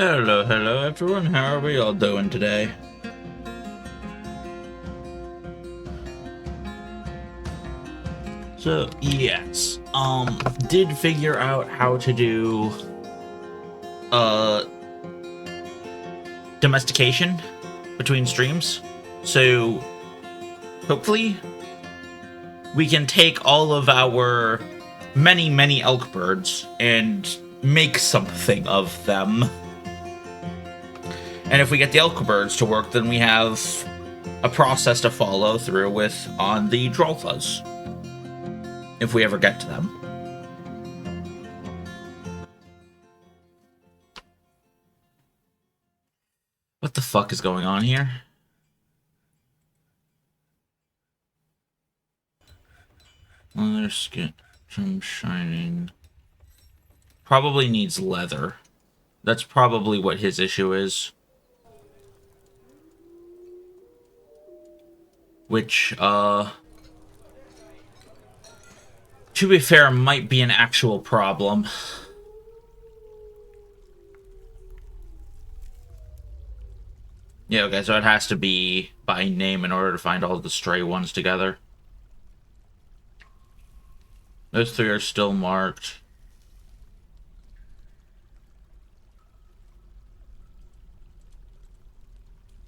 Hello everyone, how are we all doing today? So, yes, did figure out how to do, uh, domestication between streams. So, hopefully, we can take all of our many elk birds and make something of them. And if we get the elk birds to work, then we have a process to follow through with on the Dwarfas, if we ever get to them. What the fuck is going on here? Leather skin from shining. Probably needs leather. That's probably what his issue is. Which, to be fair, might be an actual problem. Yeah, okay, so it has to be by name in order to find all the stray ones together. Those three are still marked.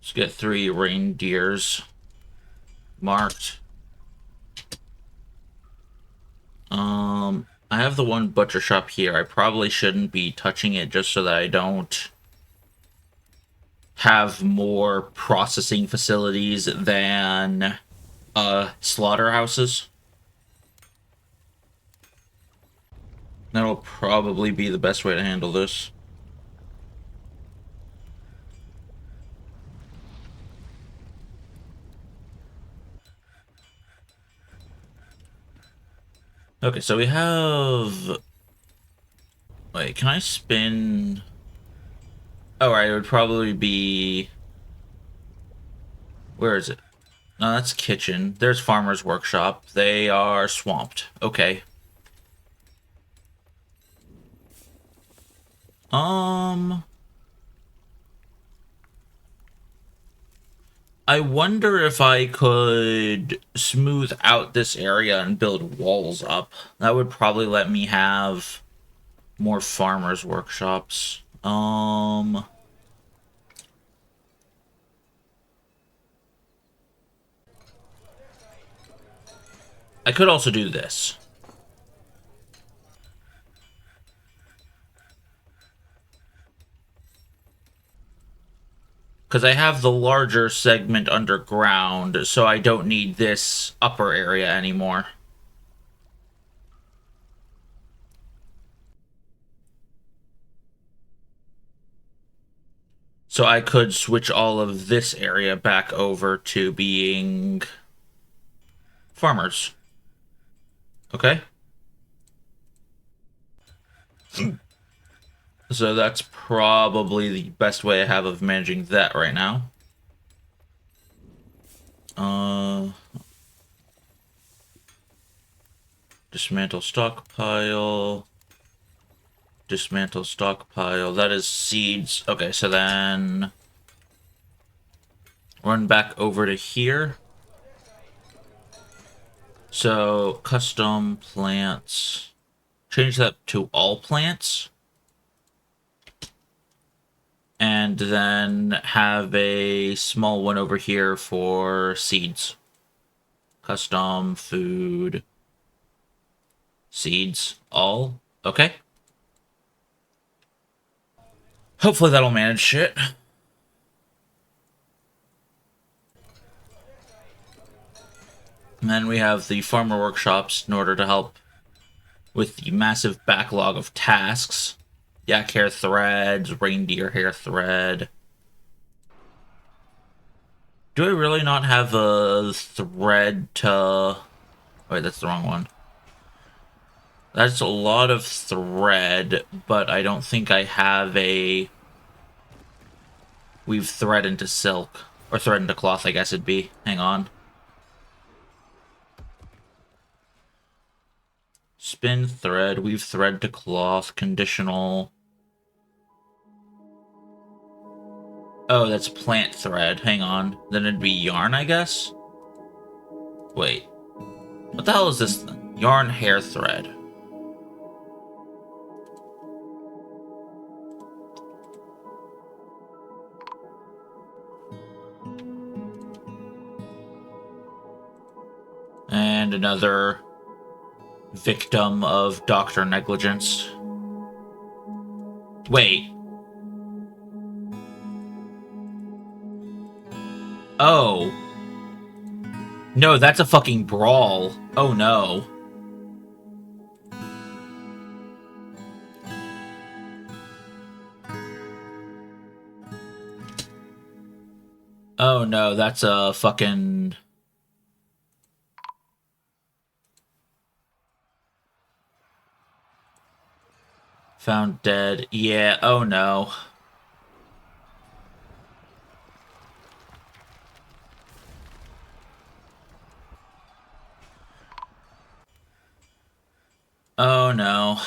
Let's get 3 reindeers marked. I have the one butcher shop here. I probably shouldn't be touching it just so that I don't have more processing facilities than slaughterhouses. That'll probably be the best way to handle this. Okay, so we have... Wait, can I spin... Oh, right, it would probably be... Where is it? No, that's kitchen. There's farmer's workshop. They are swamped. Okay. I wonder if I could smooth out this area and build walls up. That would probably let me have more farmers' workshops. I could also do this. Because I have the larger segment underground, so I don't need this upper area anymore. So I could switch all of this area back over to being farmers. Okay? So that's probably the best way I have of managing that right now. Dismantle stockpile. Dismantle stockpile. That is seeds. Okay, so then run back over to here. So custom plants. Change that to all plants. And then have a small one over here for seeds. Custom food. Seeds. All. Okay. Hopefully that'll manage shit. And then we have the farmer workshops in order to help with the massive backlog of tasks. Yak hair threads, reindeer hair thread. Do I really not have a thread to... Wait, that's the wrong one. That's a lot of thread, but I don't think I have a... Weave thread into silk. Or thread into cloth, I guess it'd be. Hang on. Spin thread, weave thread to cloth, conditional. Oh, that's plant thread. Hang on. Then it'd be yarn, I guess? Wait. What the hell is this thing? Yarn hair thread. And another victim of doctor negligence. Wait. Oh. No, that's a fucking brawl. Oh no. Oh no, that's a fucking... Found dead. Yeah, oh no. Oh no.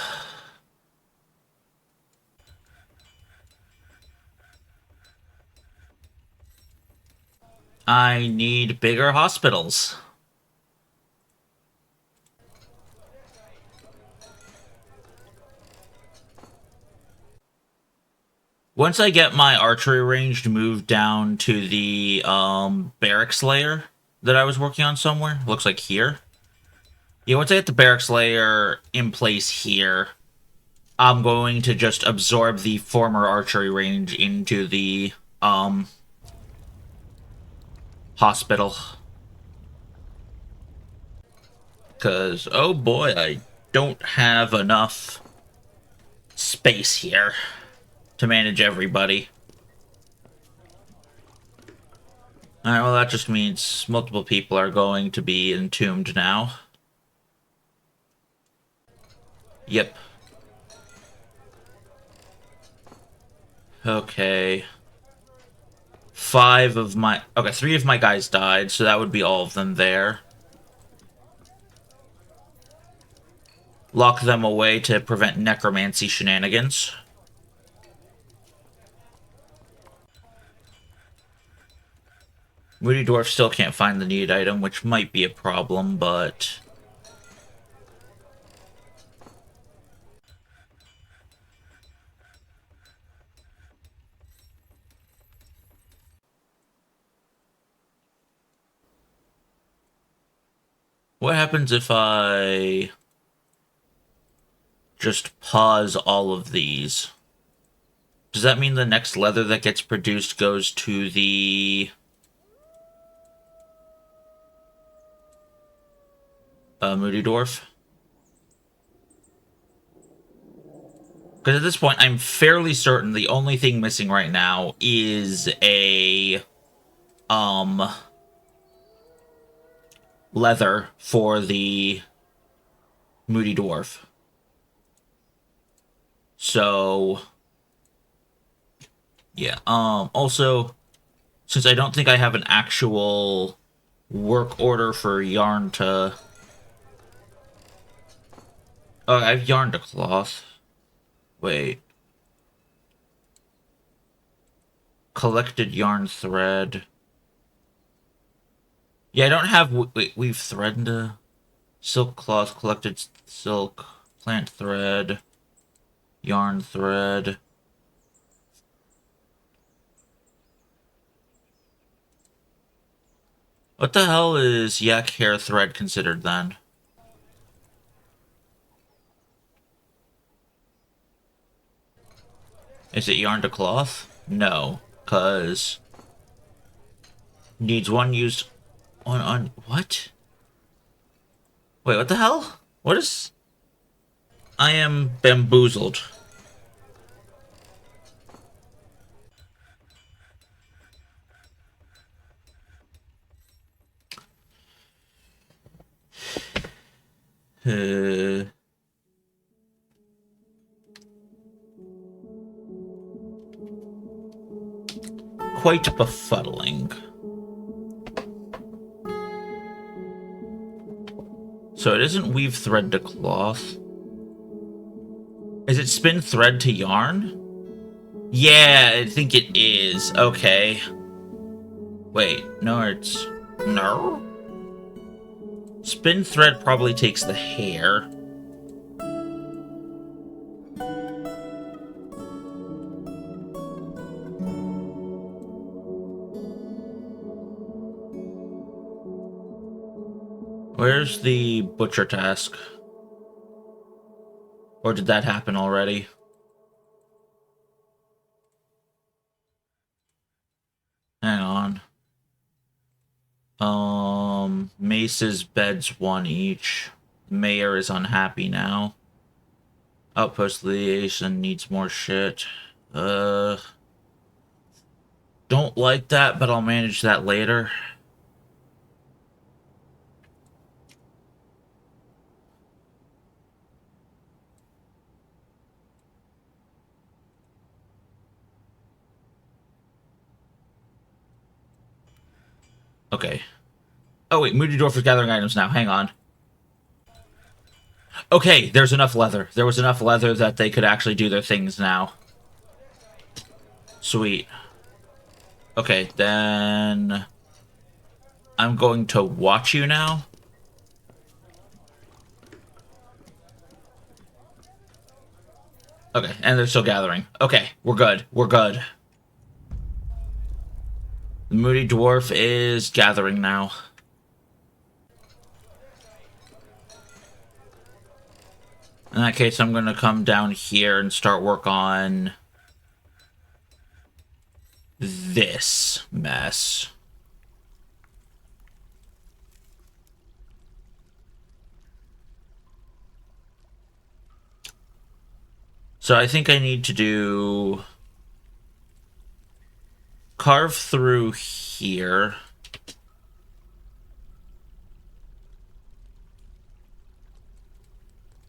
I need bigger hospitals. Once I get my archery range moved down to the barracks layer that I was working on somewhere, looks like here. Yeah, once I get the barracks layer in place here, I'm going to just absorb the former archery range into the hospital. Because, oh boy, I don't have enough space here to manage everybody. Alright, well that just means multiple people are going to be entombed now. Yep. Okay. Okay, 3 of my guys died, so that would be all of them there. Lock them away to prevent necromancy shenanigans. Moody Dwarf still can't find the needed item, which might be a problem, but... What happens if I just pause all of these? Does that mean the next leather that gets produced goes to the... Moody Dwarf? Because at this point, I'm fairly certain the only thing missing right now is a... leather for the Moody Dwarf. So... yeah, also, since I don't think I have an actual work order for yarn to... Oh, I've yarned a cloth. Wait. Collected yarn thread. Yeah, I don't have... Wait, we've threaded a... Silk cloth, collected silk, plant thread, yarn thread... What the hell is yak hair thread considered then? Is it yarn to cloth? No, cause needs one used on what? Wait, what the hell? What is? I am bamboozled. Quite befuddling. So it isn't weave thread to cloth. Is it spin thread to yarn? Yeah, I think it is. Okay. Wait, no, it's... No? Spin thread probably takes the hair. Where's the butcher task? Or did that happen already? Hang on. Mace's beds one each. Mayor is unhappy now. Outpost liaison needs more shit. Don't like that, but I'll manage that later. Okay. Oh wait, Moody Dwarf is gathering items now. Hang on. Okay, there's enough leather. There was enough leather that they could actually do their things now. Sweet. Okay, then... I'm going to watch you now. Okay, and they're still gathering. Okay, we're good. We're good. The Moody Dwarf is gathering now. In that case, I'm going to come down here and start work on this mess. So I think I need to do... carve through here.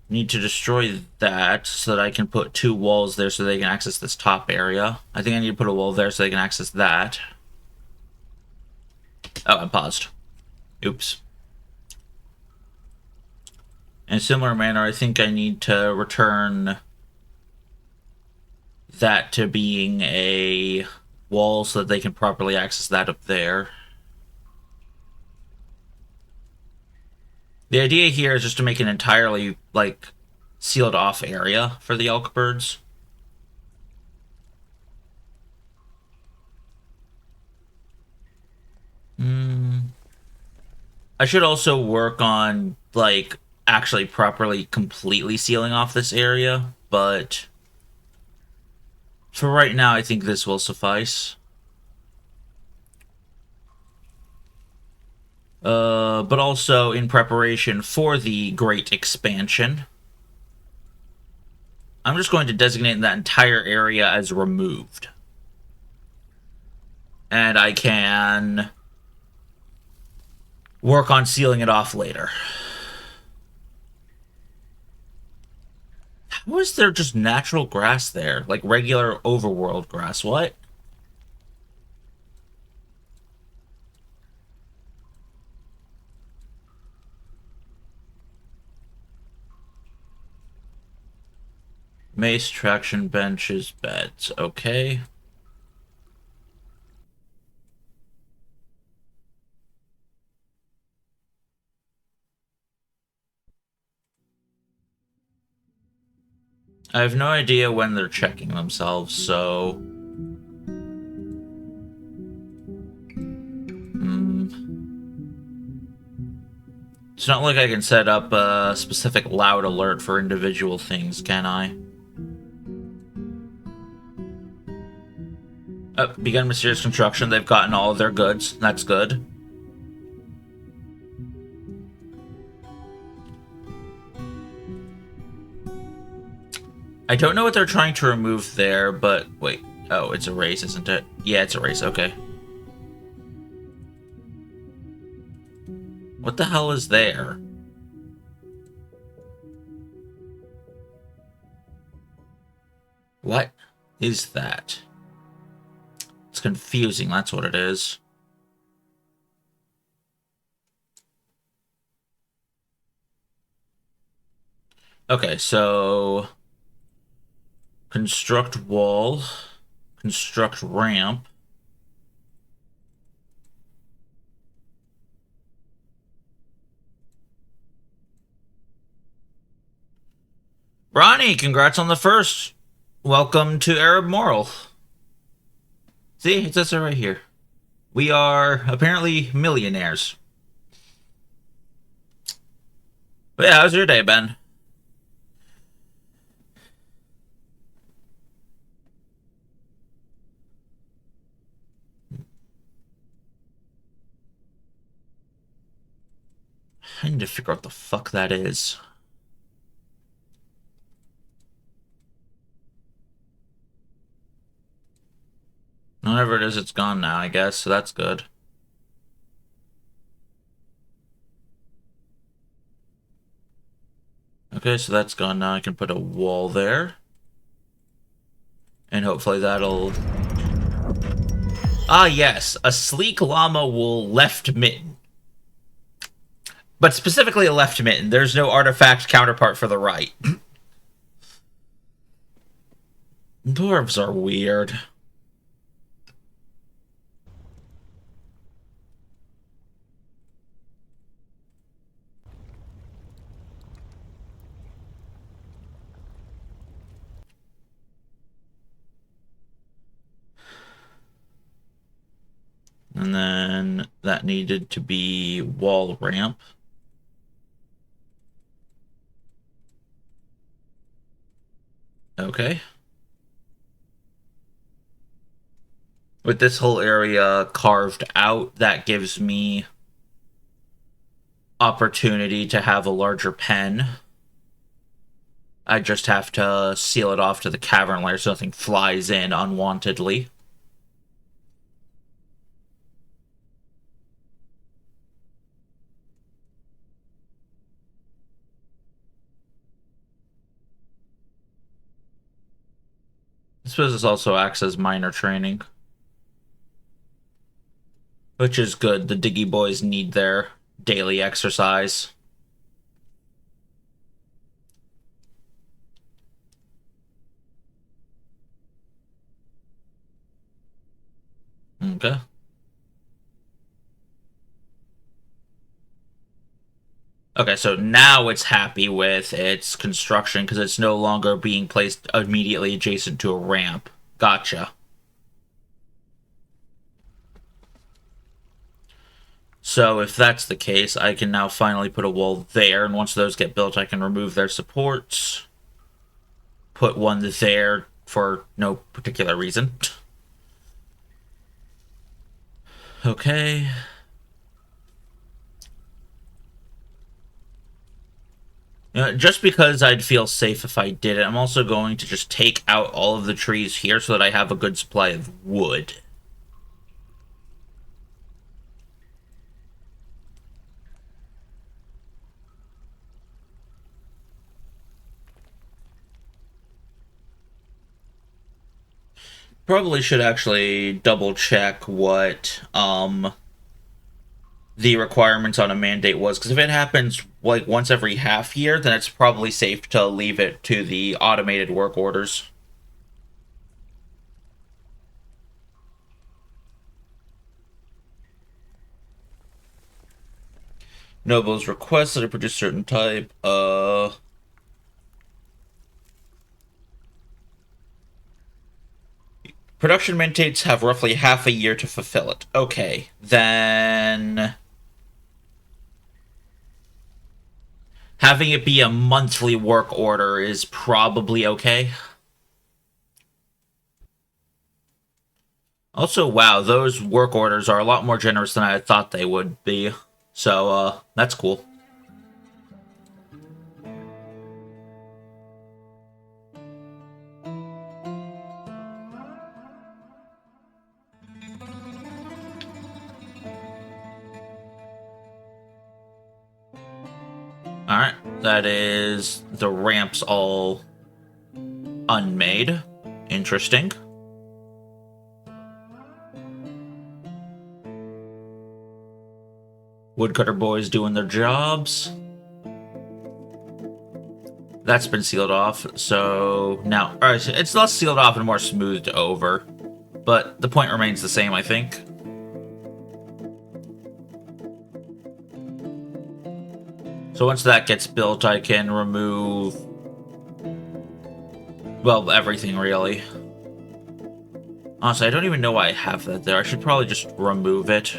Need to destroy that so that I can put two walls there so they can access this top area. I think I need to put a wall there so they can access that. Oh, I paused. Oops. In a similar manner, I think I need to return that to being a wall so that they can properly access that up there. The idea here is just to make an entirely, like, sealed off area for the elk birds. I should also work on, like, actually properly completely sealing off this area, but for right now, I think this will suffice. But also in preparation for the Great Expansion, I'm just going to designate that entire area as removed. And I can work on sealing it off later. How is there just natural grass there? Like regular overworld grass? What? Mace, traction benches, beds. Okay. I have no idea when they're checking themselves, so... It's not like I can set up a specific loud alert for individual things, can I? Begun mysterious construction. They've gotten all of their goods. That's good. I don't know what they're trying to remove there, but wait. Oh, it's a race, isn't it? Yeah, it's a race. Okay. What the hell is there? What is that? It's confusing, that's what it is. Okay, so... construct wall. construct ramp. Ronnie, congrats on the first. Welcome to Eribmorul. See, it says it right here. We are apparently millionaires. But yeah, how's your day, Ben? I need to figure out what the fuck that is. Whatever it is, it's gone now, I guess, so that's good. Okay, so that's gone now. I can put a wall there. And hopefully that'll... Ah, yes. A sleek llama wool left mitten. But specifically a left mitten. There's no artifact counterpart for the right. Dwarves are weird. And then that needed to be wall ramp. Okay. With this whole area carved out, that gives me opportunity to have a larger pen. I just have to seal it off to the cavern layer so nothing flies in unwantedly. I suppose this also acts as minor training. Which is good. The Diggy Boys need their daily exercise. Okay. Okay, so now it's happy with its construction because it's no longer being placed immediately adjacent to a ramp. Gotcha. So if that's the case, I can now finally put a wall there, and once those get built, I can remove their supports. Put one there for no particular reason. Okay. Just because I'd feel safe if I did it, I'm also going to just take out all of the trees here so that I have a good supply of wood. Probably should actually double check what the requirements on a mandate was, because if it happens like once every half year, then it's probably safe to leave it to the automated work orders. Nobles request that I produce certain type. Production mandates have roughly half a year to fulfill it. Okay, then having it be a monthly work order is probably okay. Also, wow, those work orders are a lot more generous than I thought they would be. So, that's cool. Alright, that is the ramps all unmade. Interesting. Woodcutter boys doing their jobs. That's been sealed off, so now... Alright, it's less sealed off and more smoothed over. but the point remains the same, I think. So once that gets built, I can remove... well, everything, really. Honestly, I don't even know why I have that there. I should probably just remove it.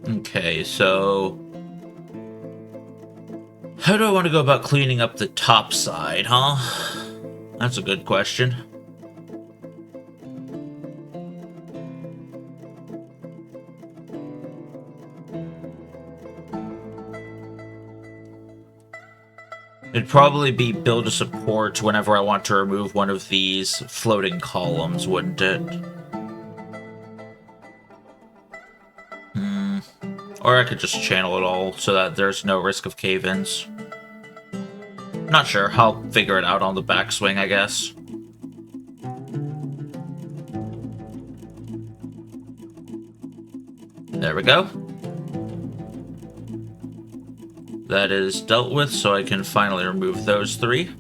Okay, so... how do I want to go about cleaning up the top side, huh? That's a good question. It'd probably be build a support whenever I want to remove one of these floating columns, wouldn't it? Or I could just channel it all so that there's no risk of cave-ins. Not sure. I'll figure it out on the backswing, I guess. There we go. That is dealt with, so I can finally remove those three.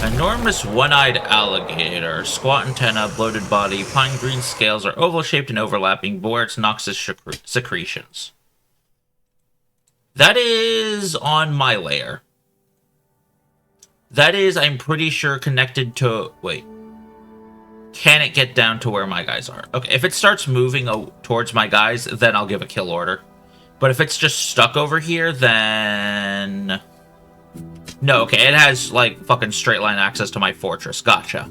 Enormous one-eyed alligator. Squat antenna, bloated body, pine green scales are oval-shaped and overlapping, bore its noxious secretions. That is on my layer. That is, I'm pretty sure, connected to... wait. Can it get down to where my guys are? Okay, if it starts moving towards my guys, then I'll give a kill order. But if it's just stuck over here, then... no, okay, it has, like, fucking straight line access to my fortress. Gotcha.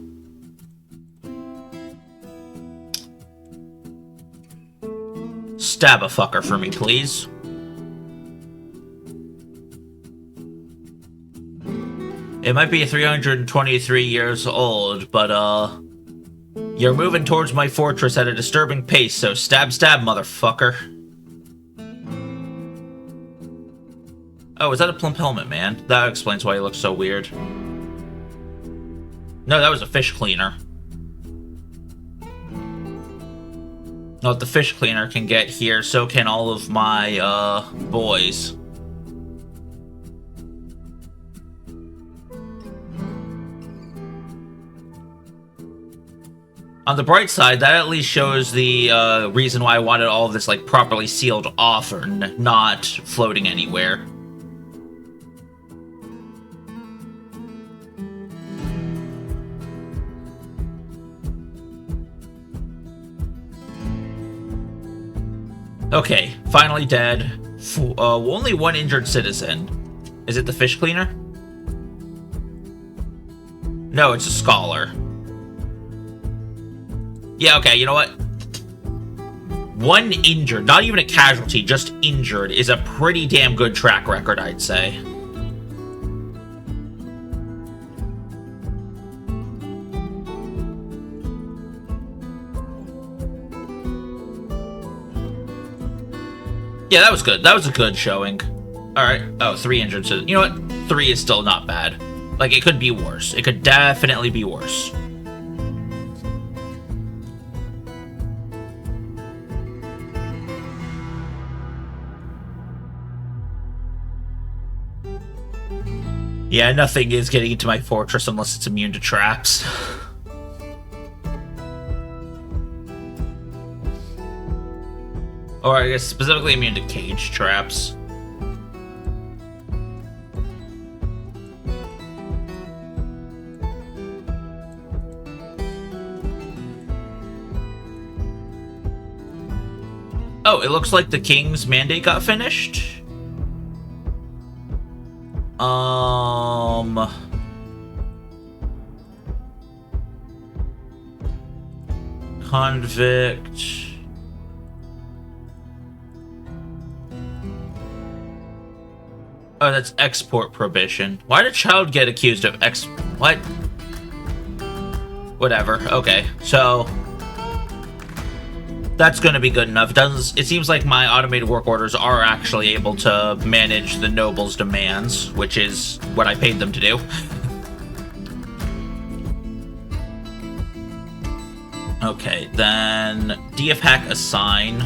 Stab a fucker for me, please. It might be 323 years old, but, you're moving towards my fortress at a disturbing pace, so stab, stab, motherfucker. Oh, is that a plump helmet, man? That explains why he looks so weird. No, that was a fish cleaner. Now, if the fish cleaner can get here, so can all of my, boys. On the bright side, that at least shows the, reason why I wanted all of this, like, properly sealed off or not floating anywhere. Okay, finally dead. Only one injured citizen. Is it the fish cleaner? No, it's a scholar. Yeah, okay, you know what? One injured, not even a casualty, just injured, is a pretty damn good track record, I'd say. Yeah, that was good. That was a good showing. Alright. Oh, 3 injured. So, you know what? 3 is still not bad. Like, it could be worse. It could definitely be worse. Yeah, nothing is getting into my fortress unless it's immune to traps. Or I guess specifically immune to cage traps. Oh, it looks like the king's mandate got finished. Convict. Oh, that's export prohibition. Why did a child get accused of what? Whatever. Okay, so that's gonna be good enough. It seems like my automated work orders are actually able to manage the noble's demands, which is what I paid them to do. Okay, then DF hack assign.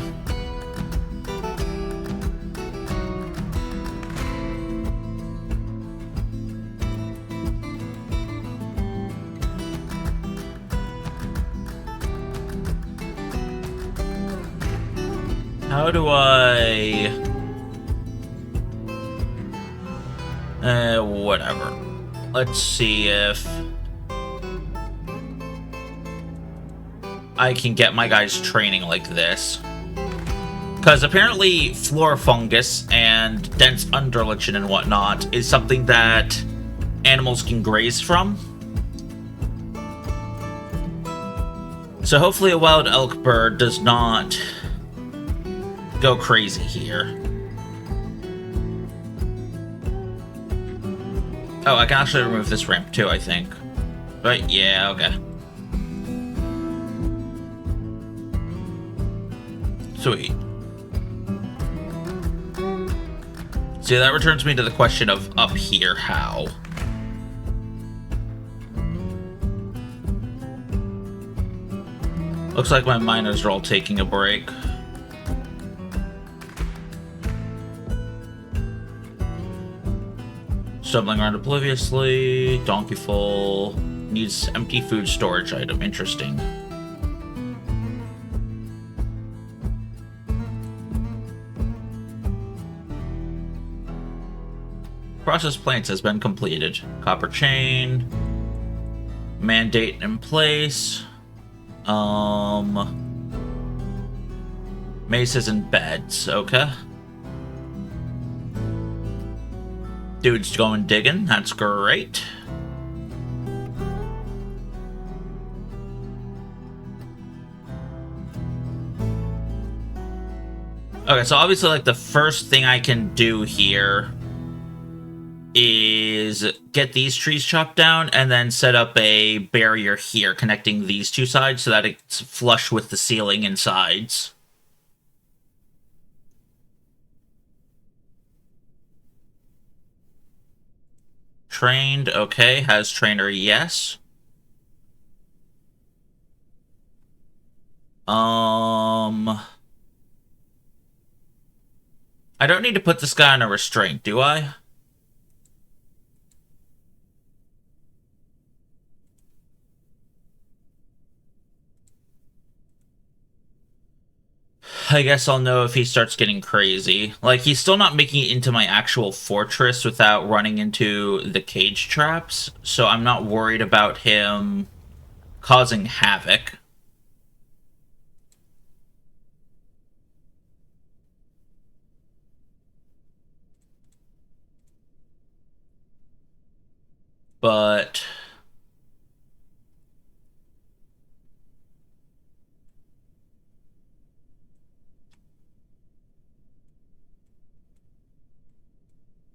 How do I... whatever. Let's see if I can get my guys training like this. Because apparently floor fungus and dense underlichen and whatnot is something that animals can graze from. So hopefully a wild elk bird does not go crazy here. Oh, I can actually remove this ramp too, I think. But yeah, okay. Sweet. See, that returns me to the question of up here, how? Looks like my miners are all taking a break. Stumbling around obliviously. Donkey full. Needs empty food storage item. Interesting. Process plants has been completed. Copper chain. Mandate in place. Maces and beds. Okay. Dude's going digging. That's great. Okay, so obviously, like, the first thing I can do here is get these trees chopped down and then set up a barrier here connecting these two sides so that it's flush with the ceiling and sides. Trained, okay. Has trainer, yes. I don't need to put this guy on a restraint, do I? I guess I'll know if he starts getting crazy. Like, he's still not making it into my actual fortress without running into the cage traps, so I'm not worried about him causing havoc. But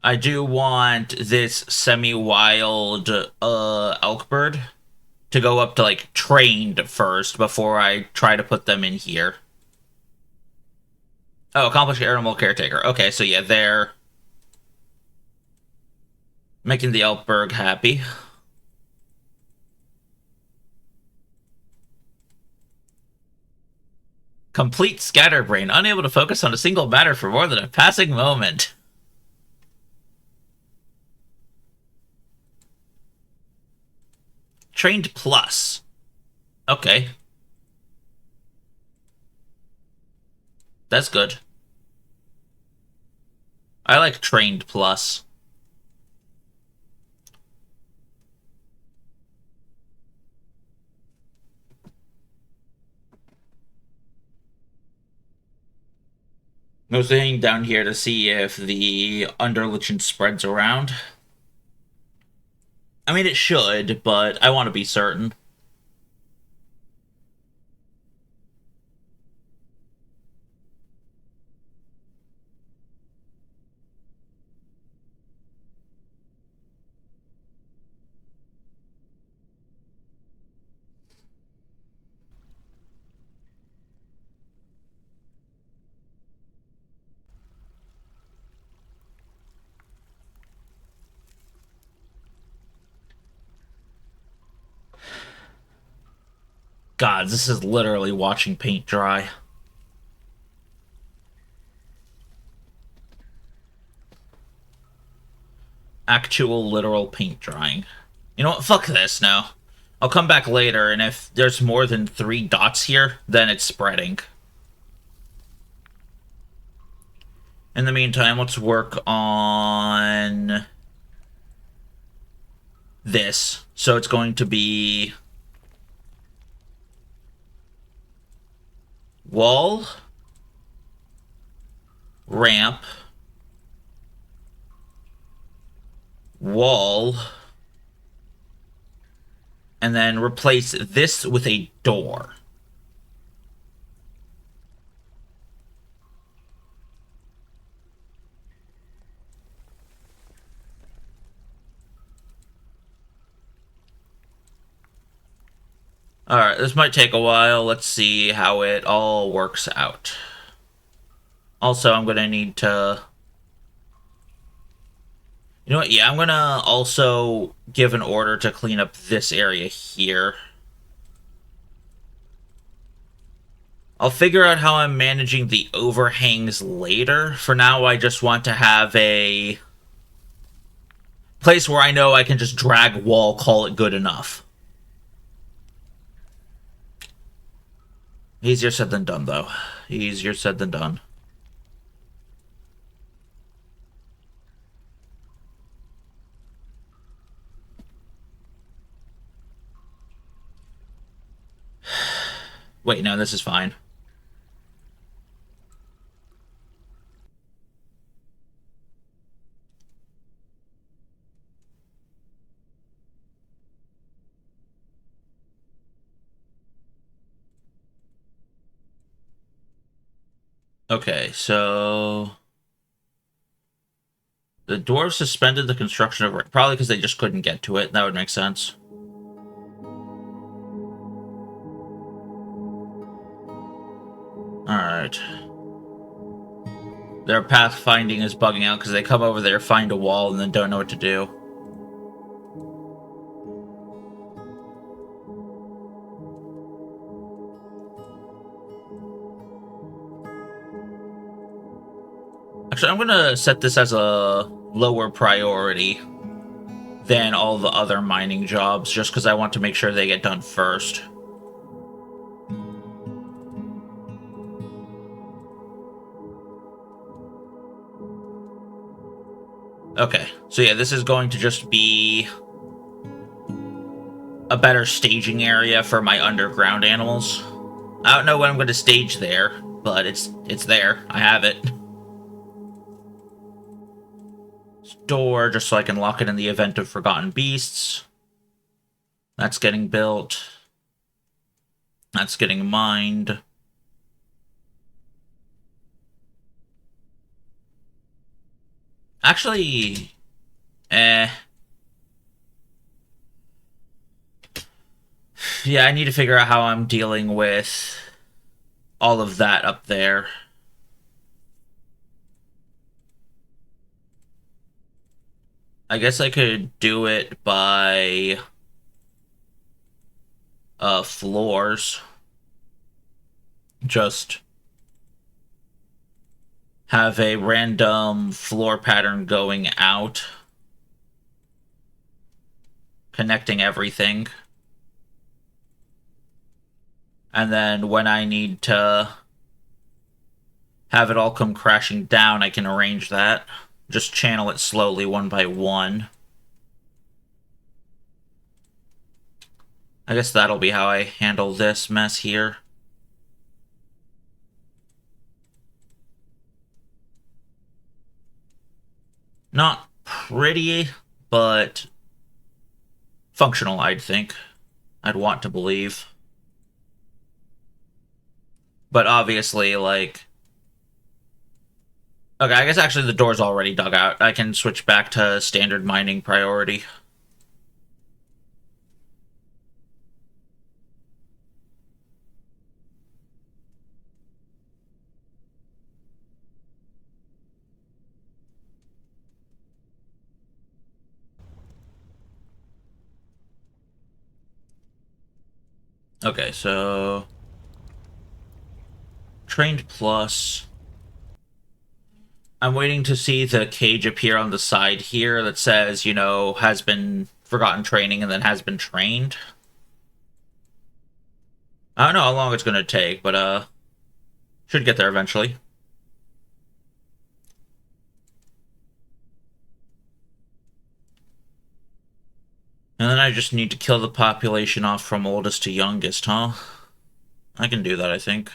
I do want this semi-wild elk bird to go up to, like, trained first before I try to put them in here. Oh, accomplished Eribmorul caretaker. Okay, so yeah, they're making the Elkberg happy. Complete scatterbrain, unable to focus on a single matter for more than a passing moment. Trained plus. Okay. That's good. I like trained plus. I was hanging down here to see if the underlichen spreads around. I mean, it should, but I want to be certain. God, this is literally watching paint dry. Actual literal paint drying. You know what? Fuck this now. I'll come back later, and if there's more than 3 dots here, then it's spreading. In the meantime, let's work on this. So it's going to be wall, ramp, wall, and then replace this with a door. Alright, this might take a while. Let's see how it all works out. Also, I'm going to need to... You know what? Yeah, I'm going to also give an order to clean up this area here. I'll figure out how I'm managing the overhangs later. For now, I just want to have a place where I know I can just drag wall, call it good enough. Easier said than done, though. Easier said than done. Wait, no, this is fine. Okay, so... The dwarves suspended the construction of... Probably because they just couldn't get to it. That would make sense. Alright. Their pathfinding is bugging out because they come over there, find a wall, and then don't know what to do. Actually, I'm gonna set this as a lower priority than all the other mining jobs, just because I want to make sure they get done first. Okay, so yeah, this is going to just be a better staging area for my underground animals. I don't know what I'm going to stage there, but it's there. I have it. Store, just so I can lock it in the event of forgotten beasts. That's getting built. That's getting mined. Actually, yeah, I need to figure out how I'm dealing with all of that up there. I guess I could do it by floors. Just have a random floor pattern going out, connecting everything. And then when I need to have it all come crashing down, I can arrange that. Just channel it slowly, one by one. I guess that'll be how I handle this mess here. Not pretty, but functional, I'd think. I'd want to believe. But obviously, like... Okay, I guess actually the door's already dug out. I can switch back to standard mining priority. Okay, so trained plus. I'm waiting to see the cage appear on the side here that says, you know, has been forgotten training and then has been trained. I don't know how long it's gonna take, but should get there eventually. And then I just need to kill the population off from oldest to youngest, huh? I can do that, I think.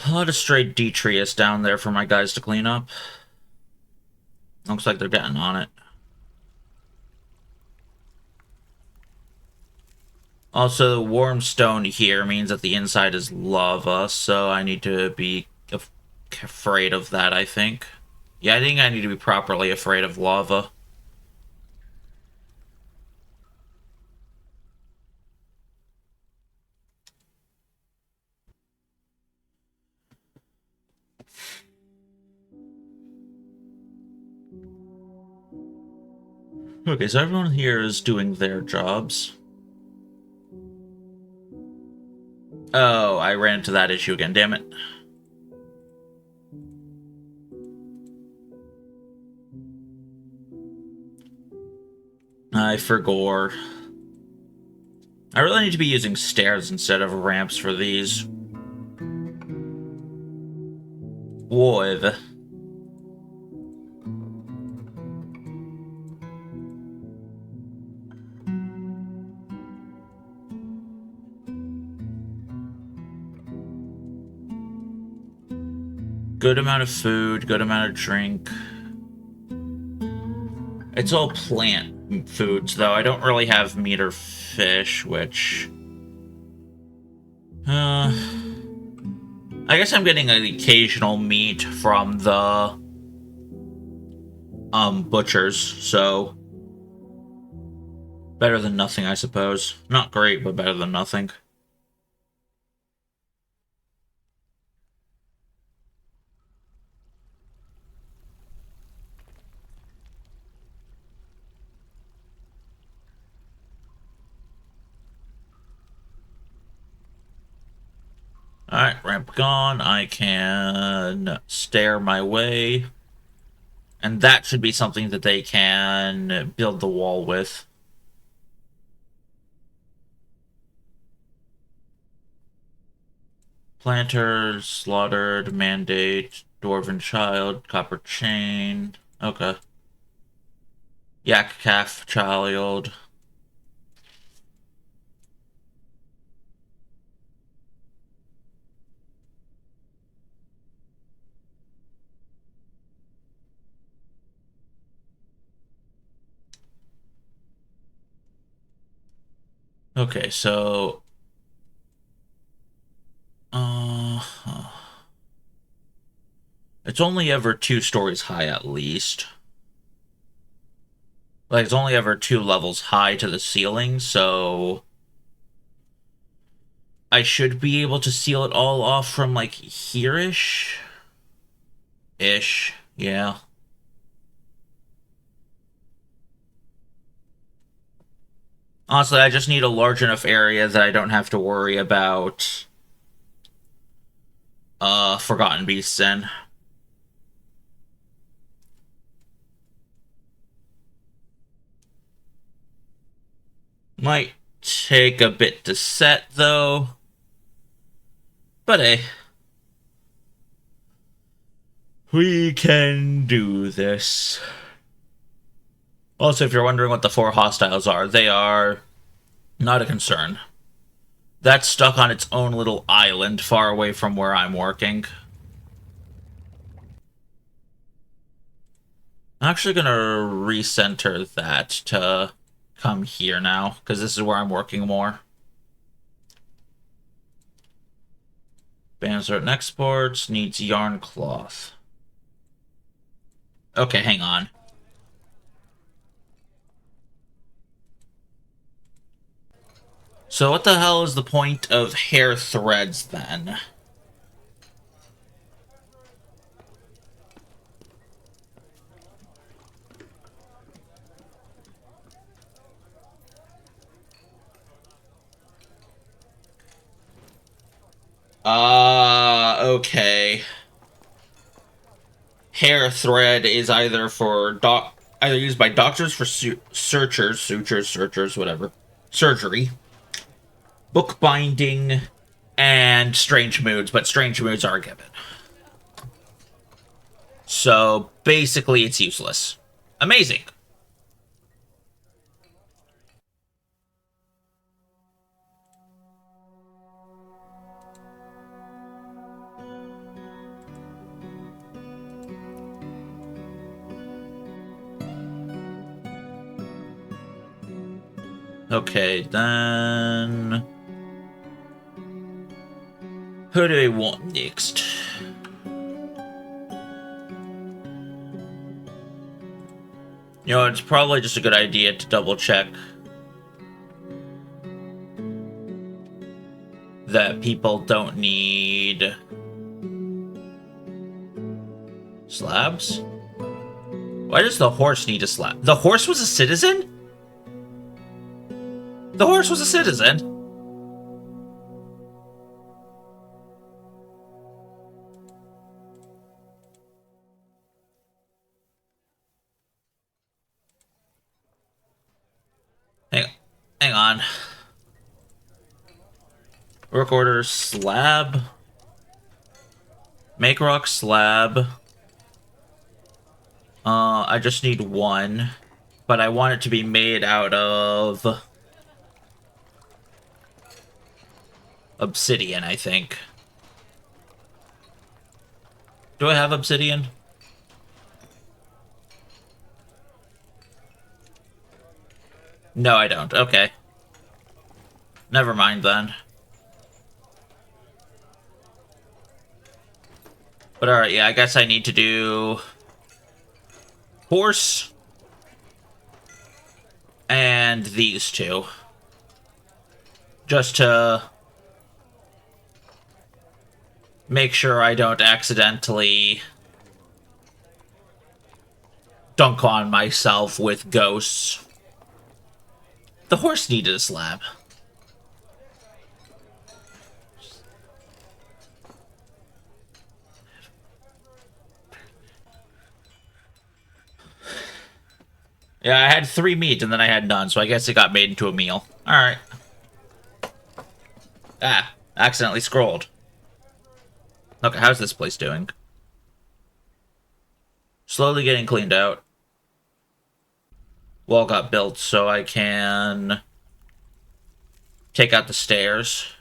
A lot of stray Detrius down there for my guys to clean up. Looks like they're getting on it. Also, the warm stone here means that the inside is lava, so I need to be afraid of that, I think. Yeah, I think I need to be properly afraid of lava. Okay, so everyone here is doing their jobs. Oh, I ran into that issue again, damn it. I forgot. I really need to be using stairs instead of ramps for these. Wood. Good amount of food, good amount of drink. It's all plant foods, though. I don't really have meat or fish, which... I guess I'm getting an occasional meat from the... butchers, so... Better than nothing, I suppose. Not great, but better than nothing. Alright, ramp gone. I can stair my way. And that should be something that they can build the wall with. Planter, slaughtered, mandate, dwarven child, copper chain. Okay. Yak calf child. Okay, so uh it's only ever 2 stories high at least. Like it's only ever 2 levels high to the ceiling, so I should be able to seal it all off from like here-ish. Ish, yeah. Honestly, I just need a large enough area that I don't have to worry about Forgotten Beasts in. Might take a bit to set though. But hey. We can do this. Also, if you're wondering what the 4 hostiles are, they are not a concern. That's stuck on its own little island far away from where I'm working. I'm actually gonna recenter that to come here now, because this is where I'm working more. Ban certain exports, needs yarn cloth. Okay, hang on. So what the hell is the point of hair threads, then? Okay. Hair thread is either used by doctors for searchers, whatever, surgery, bookbinding, and strange moods, but strange moods are given. So basically, it's useless. Amazing. Okay, then who do we want next? You know, it's probably just a good idea to double check that people don't need slabs. Why does the horse need a slab? The horse was a citizen? The horse was a citizen? Hang, hang on. Work order slab. Make rock slab. I just need one. But I want it to be made out of obsidian, I think. Do I have obsidian? No, I don't. Okay. Never mind then. But alright, yeah, I guess I need to do horse and these two. Just to make sure I don't accidentally dunk on myself with ghosts. The horse needed a slab. Yeah, I had 3 meat and then I had none, so I guess it got made into a meal. Alright. Ah, accidentally scrolled. Okay, how's this place doing? Slowly getting cleaned out. Wall got built so I can take out the stairs.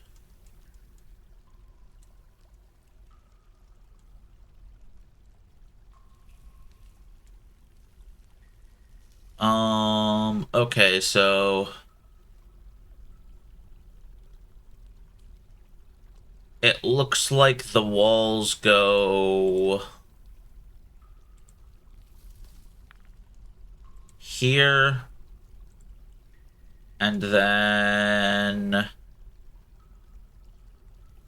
Okay, so it looks like the walls go here and then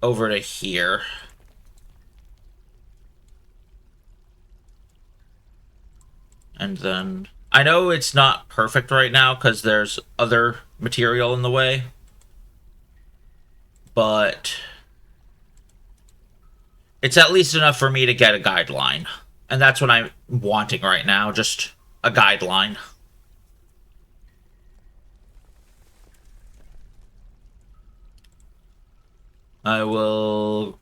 over to here. And then I know it's not perfect right now because there's other material in the way, but it's at least enough for me to get a guideline. And that's what I'm wanting right now, just a guideline. I will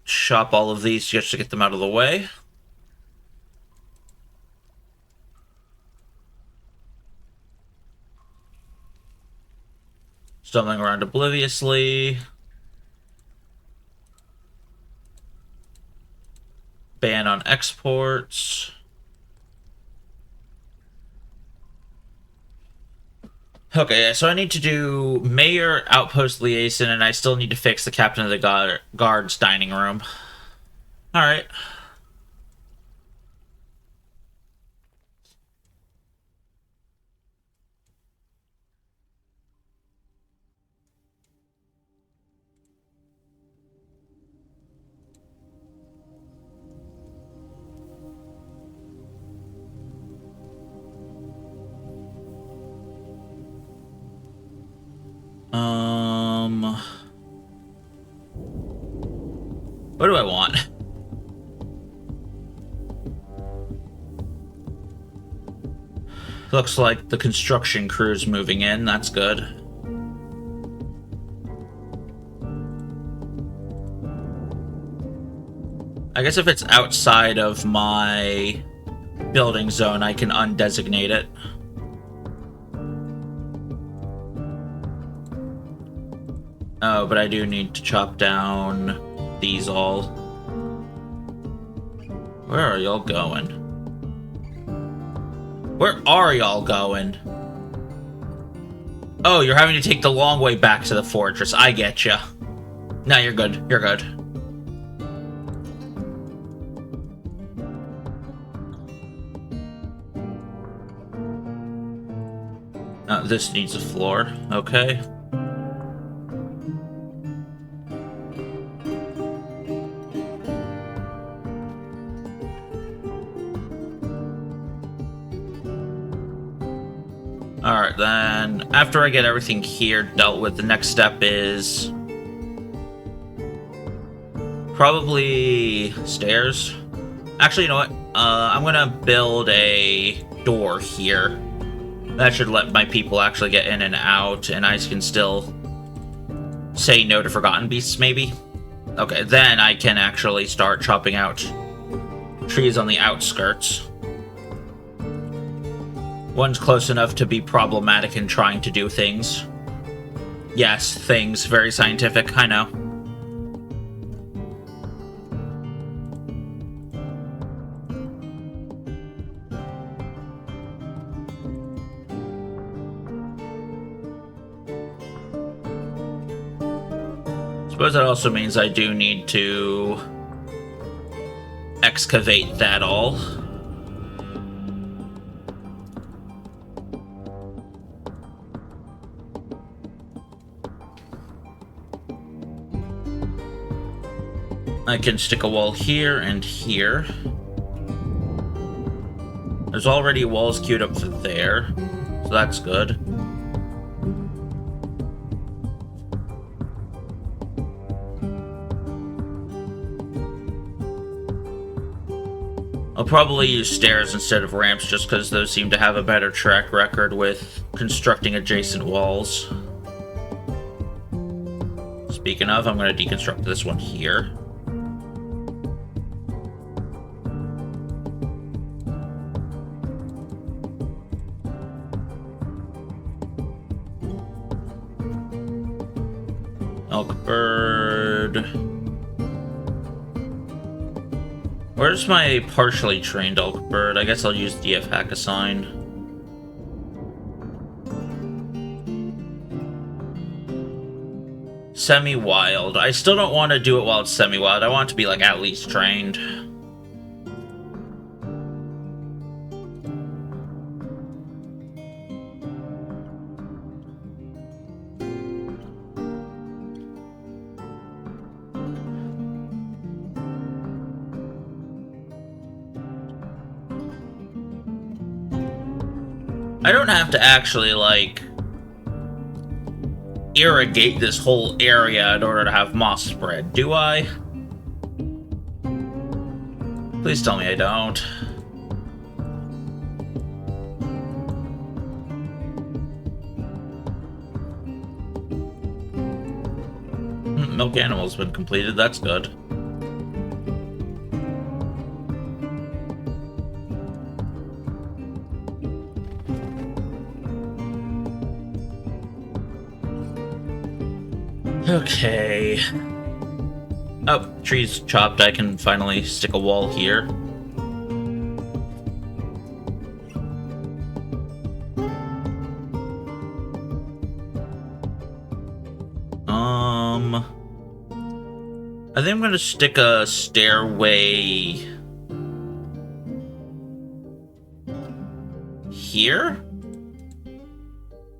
chop all of these just to get them out of the way. Stumbling around obliviously. Ban on exports. Okay, so I need to do Mayor Outpost Liaison, and I still need to fix the Captain of the Guard's dining room. Alright. Um... What do I want? Looks like the construction crew's moving in. That's good. I guess if it's outside of my building zone, I can undesignate it. Oh, but I do need to chop down these all. Where are y'all going? Where are y'all going? Oh, you're having to take the long way back to the fortress. I get ya. No, you're good. You're good. This needs a floor. Okay. Alright, then after I get everything here dealt with, the next step is probably stairs. Actually, you know what? I'm gonna build a door here. That should let my people actually get in and out, and I can still say no to Forgotten Beasts, maybe? Okay, then I can actually start chopping out trees on the outskirts. One's close enough to be problematic in trying to do things. Yes, things. Very scientific, I know. Suppose that also means I do need to excavate that all. I can stick a wall here and here. There's already walls queued up for there, so that's good. I'll probably use stairs instead of ramps just because those seem to have a better track record with constructing adjacent walls. Speaking of, I'm going to deconstruct this one here. Elkbird. Where's my partially trained Elkbird? I guess I'll use DF Hack Assign. Semi-wild. I still don't want to do it while it's semi-wild. I want it to be, like, at least trained. I don't have to actually, like, irrigate this whole area in order to have moss spread, do I? Please tell me I don't. Milk animal's been completed, that's good. Okay. Oh, trees chopped. I can finally stick a wall here. I think I'm gonna stick a stairway here?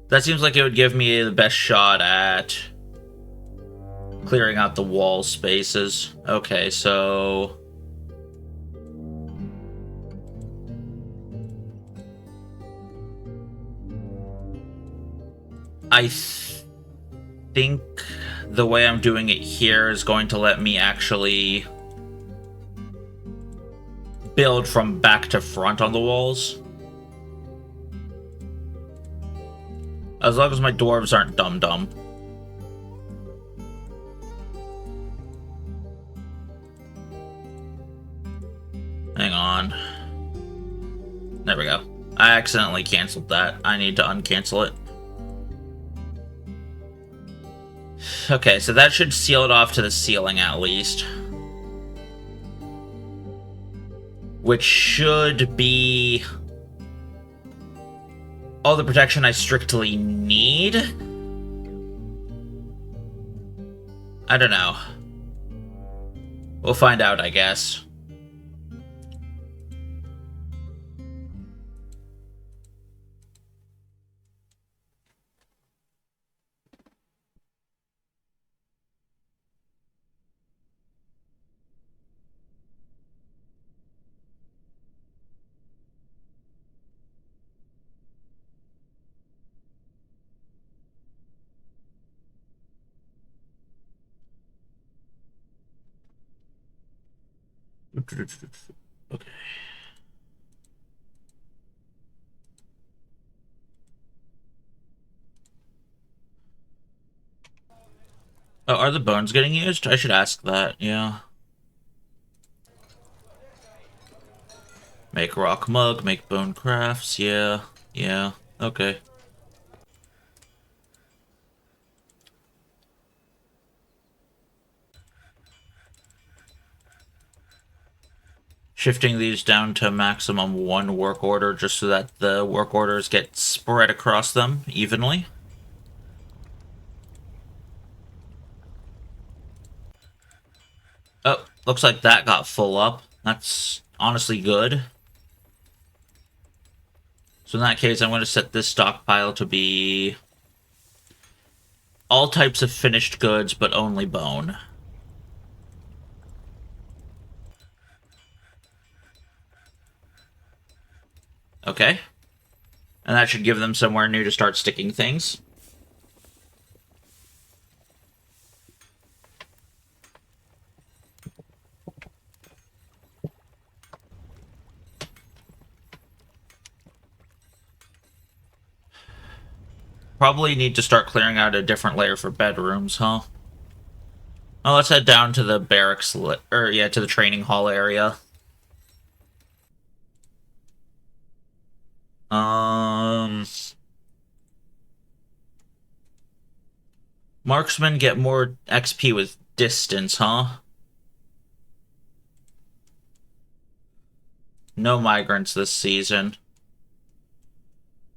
That seems like it would give me the best shot at clearing out the wall spaces. Okay, so I think the way I'm doing it here is going to let me actually build from back to front on the walls. As long as my dwarves aren't dumb. Hang on. There we go. I accidentally canceled that. I need to uncancel it. Okay, so that should seal it off to the ceiling at least. Which should be all the protection I strictly need. I don't know. We'll find out, I guess. Okay. Oh, are the bones getting used? I should ask that, yeah. Make rock mug, make bone crafts, yeah. Yeah, okay. Shifting these down to maximum 1 work order just so that the work orders get spread across them evenly. Oh, looks like that got full up. That's honestly good. So in that case, I'm going to set this stockpile to be all types of finished goods, but only bone. Okay. And that should give them somewhere new to start sticking things. Probably need to start clearing out a different layer for bedrooms, huh? Oh, let's head down to the barracks, to the training hall area. Marksmen get more XP with distance, huh? No migrants this season.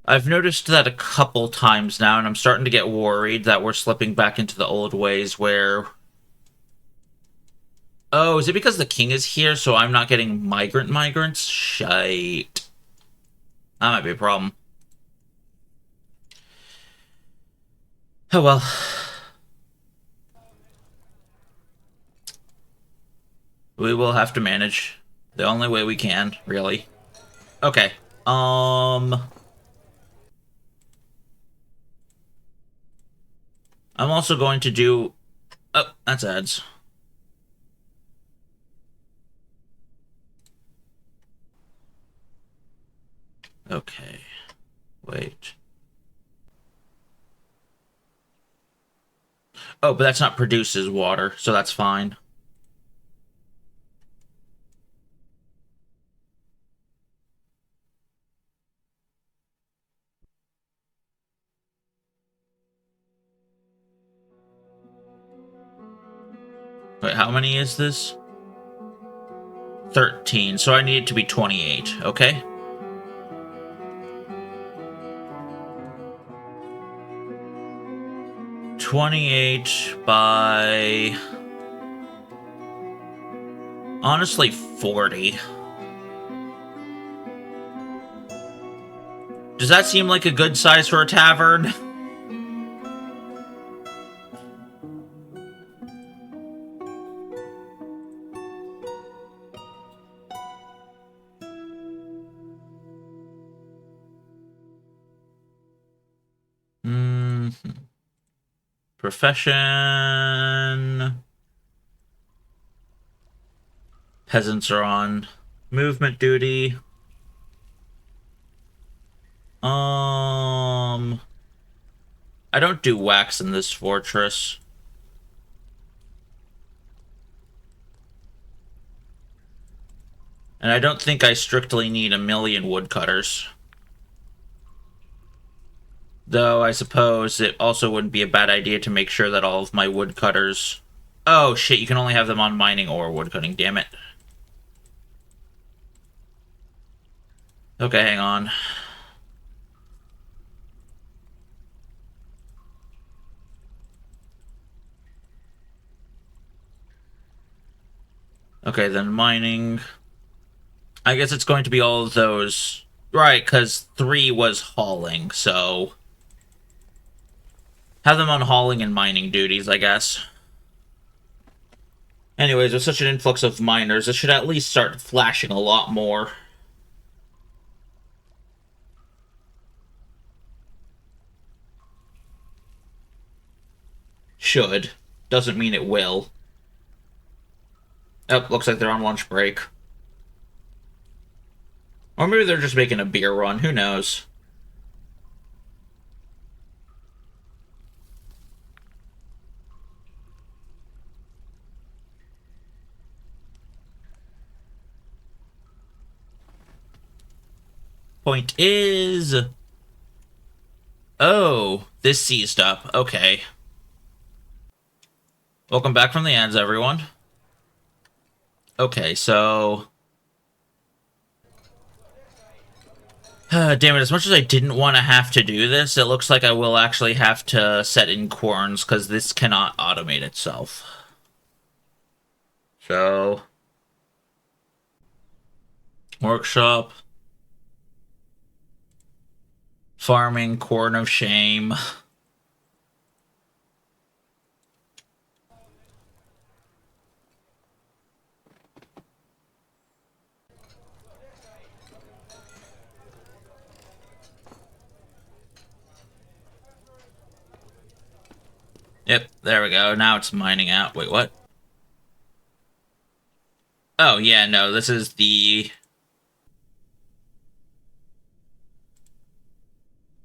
I've noticed that a couple times now, and I'm starting to get worried that we're slipping back into the old ways where... Oh, is it because the king is here, so I'm not getting migrants? Shite. That might be a problem. Oh well. We will have to manage. The only way we can, really. Okay. I'm also going to do... Oh, that's ads. Okay. Wait. Oh, but that's not produces water, so that's fine. Wait, how many is this? 13, so I need it to be 28, okay? $28 by... Honestly, 40. Does that seem like a good size for a tavern? Profession. Peasants are on movement duty. I don't do wax in this fortress. And I don't think I strictly need 1,000,000 woodcutters. Though I suppose it also wouldn't be a bad idea to make sure that all of my woodcutters... Oh shit, you can only have them on mining or woodcutting, damn it. Okay, hang on. Okay, then mining. I guess it's going to be all of those. Right, because 3 was hauling, so... Have them on hauling and mining duties, I guess. Anyways, with such an influx of miners, it should at least start flashing a lot more. Should. Doesn't mean it will. Oh, looks like they're on lunch break. Or maybe they're just making a beer run, who knows? Point is... Oh, this seized up. Okay. Welcome back from the ads, everyone. Okay, so... Damn it, as much as I didn't want to have to do this, it looks like I will actually have to set in corns, because this cannot automate itself. So... Workshop. Farming, corn of shame. Yep, there we go. Now it's mining out. Wait, what? Oh, yeah, no, this is the...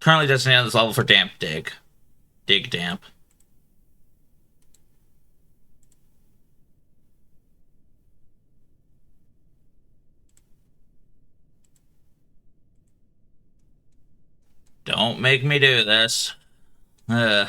Currently designated on this level for damp dig. Dig damp. Don't make me do this. Ugh.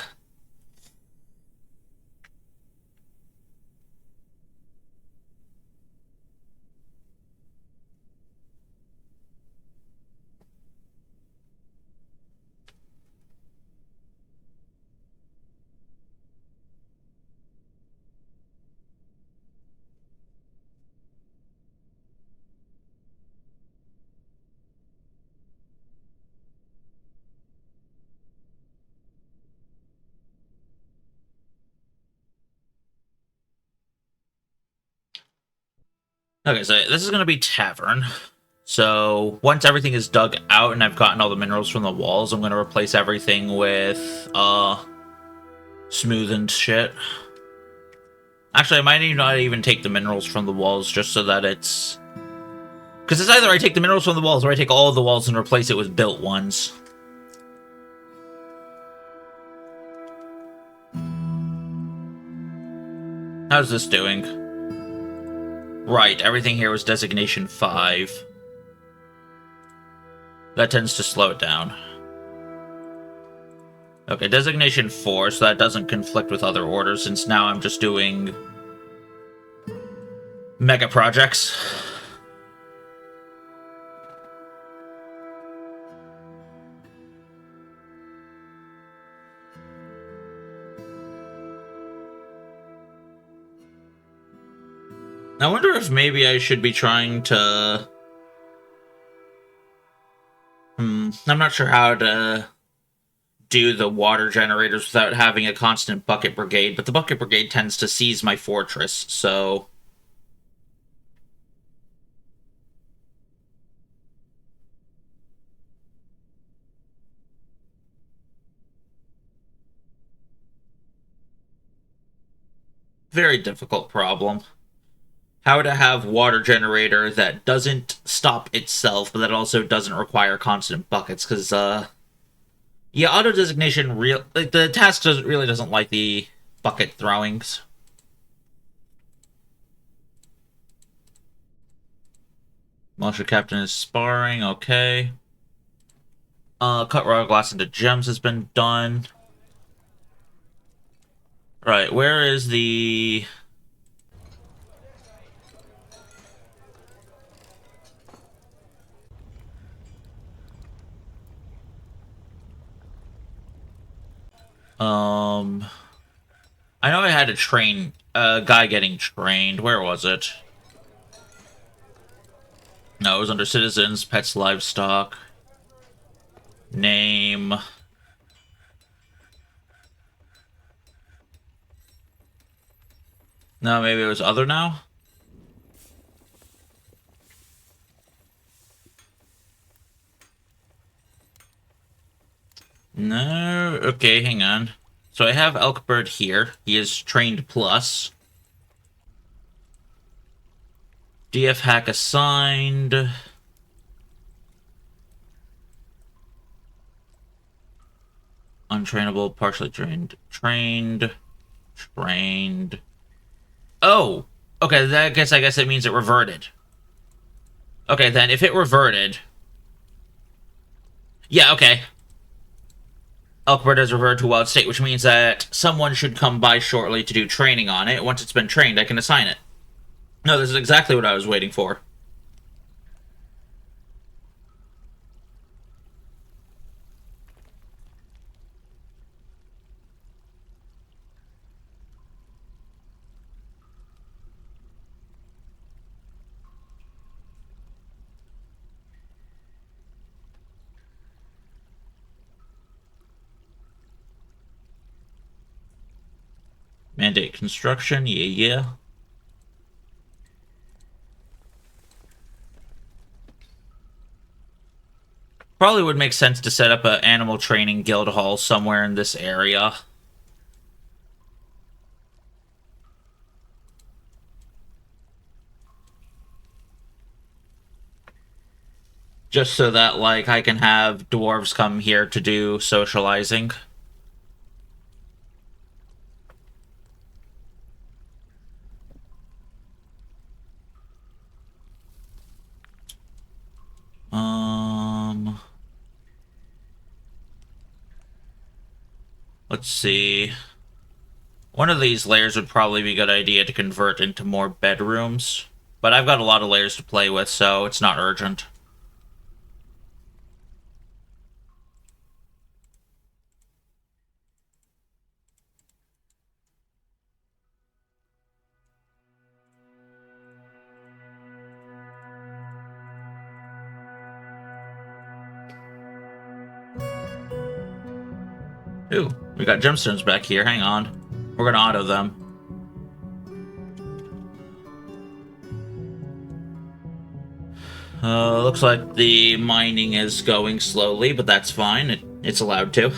Okay, so this is going to be tavern. So once everything is dug out and I've gotten all the minerals from the walls, I'm going to replace everything with smoothened shit. Actually, I might not even take the minerals from the walls just so that it's... Because it's either I take the minerals from the walls or I take all of the walls and replace it with built ones. How's this doing? Right, everything here was designation 5. That tends to slow it down. Okay, designation 4, so that doesn't conflict with other orders, since now I'm just doing... mega projects. I wonder if maybe I should be trying to... I'm not sure how to do the water generators without having a constant bucket brigade, but the bucket brigade tends to seize my fortress, so... Very difficult problem. How to have water generator that doesn't stop itself, but that also doesn't require constant buckets, because yeah, auto designation like the task doesn't like the bucket throwings. Militia captain is sparring. Okay. Cut royal glass into gems has been done. Right, where is the... I know I had to train a guy getting trained. Where was it? No, it was under citizens, pets, livestock. Name. No, maybe it was other now? No. Okay, hang on. So I have Elkbird here. He is trained plus. DF hack assigned. Untrainable, partially trained. Trained. Trained. Oh! Okay, I guess it means it reverted. Okay, then, if it reverted... Yeah, okay. Elkbird has reverted to wild state, which means that someone should come by shortly to do training on it. Once it's been trained, I can assign it. No, this is exactly what I was waiting for. Mandate construction, yeah. Probably would make sense to set up an animal training guild hall somewhere in this area. Just so that, like, I can have dwarves come here to do socializing. Let's see. One of these layers would probably be a good idea to convert into more bedrooms. But I've got a lot of layers to play with, so it's not urgent. Ooh, we got gemstones back here. Hang on. We're gonna auto them. Looks like the mining is going slowly, but that's fine. It's allowed to.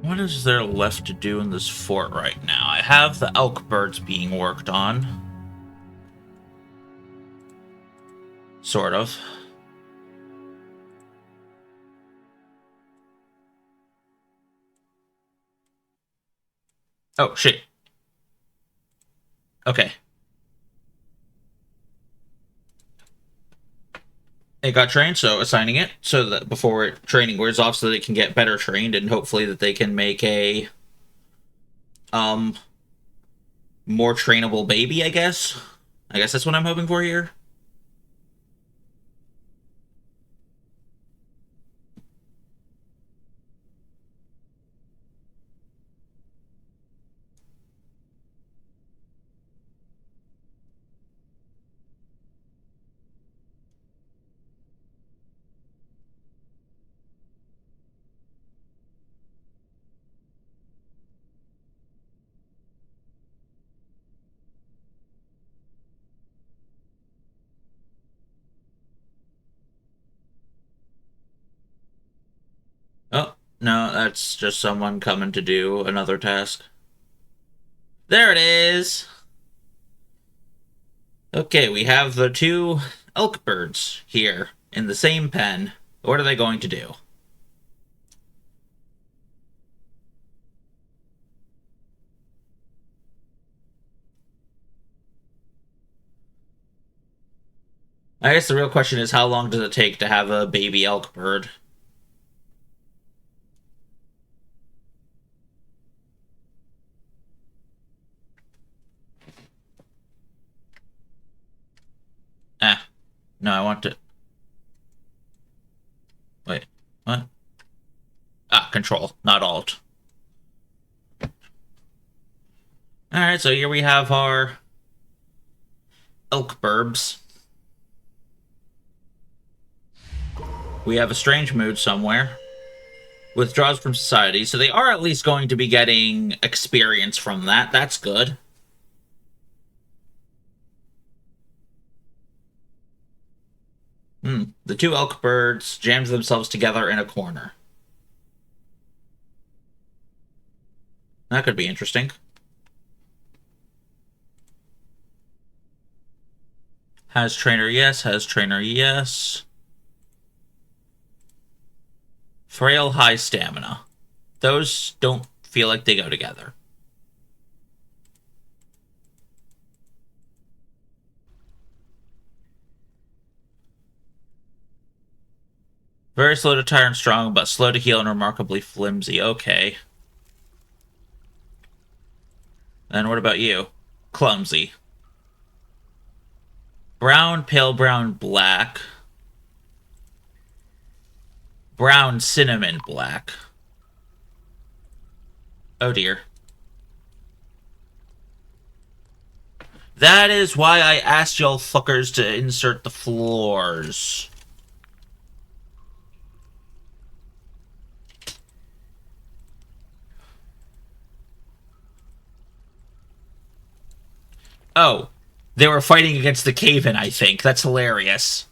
What is there left to do in this fort right now? I have the elk birds being worked on. Sort of. Oh, shit. Okay. It got trained, so assigning it so that before training wears off so that it can get better trained and hopefully that they can make a more trainable baby, I guess. I guess that's what I'm hoping for here. that's just someone coming to do another task. There it is! Okay, we have the two elk birds here in the same pen. What are they going to do? I guess the real question is, how long does it take to have a baby elk bird? Ah, no, I want to... Wait, what? Ah, control, not alt. Alright, so here we have our elk burbs. We have a strange mood somewhere. Withdraws from society, so they are at least going to be getting experience from that. That's good. The two elk birds jammed themselves together in a corner. That could be interesting. Has trainer, yes. Has trainer, yes. Frail, high stamina. Those don't feel like they go together. Very slow to tire and strong, but slow to heal and remarkably flimsy. Okay. And what about you? Clumsy. Brown, pale brown, black. Brown, cinnamon, black. Oh dear. That is why I asked y'all fuckers to insert the floors. Oh, they were fighting against the cave-in, I think. That's hilarious.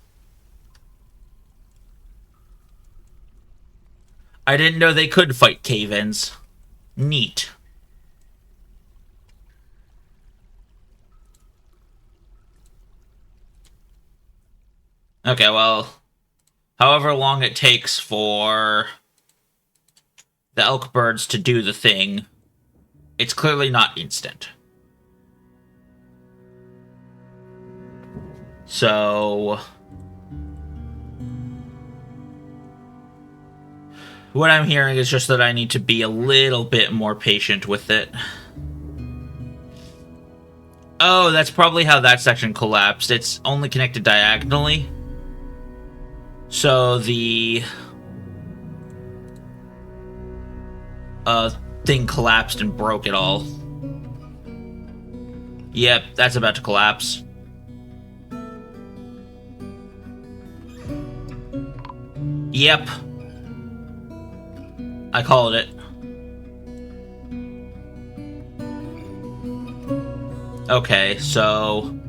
I didn't know they could fight cave-ins. Neat. Okay, well, however long it takes for the elk birds to do the thing, it's clearly not instant. So, what I'm hearing is just that I need to be a little bit more patient with it. Oh, that's probably how that section collapsed. It's only connected diagonally. So the thing collapsed and broke it all. Yep, that's about to collapse. Yep. I called it. Okay, so...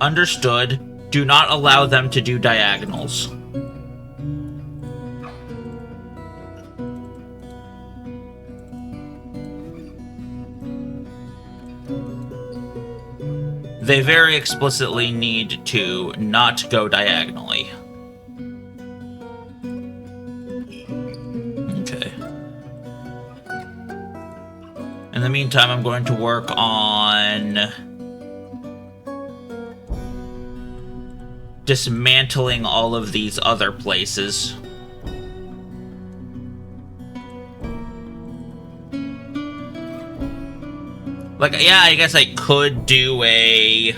Understood. Do not allow them to do diagonals. They very explicitly need to not go diagonally. Okay. In the meantime, I'm going to work on dismantling all of these other places. Like, yeah, I guess I could do a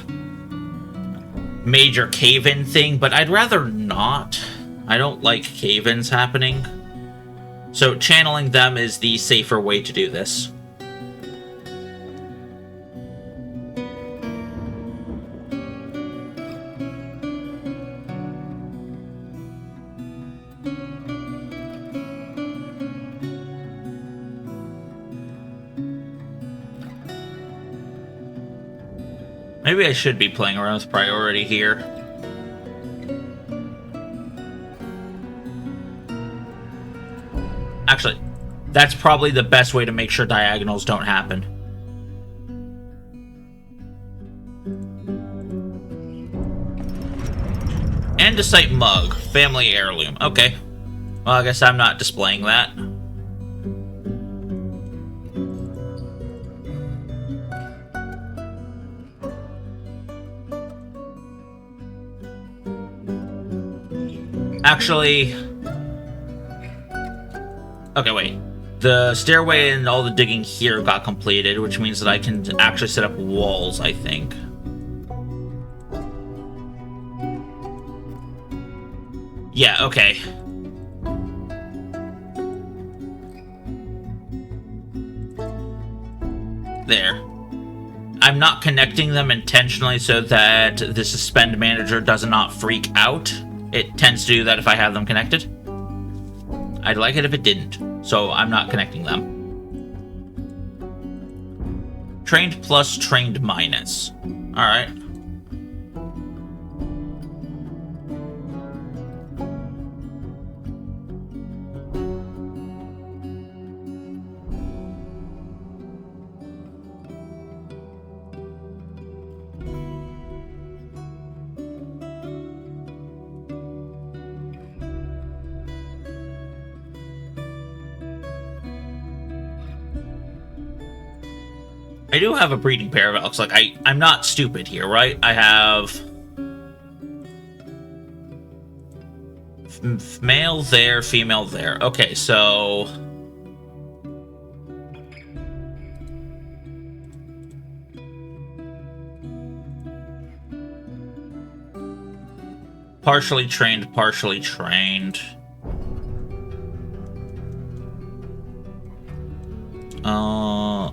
major cave-in thing, but I'd rather not. I don't like cave-ins happening. So channeling them is the safer way to do this. Maybe I should be playing around with priority here. That's probably the best way to make sure diagonals don't happen. Andesite mug. Family heirloom. Okay. Well, I guess I'm not displaying that. Actually... Okay, wait. The stairway and all the digging here got completed, which means that I can actually set up walls, I think. Yeah, okay. There. I'm not connecting them intentionally so that the suspend manager does not freak out. It tends to do that if I have them connected. I'd like it if it didn't, so I'm not connecting them. Trained plus, trained minus. Alright. I do have a breeding pair of elks. Like, I'm not stupid here, right? I have... male there, female there. Okay, so... partially trained, partially trained.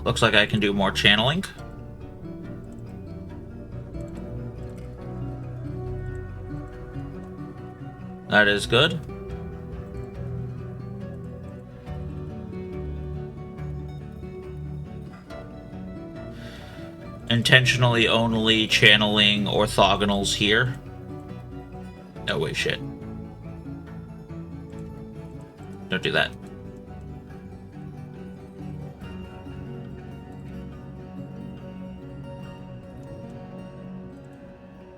Looks like I can do more channeling. That is good. Intentionally only channeling orthogonals here. Oh, wait, shit. Don't do that.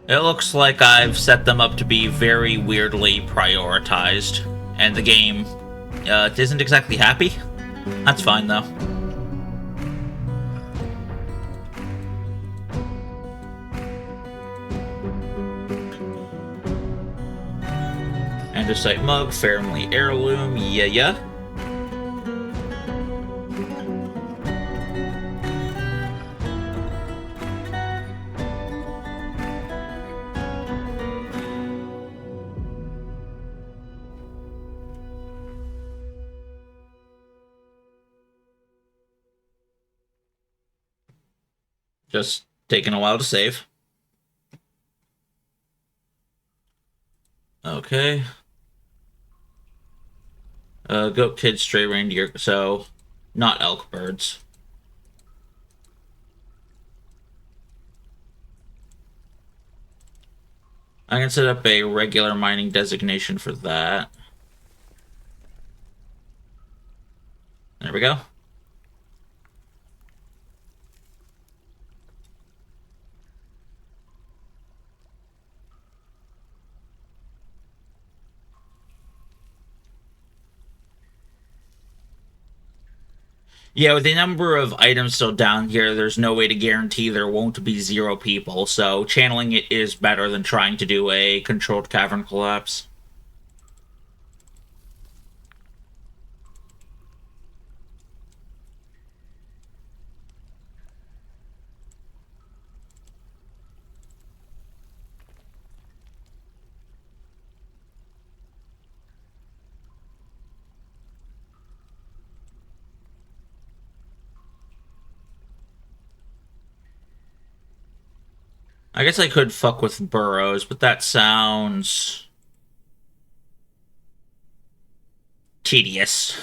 It looks like I've set them up to be very weirdly prioritized, and the game isn't exactly happy. That's fine, though. Andesite mug, family heirloom, yeah. Just taking a while to save. Okay. Goat, kid, stray reindeer, so not elk birds. I can set up a regular mining designation for that. There we go. Yeah, with the number of items still down here, there's no way to guarantee there won't be 0 people, so channeling it is better than trying to do a controlled cavern collapse. I guess I could fuck with burrows, but that sounds tedious.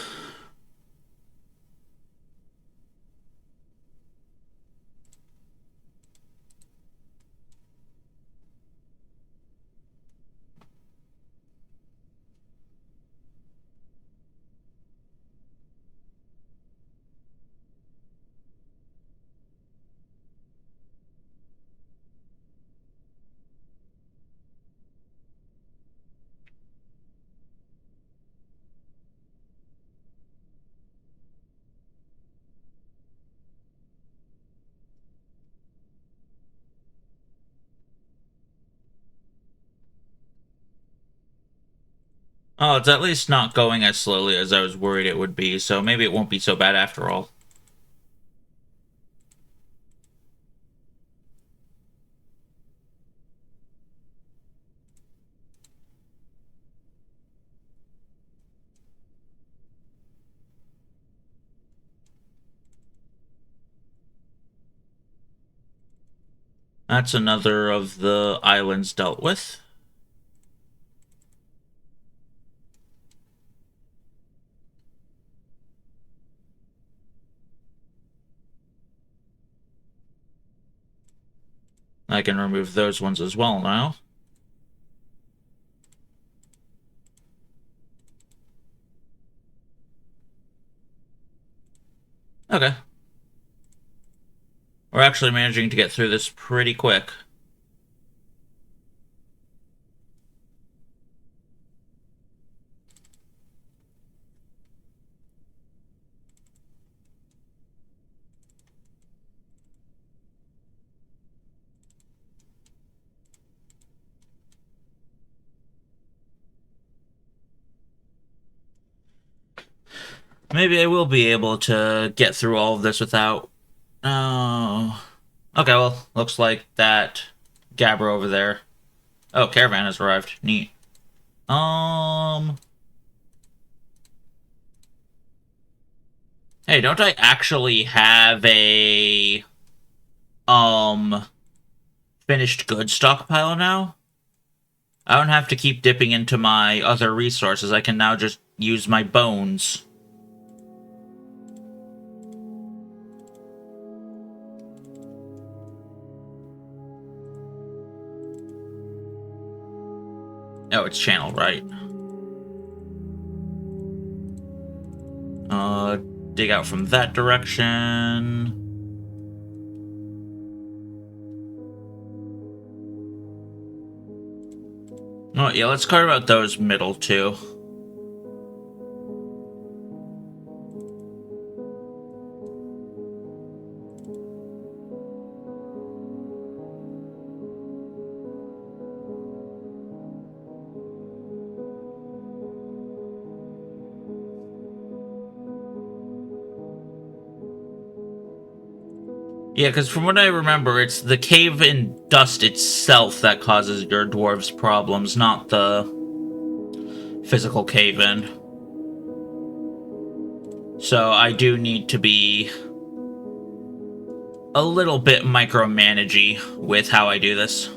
Oh, it's at least not going as slowly as I was worried it would be, so maybe it won't be so bad after all. That's another of the islands dealt with. I can remove those ones as well now. Okay. We're actually managing to get through this pretty quick. Maybe I will be able to get through all of this without... Oh... Okay, well, looks like that Gabber over there... Oh, caravan has arrived. Neat. Um... Hey, don't I actually have a... Um... Finished goods stockpile now? I don't have to keep dipping into my other resources. I can now just use my bones. Oh, it's channeled, right? Dig out from that direction. Oh, yeah, let's carve out those middle two. Yeah, because from what I remember, it's the cave in dust itself that causes your dwarves problems, not the physical cave in. So I do need to be a little bit micromanagey with how I do this.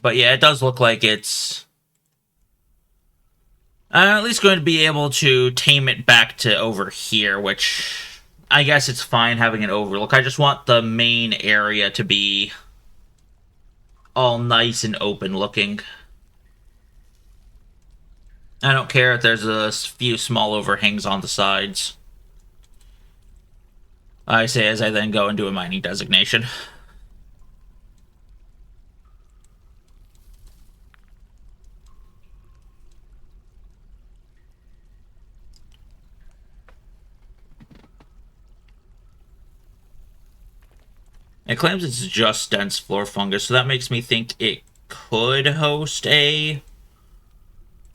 But yeah, it does look like it's at least going to be able to tame it back to over here, which I guess it's fine having an overlook. I just want the main area to be all nice and open looking. I don't care if there's a few small overhangs on the sides. I say as I then go and do a mining designation. It claims it's just dense floor fungus, so that makes me think it could host a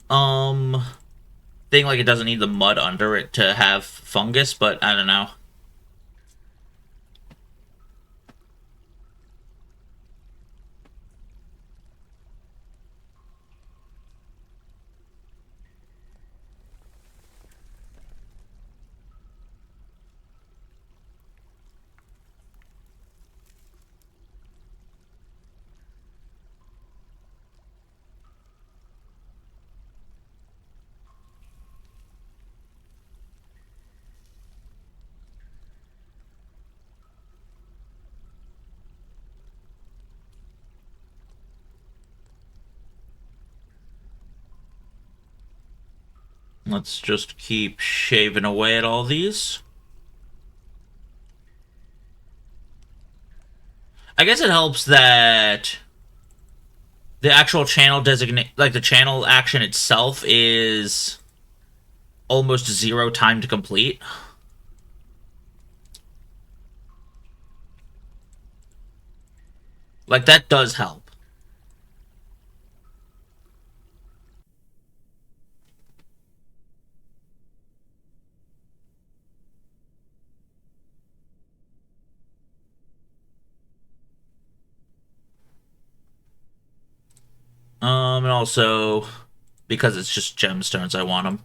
thing, like it doesn't need the mud under it to have fungus, but I don't know. Let's just keep shaving away at all these. I guess it helps that the actual channel designate, like the channel action itself is almost 0 time to complete. Like, that does help. And also, because it's just gemstones, I want them.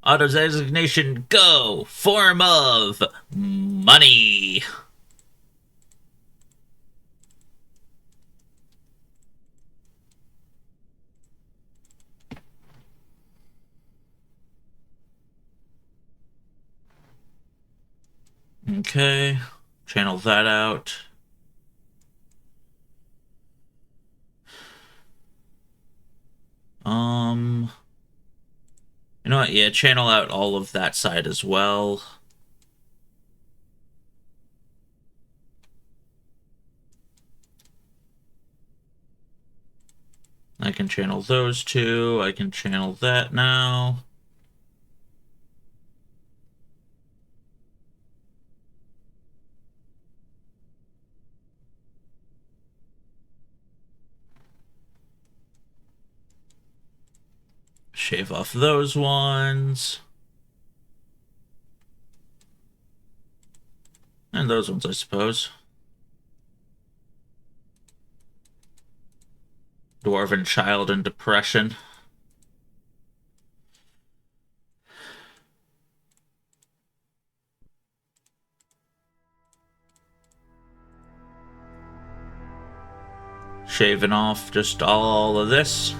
Auto designation, go! Form of money. Okay, channel that out. You know what? Yeah, channel out all of that side as well. I can channel those two. I can channel that now. Shave off those ones. And those ones, I suppose. Dwarven child and depression. Shaving off just all of this.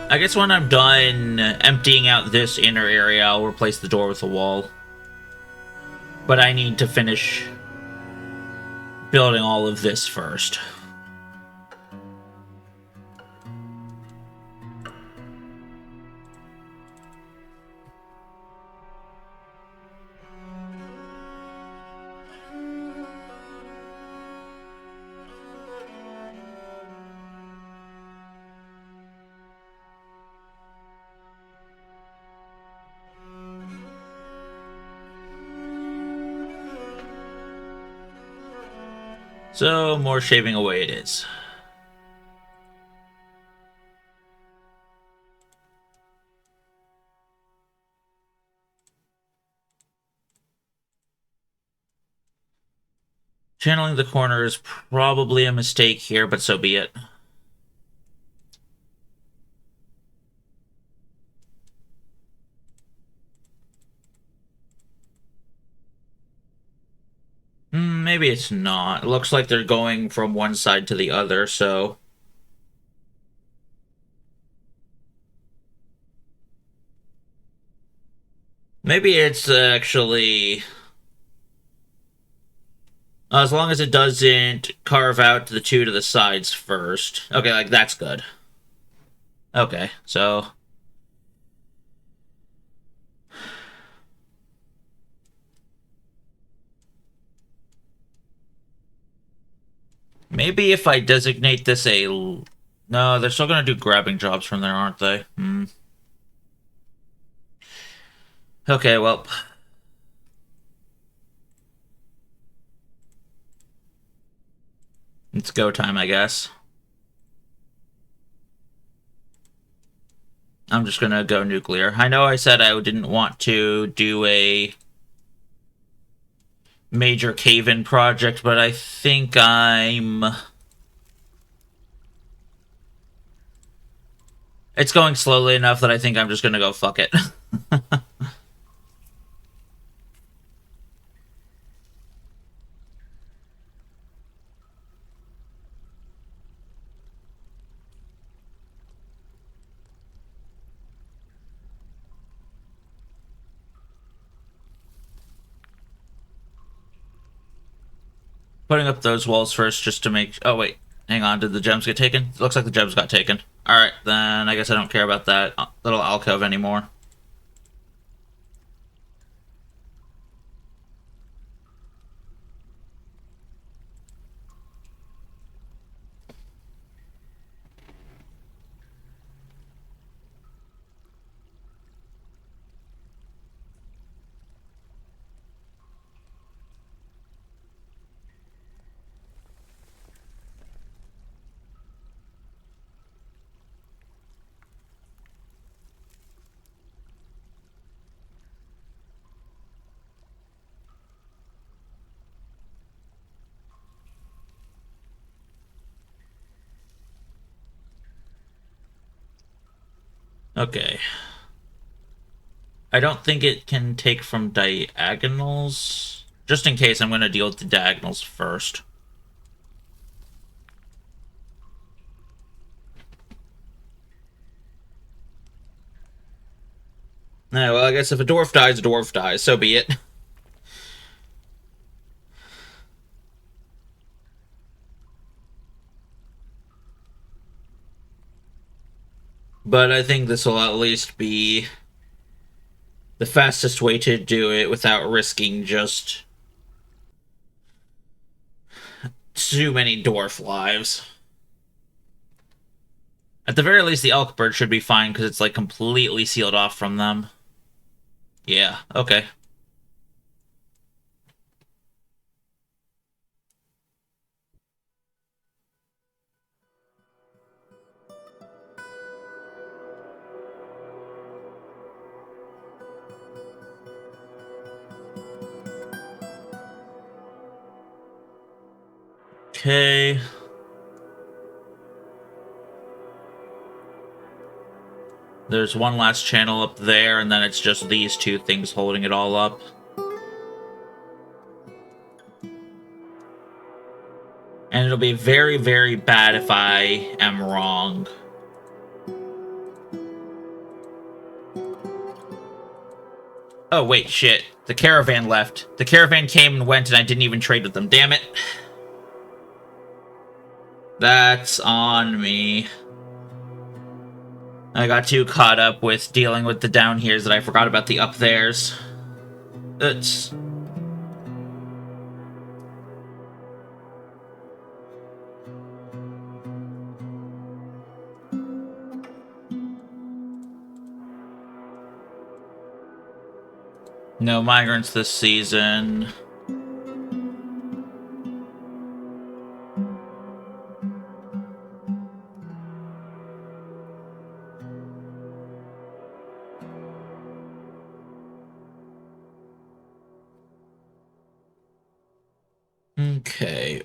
I guess when I'm done emptying out this inner area, I'll replace the door with a wall. But I need to finish building all of this first. So, more shaving away it is. Channeling the corner is probably a mistake here, but so be it. Maybe it's not. It looks like they're going from one side to the other, so... Maybe it's actually... as long as it doesn't carve out the two to the sides first. Okay, like, that's good. Okay, so... Maybe if I designate this a... No, they're still going to do grabbing jobs from there, aren't they? Okay, well... It's go time, I guess. I'm just gonna go nuclear. I know I said I didn't want to do a major cave-in project, but I think I'm... It's going slowly enough that I think I'm just gonna go fuck it. Putting up those walls first just to make... Oh, wait. Hang on. Did the gems get taken? It looks like the gems got taken. Alright, then I guess I don't care about that little alcove anymore. Okay. I don't think it can take from diagonals. Just in case, I'm going to deal with the diagonals first. Well, I guess if a dwarf dies, so be it. But I think this will at least be the fastest way to do it without risking just too many dwarf lives. At the very least, the elk bird should be fine because it's like completely sealed off from them. Yeah, okay. Okay. There's one last channel up there, and then it's just these two things holding it all up. And it'll be very, very bad if I am wrong. Oh, wait, shit. The caravan left. The caravan came and went, and I didn't even trade with them. Damn it. That's on me. I got too caught up with dealing with the down heres that I forgot about the up theres. It's... No migrants this season. Okay.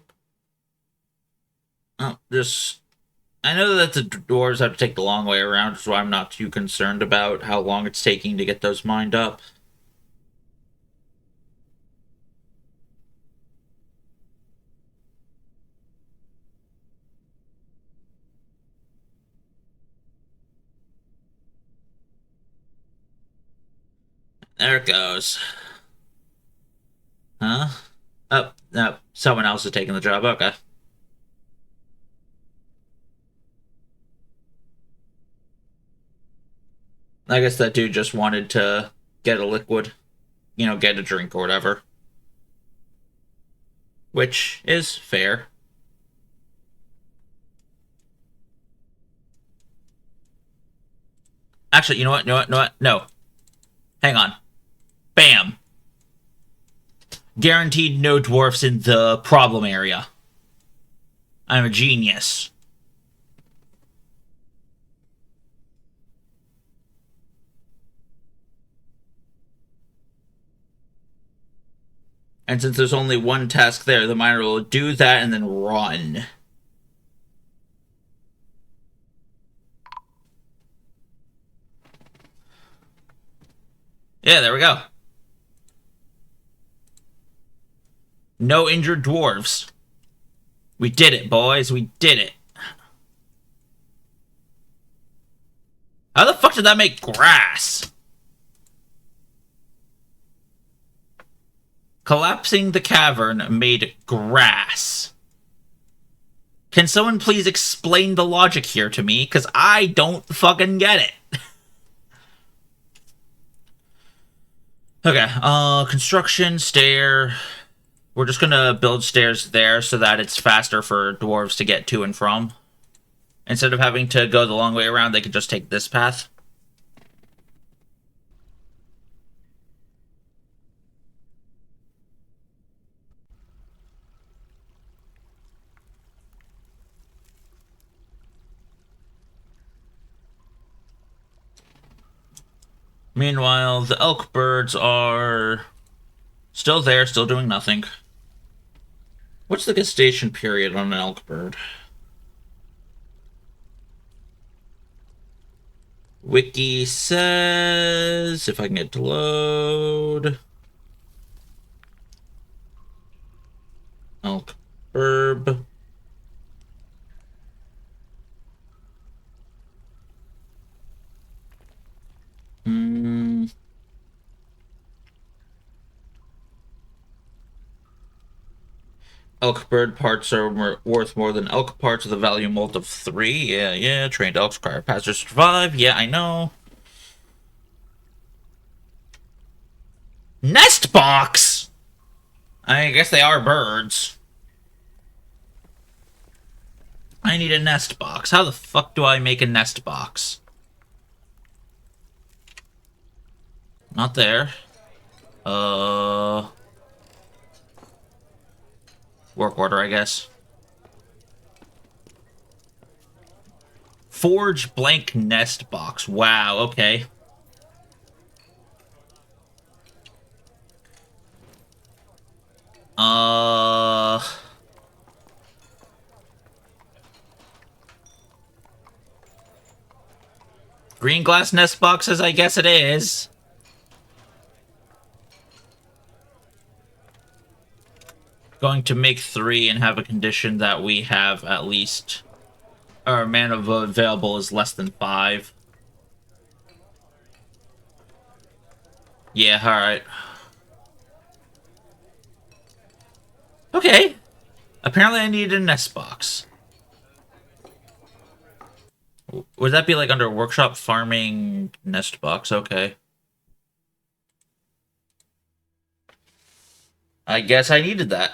Oh, just... I know that the dwarves have to take the long way around, so I'm not too concerned about how long it's taking to get those mined up. There it goes. Huh? Oh, no. Someone else is taking the job. Okay. I guess that dude just wanted to get a liquid. You know, get a drink or whatever. Which is fair. Actually, you know what? You know what? You know what? No. Hang on. Bam. Guaranteed no dwarfs in the problem area. I'm a genius. And since there's only one task there, the miner will do that and then run. Yeah, there we go. No injured dwarves. We did it, boys. We did it. How the fuck did that make grass? Collapsing the cavern made grass. Can someone please explain the logic here to me? Because I don't fucking get it. Okay, construction, stair. We're just gonna build stairs there so that it's faster for dwarves to get to and from. Instead of having to go the long way around, they could just take this path. Meanwhile, the elk birds are still there, still doing nothing. What's the gestation period on an elk bird? Wiki says, if I can get to load, elk herb. Elk bird parts are worth more than elk parts with a value mult of 3. Yeah. Trained elks require pass to survive. Yeah, I know. Nest box! I guess they are birds. I need a nest box. How the fuck do I make a nest box? Not there. Work order, I guess. Forge blank nest box. Wow, okay. Green glass nest boxes, I guess it is. Going to make 3 and have a condition that we have at least our mana available is less than 5. Yeah, alright. Okay. Apparently I need a nest box. Would that be like under workshop farming nest box? Okay. I guess I needed that.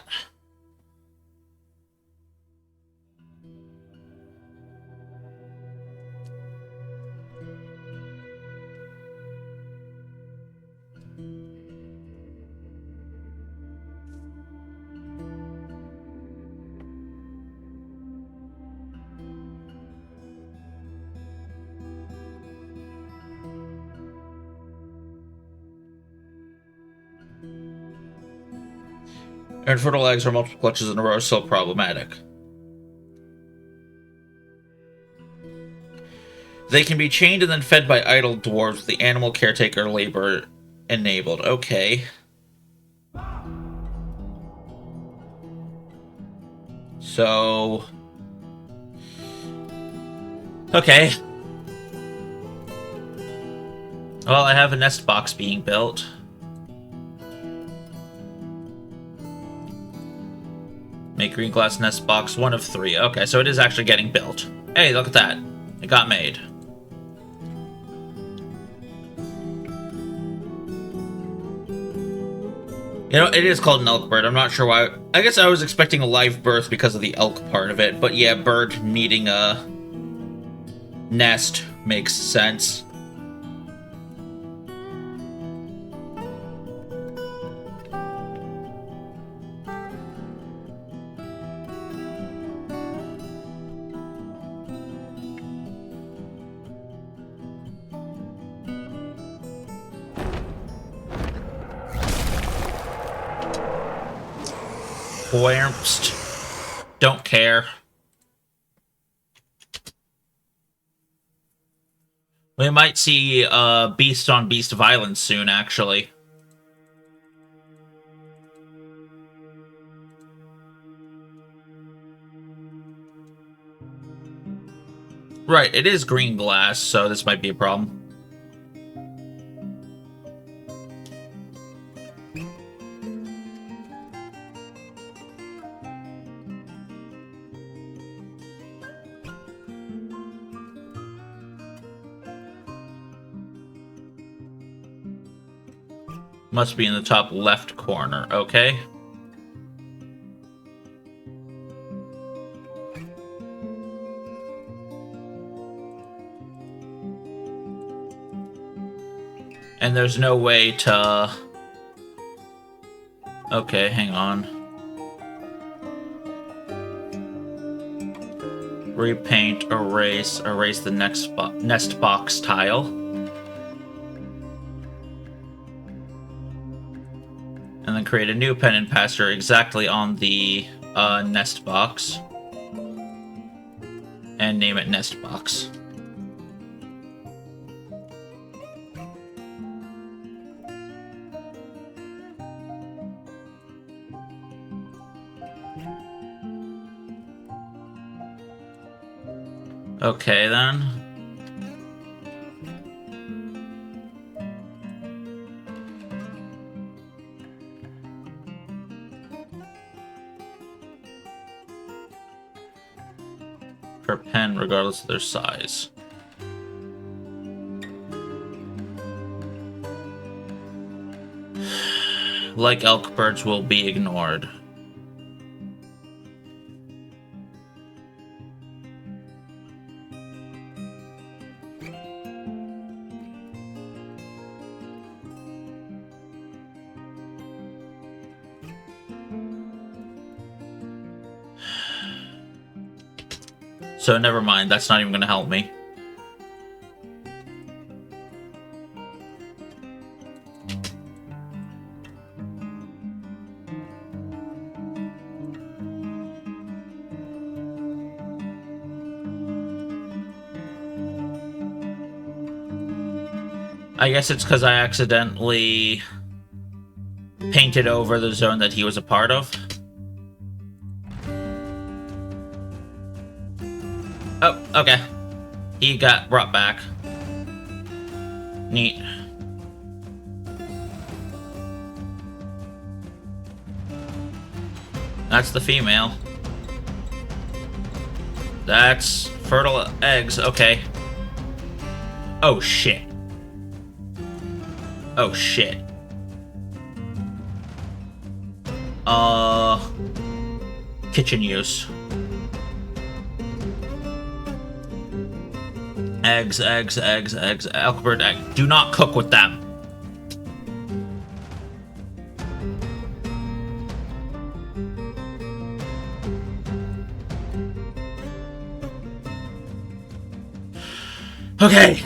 Infertile eggs or multiple clutches in a row are still problematic. They can be chained and then fed by idle dwarves with the animal caretaker labor enabled. Okay. So... Okay. Well, I have a nest box being built. Make green glass nest box 1 of 3. Okay, so it is actually getting built. Hey, look at that. It got made. You know, it is called an elk bird. I'm not sure why. I guess I was expecting a live birth because of the elk part of it. But yeah, bird needing a nest makes sense. Whamst. Don't care. We might see beast on beast violence soon, actually. Right, it is green glass, so this might be a problem. Must be in the top left corner, okay? And there's no way to... Okay, hang on. Repaint, erase the next nest box tile. And then create a new pen and pasture exactly on the nest box. And name it nest box. Okay, then. Per pen, regardless of their size. Like elk birds will be ignored. So never mind, that's not even going to help me. I guess it's because I accidentally painted over the zone that he was a part of. Oh, okay. He got brought back. Neat. That's the female. That's fertile eggs. Okay. Oh, shit. Oh, shit. Kitchen use. Eggs, eggs, eggs, eggs. Elkbird egg. Do not cook with them. Okay.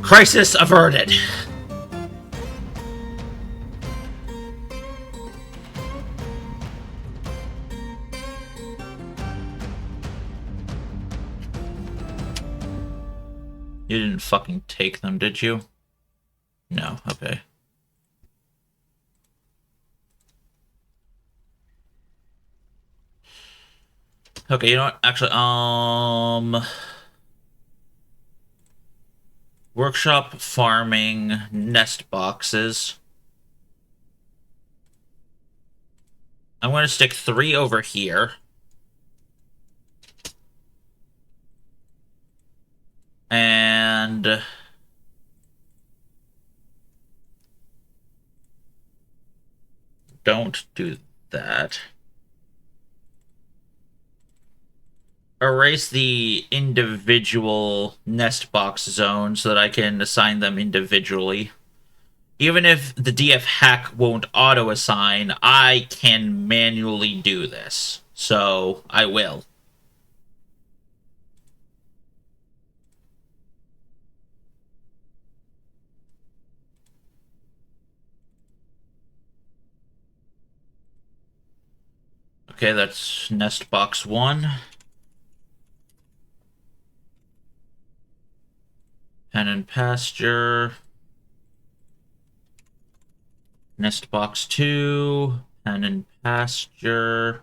Crisis averted. You didn't fucking take them, did you? No, okay. Okay, you know what? Actually, workshop farming nest boxes. I'm going to stick 3 over here. And don't do that. Erase the individual nest box zone so that I can assign them individually. Even if the DF hack won't auto-assign, I can manually do this. So, I will. Okay, that's nest box 1. Pen and pasture. Nest box 2. Pen and pasture.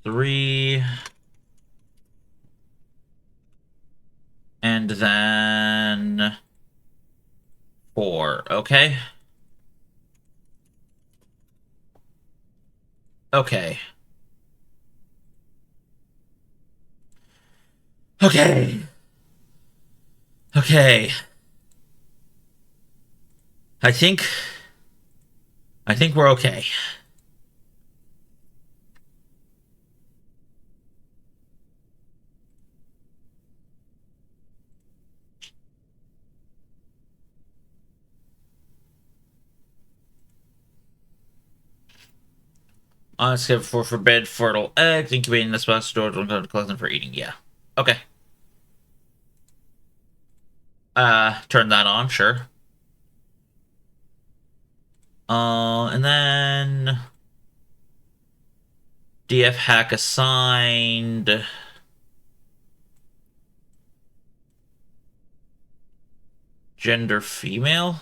3. And then 4. Okay. Okay. Okay. Okay. I think we're okay. Skip for forbid fertile eggs, incubating this box store, don't collect them for eating. Yeah. Okay. Turn that on, sure. And then DF hack assigned. Gender female.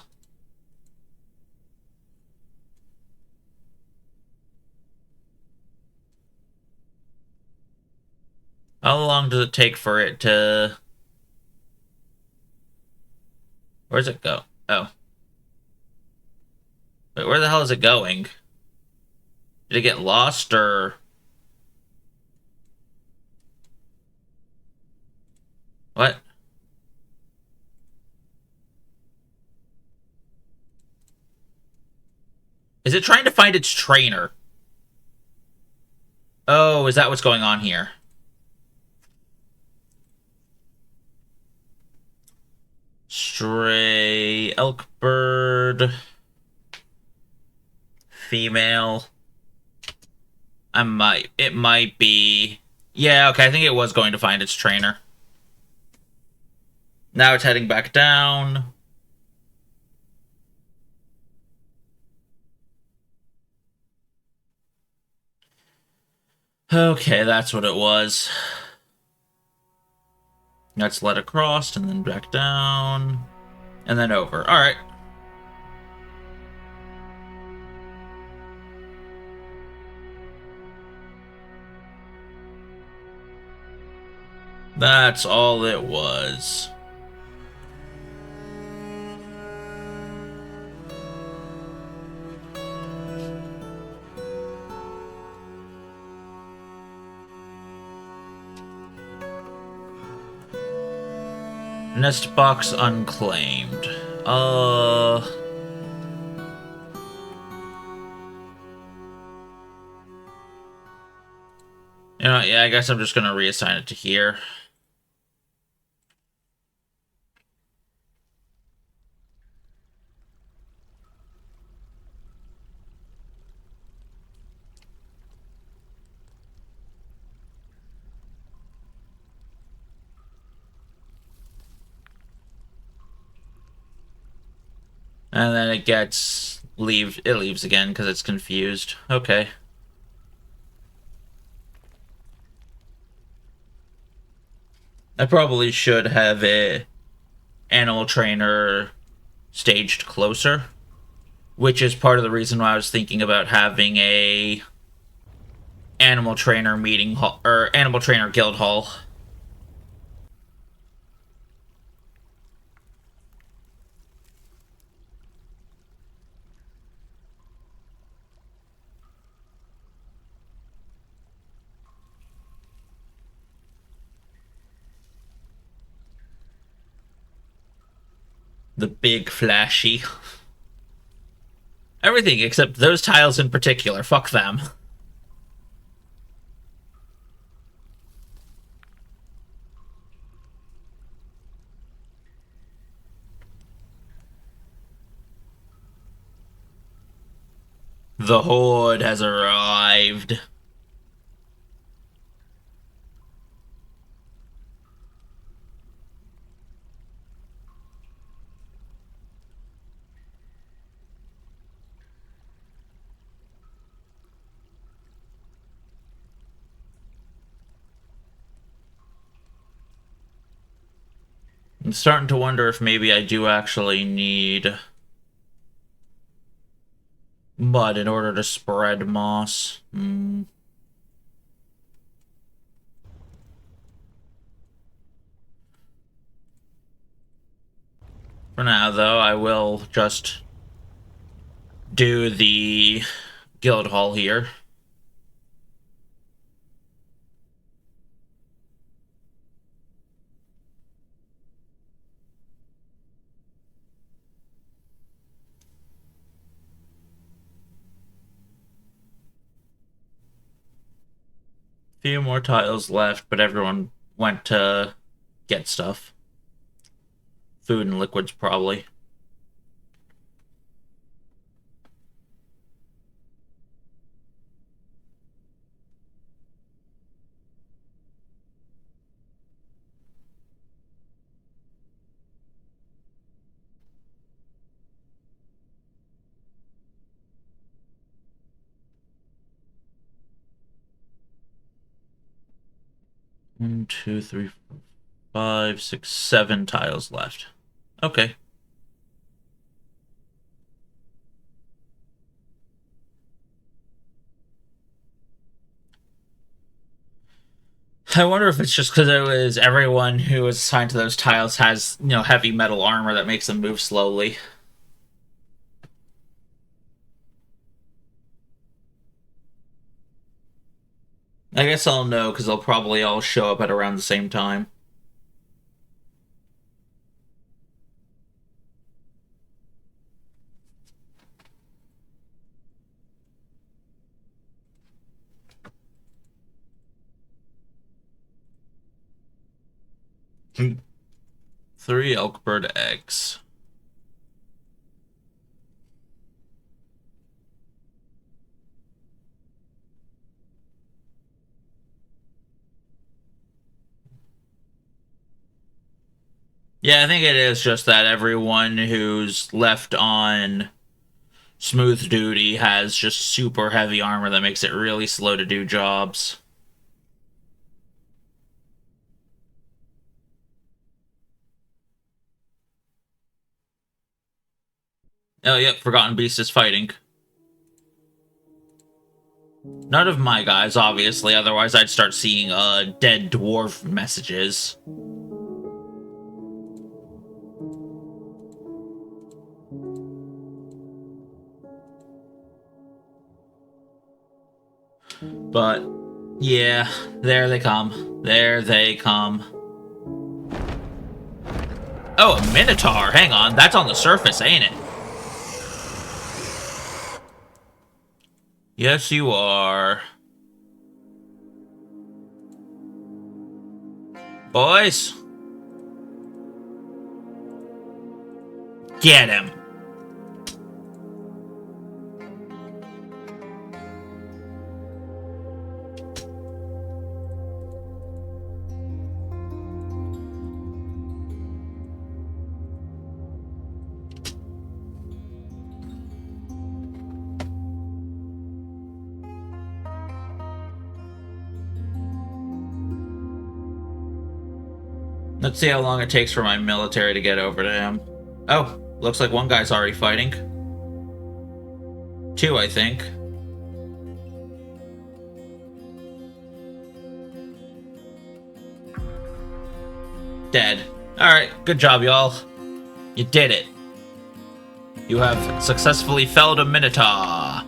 I'll does it take for it to... Where's it go? Oh. Wait, where the hell is it going? Did it get lost, or... What? Is it trying to find its trainer? Oh, is that what's going on here? Stray elk bird. Female. It might be... Yeah, okay, I think it was going to find its trainer. Now it's heading back down. Okay, that's what it was. Let's let across, and then back down. And then over. Alright. That's all it was. Nest box unclaimed. You know, yeah, I guess I'm just gonna reassign it to here. And then it leaves again because it's confused. Okay. I probably should have a animal trainer staged closer, which is part of the reason why I was thinking about having a animal trainer meeting hall, or animal trainer guild hall. The big flashy. Everything except those tiles in particular. Fuck them. The Horde has arrived. I'm starting to wonder if maybe I do actually need mud in order to spread moss. For now, though, I will just do the guild hall here. Few more tiles left, but everyone went to get stuff. Food and liquids, probably. One, two, three, four, 5, 6, 7 tiles left. Okay. I wonder if it's just because it was everyone who was assigned to those tiles has, heavy metal armor that makes them move slowly. I guess I'll know because they'll probably all show up at around the same time. Three elkbird eggs. Yeah, I think it is just that everyone who's left on smooth duty has just super heavy armor that makes it really slow to do jobs. Oh, yep, Forgotten Beast is fighting. None of my guys, obviously, otherwise I'd start seeing dead dwarf messages. But, yeah, there they come. There they come. Oh, a Minotaur! Hang on, that's on the surface, ain't it? Yes, you are. Boys? Get him! Let's see how long it takes for my military to get over to him. Oh, looks like one guy's already fighting. Two, I think. Dead. Alright, good job, y'all. You did it. You have successfully felled a Minotaur.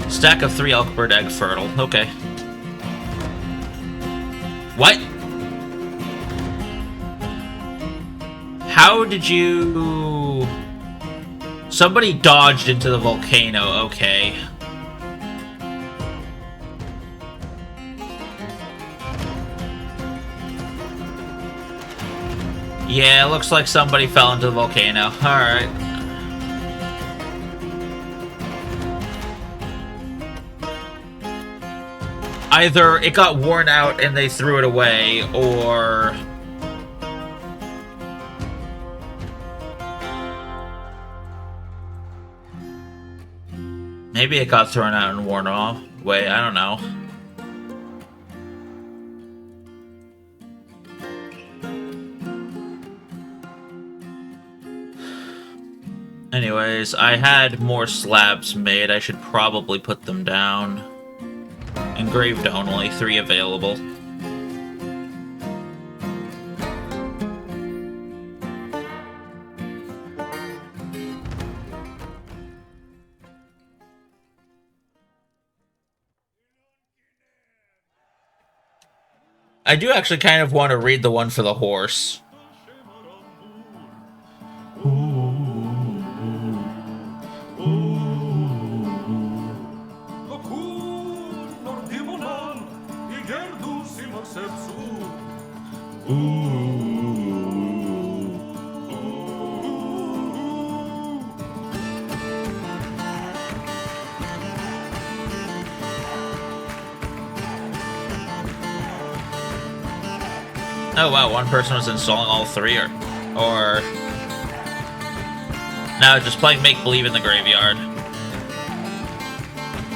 Stack of 3 elkbird egg fertile. Okay. What? How did you... Somebody dodged into the volcano. Okay. Yeah, looks like somebody fell into the volcano. Alright. Either it got worn out and they threw it away, or... maybe it got thrown out and worn off. Wait, I don't know. Anyways, I had more slabs made. I should probably put them down. Engraved only, 3 available. I do actually kind of want to read the one for the horse. Oh wow, one person was installing all 3, or no, just playing make-believe in the graveyard.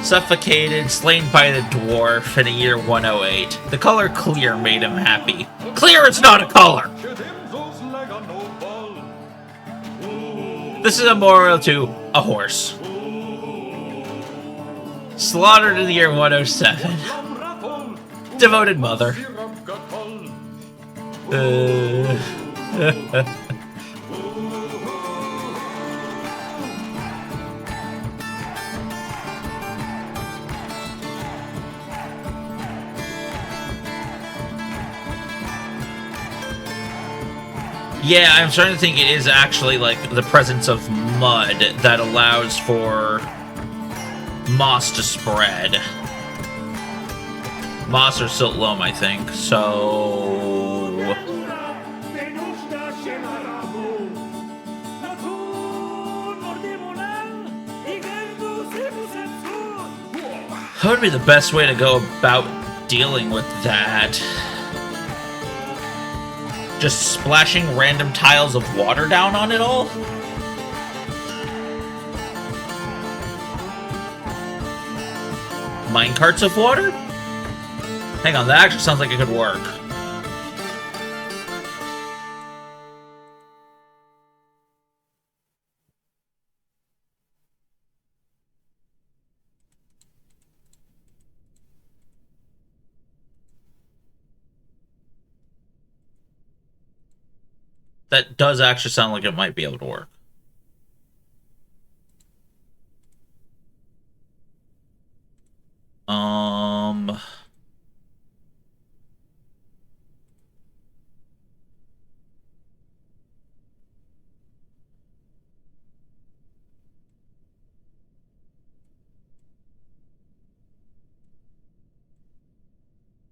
Suffocated, slain by the dwarf in the year 108. The color clear made him happy. Clear is not a color! This is a memorial to a horse. Slaughtered in the year 107. Devoted mother. Yeah, I'm starting to think it is actually like the presence of mud that allows for moss to spread. Moss or silt loam, I think. So what would be the best way to go about dealing with that? Just splashing random tiles of water down on it all? Minecarts of water? Hang on, that actually sounds like it could work. That does actually sound like it might be able to work.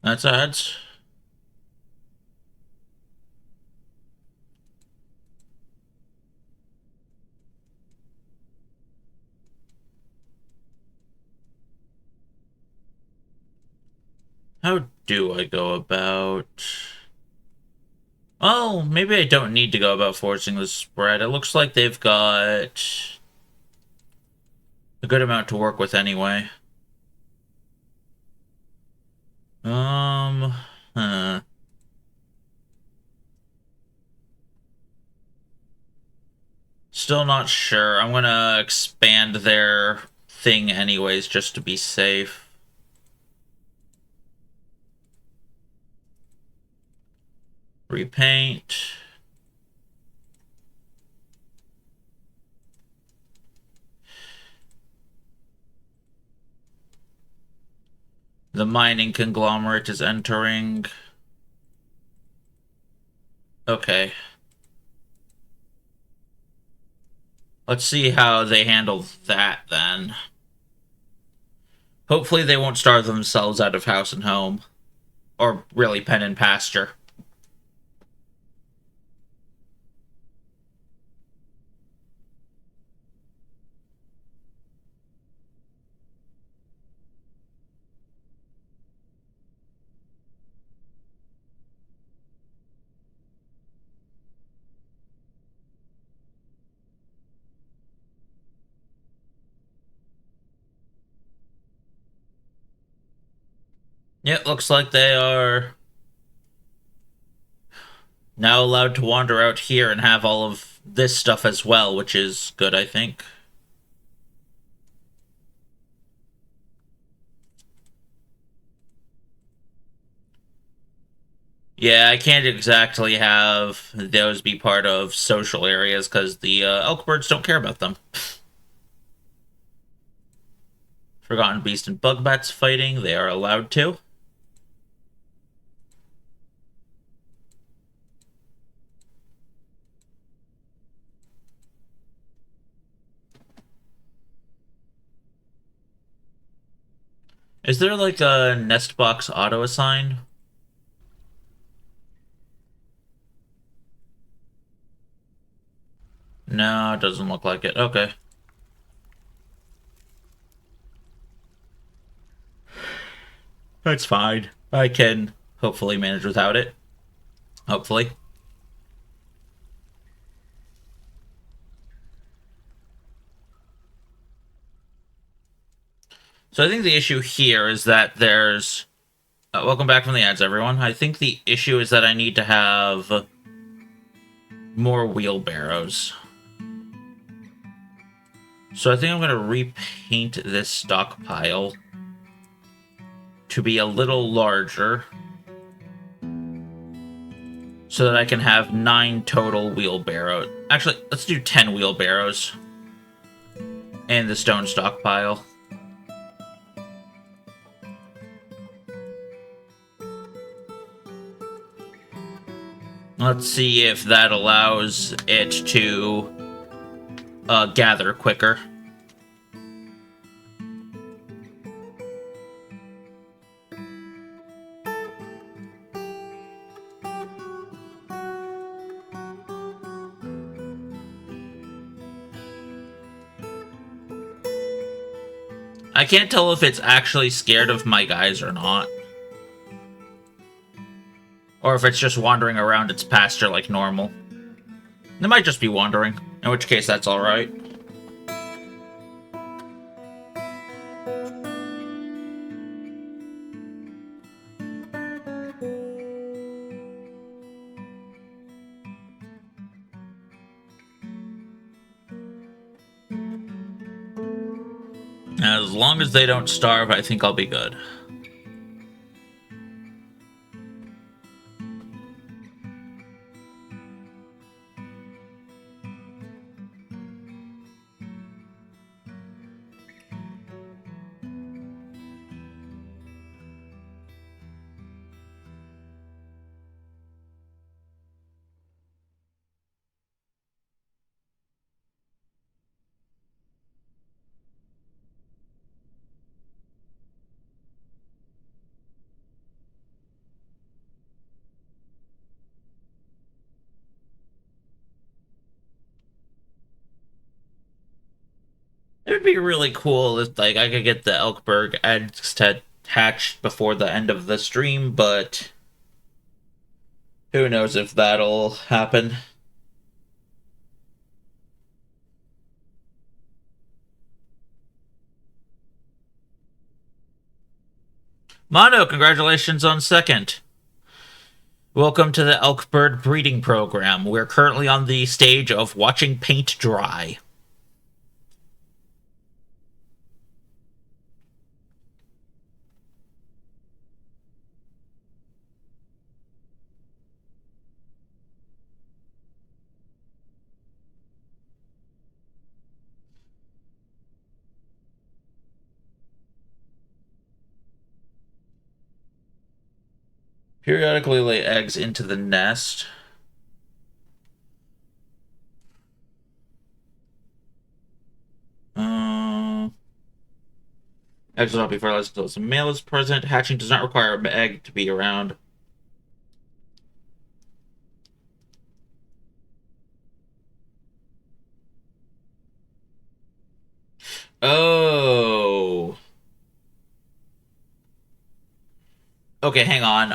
That's ads. How do I go about... Oh, maybe I don't need to go about forcing the spread. It looks like they've got a good amount to work with anyway. Huh. Still not sure. I'm gonna expand their thing anyways, just to be safe. Repaint. The mining conglomerate is entering. Okay. Let's see how they handle that, then. Hopefully they won't starve themselves out of house and home. Or really pen and pasture. Yeah, looks like they are now allowed to wander out here and have all of this stuff as well, which is good, I think. Yeah, I can't exactly have those be part of social areas because the elk birds don't care about them. Forgotten Beast and Bug Bats fighting, they are allowed to. Is there like a nest box auto assign? No, it doesn't look like it. Okay. That's fine. I can hopefully manage without it. Hopefully. So I think the issue here is that there's... welcome back from the ads, everyone. I think the issue is that I need to have more wheelbarrows. So I think I'm going to repaint this stockpile to be a little larger so that I can have 9 total wheelbarrows. Actually, let's do 10 wheelbarrows and the stone stockpile. Let's see if that allows it to gather quicker. I can't tell if it's actually scared of my guys or not. Or if it's just wandering around its pasture like normal. It might just be wandering, in which case that's alright. As long as they don't starve, I think I'll be good. It would be really cool if, like, I could get the Elkberg eggs to hatch before the end of the stream, but who knows if that'll happen. Mono, congratulations on second. Welcome to the Elkbird breeding program. We're currently on the stage of watching paint dry. Periodically lay eggs into the nest. Eggs will not be fertilized until a male is present. Hatching does not require an egg to be around. Oh. Okay, hang on.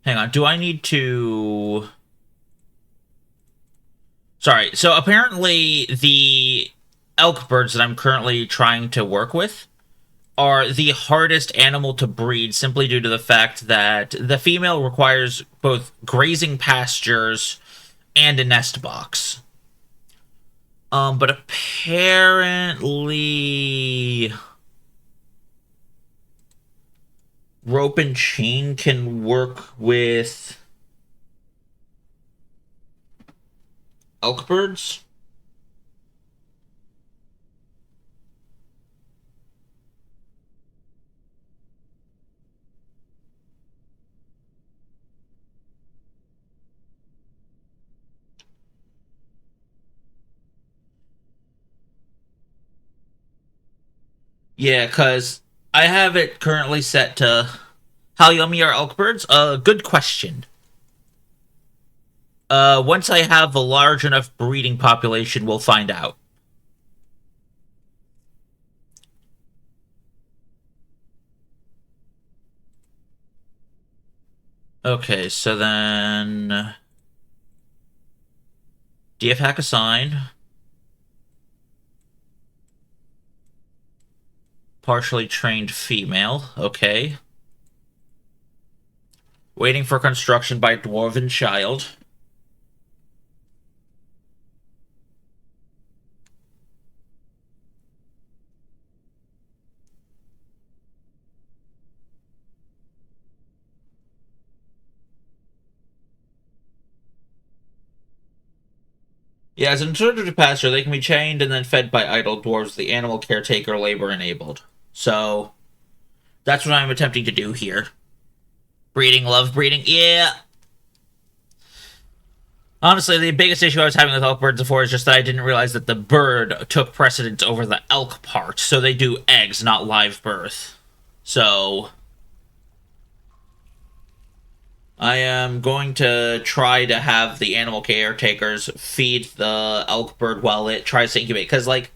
Hang on. Do I need to... Sorry. So apparently the elk birds that I'm currently trying to work with are the hardest animal to breed simply due to the fact that the female requires both grazing pastures and a nest box. But apparently rope and chain can work with elk birds. Yeah, because I have it currently set to how yummy are elk birds? Good question. Once I have a large enough breeding population, we'll find out. Okay, so then... DF hack assign. Partially trained female. Okay. Waiting for construction by dwarven child. Yeah, as an intruder to pasture, they can be chained and then fed by idle dwarves, the animal caretaker labor enabled. So, that's what I'm attempting to do here. Breeding, love breeding, yeah. Honestly, the biggest issue I was having with elk birds before is just that I didn't realize that the bird took precedence over the elk part. So they do eggs, not live birth. So, I am going to try to have the animal caretakers feed the elk bird while it tries to incubate. Because, like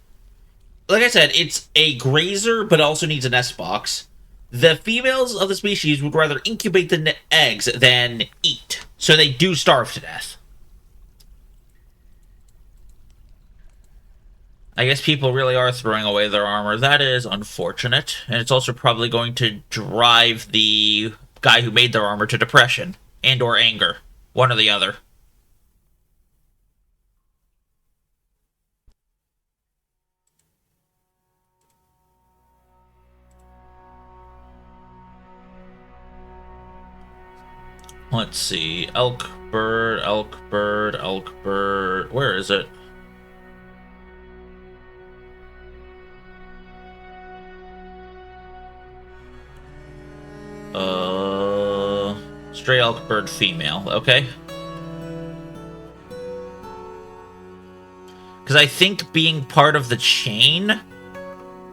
I said, it's a grazer, but also needs a nest box. The females of the species would rather incubate the eggs than eat, so they do starve to death. I guess people really are throwing away their armor. That is unfortunate, and it's also probably going to drive the guy who made their armor to depression and or anger, one or the other. Let's see. Elk bird, elk bird, elk bird. Where is it? Stray elk bird female. Okay. Because I think being part of the chain.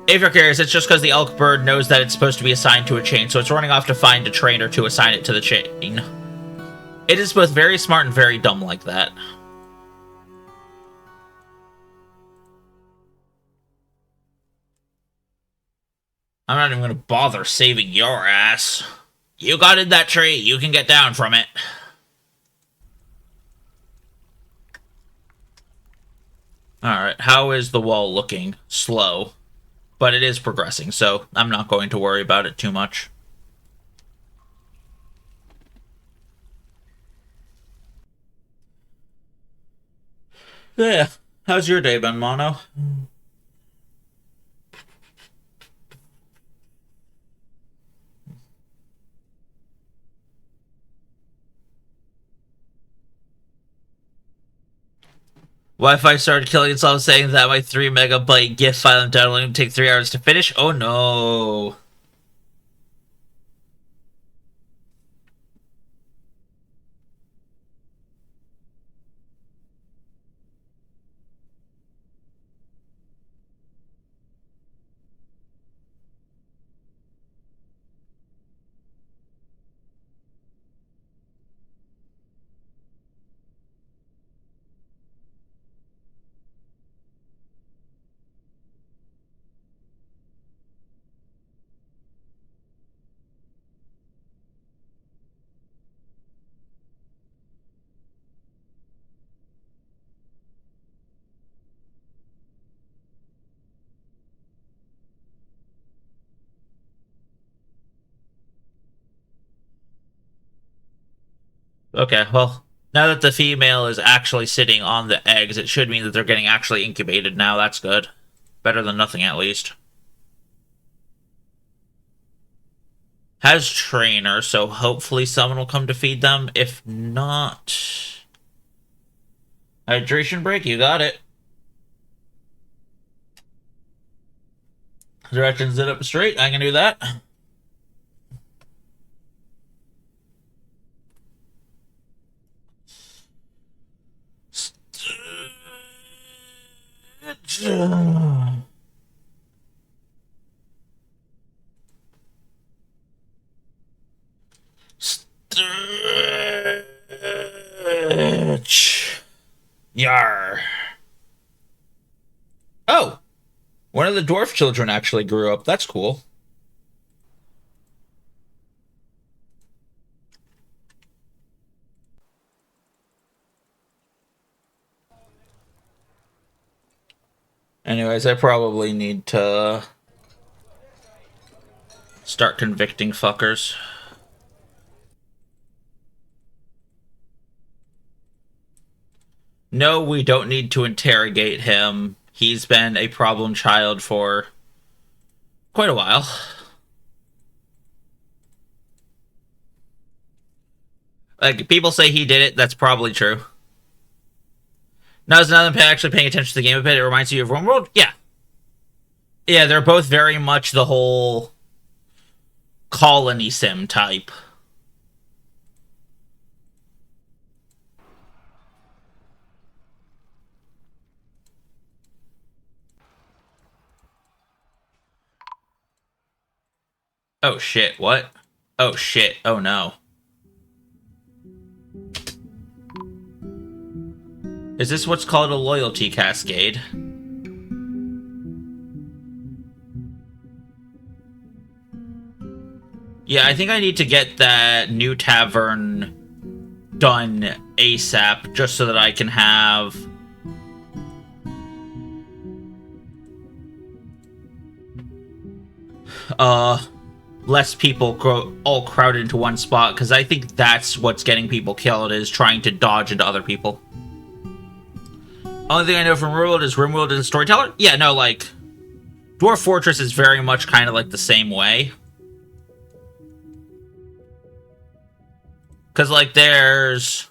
If you're curious, it's just because the elk bird knows that it's supposed to be assigned to a chain, so it's running off to find a trainer to assign it to the chain. It is both very smart and very dumb like that. I'm not even going to bother saving your ass. You got in that tree. You can get down from it. Alright, how is the wall looking? Slow. But it is progressing, so I'm not going to worry about it too much. Yeah. How's your day been, Mono? Wi-Fi started killing itself, saying that my 3 megabyte GIF file I'm downloading would take 3 hours to finish. Oh no. Okay, well, now that the female is actually sitting on the eggs, it should mean that they're getting actually incubated now. That's good. Better than nothing, at least. Has trainer, so hopefully someone will come to feed them. If not... Hydration break, you got it. Directions it up straight, I can do that. Stretch. Yar. Oh, one of the dwarf children actually grew up. That's cool. Anyways, I probably need to Start convicting fuckers. No, we don't need to interrogate him. He's been a problem child for quite a while. Like, people say he did it, that's probably true. Now, is another actually paying attention to the game a bit? It reminds you of RimWorld? Yeah. Yeah, they're both very much the whole colony sim type. Oh shit, what? Oh shit, oh no. Is this what's called a loyalty cascade? Yeah, I think I need to get that new tavern done ASAP, just so that I can have... less people all crowded into one spot, because I think that's what's getting people killed, is trying to dodge into other people. Only thing I know from RimWorld is a storyteller? Yeah, no, like... Dwarf Fortress is very much kind of like the same way. Because, like, there's...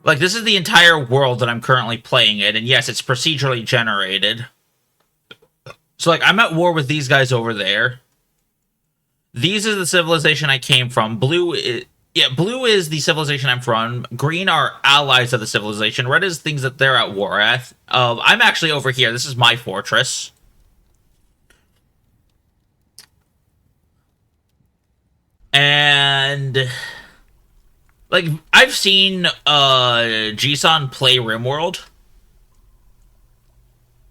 Like, this is the entire world that I'm currently playing in, and yes, it's procedurally generated. So, like, I'm at war with these guys over there. These is the civilization I came from. Blue is the civilization I'm from. Green are allies of the civilization. Red is things that they're at war at. I'm actually over here. This is my fortress. And... Like, I've seen Jisun play RimWorld.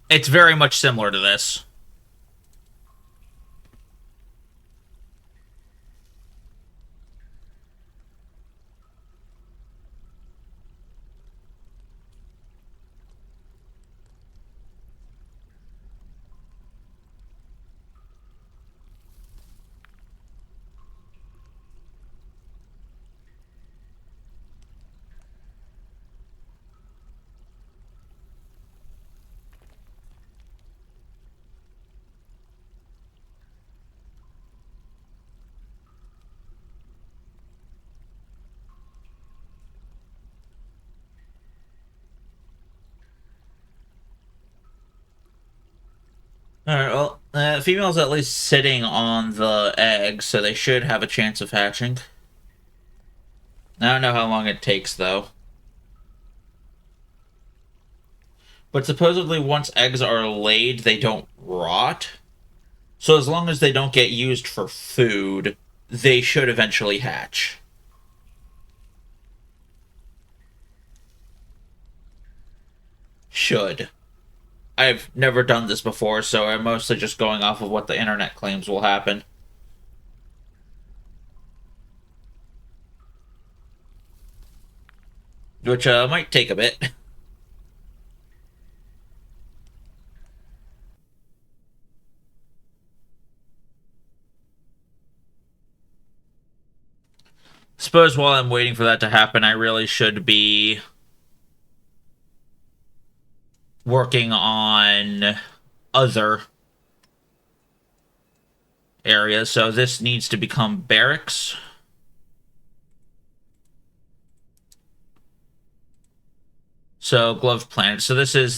It's very much similar to this. Alright, well, female's at least sitting on the egg, so they should have a chance of hatching. I don't know how long it takes, though. But supposedly once eggs are laid, they don't rot. So as long as they don't get used for food, they should eventually hatch. Should. I've never done this before, so I'm mostly just going off of what the internet claims will happen. Which might take a bit. Suppose while I'm waiting for that to happen, I really should be working on other areas. So this needs to become barracks. So Glove Planet. So this is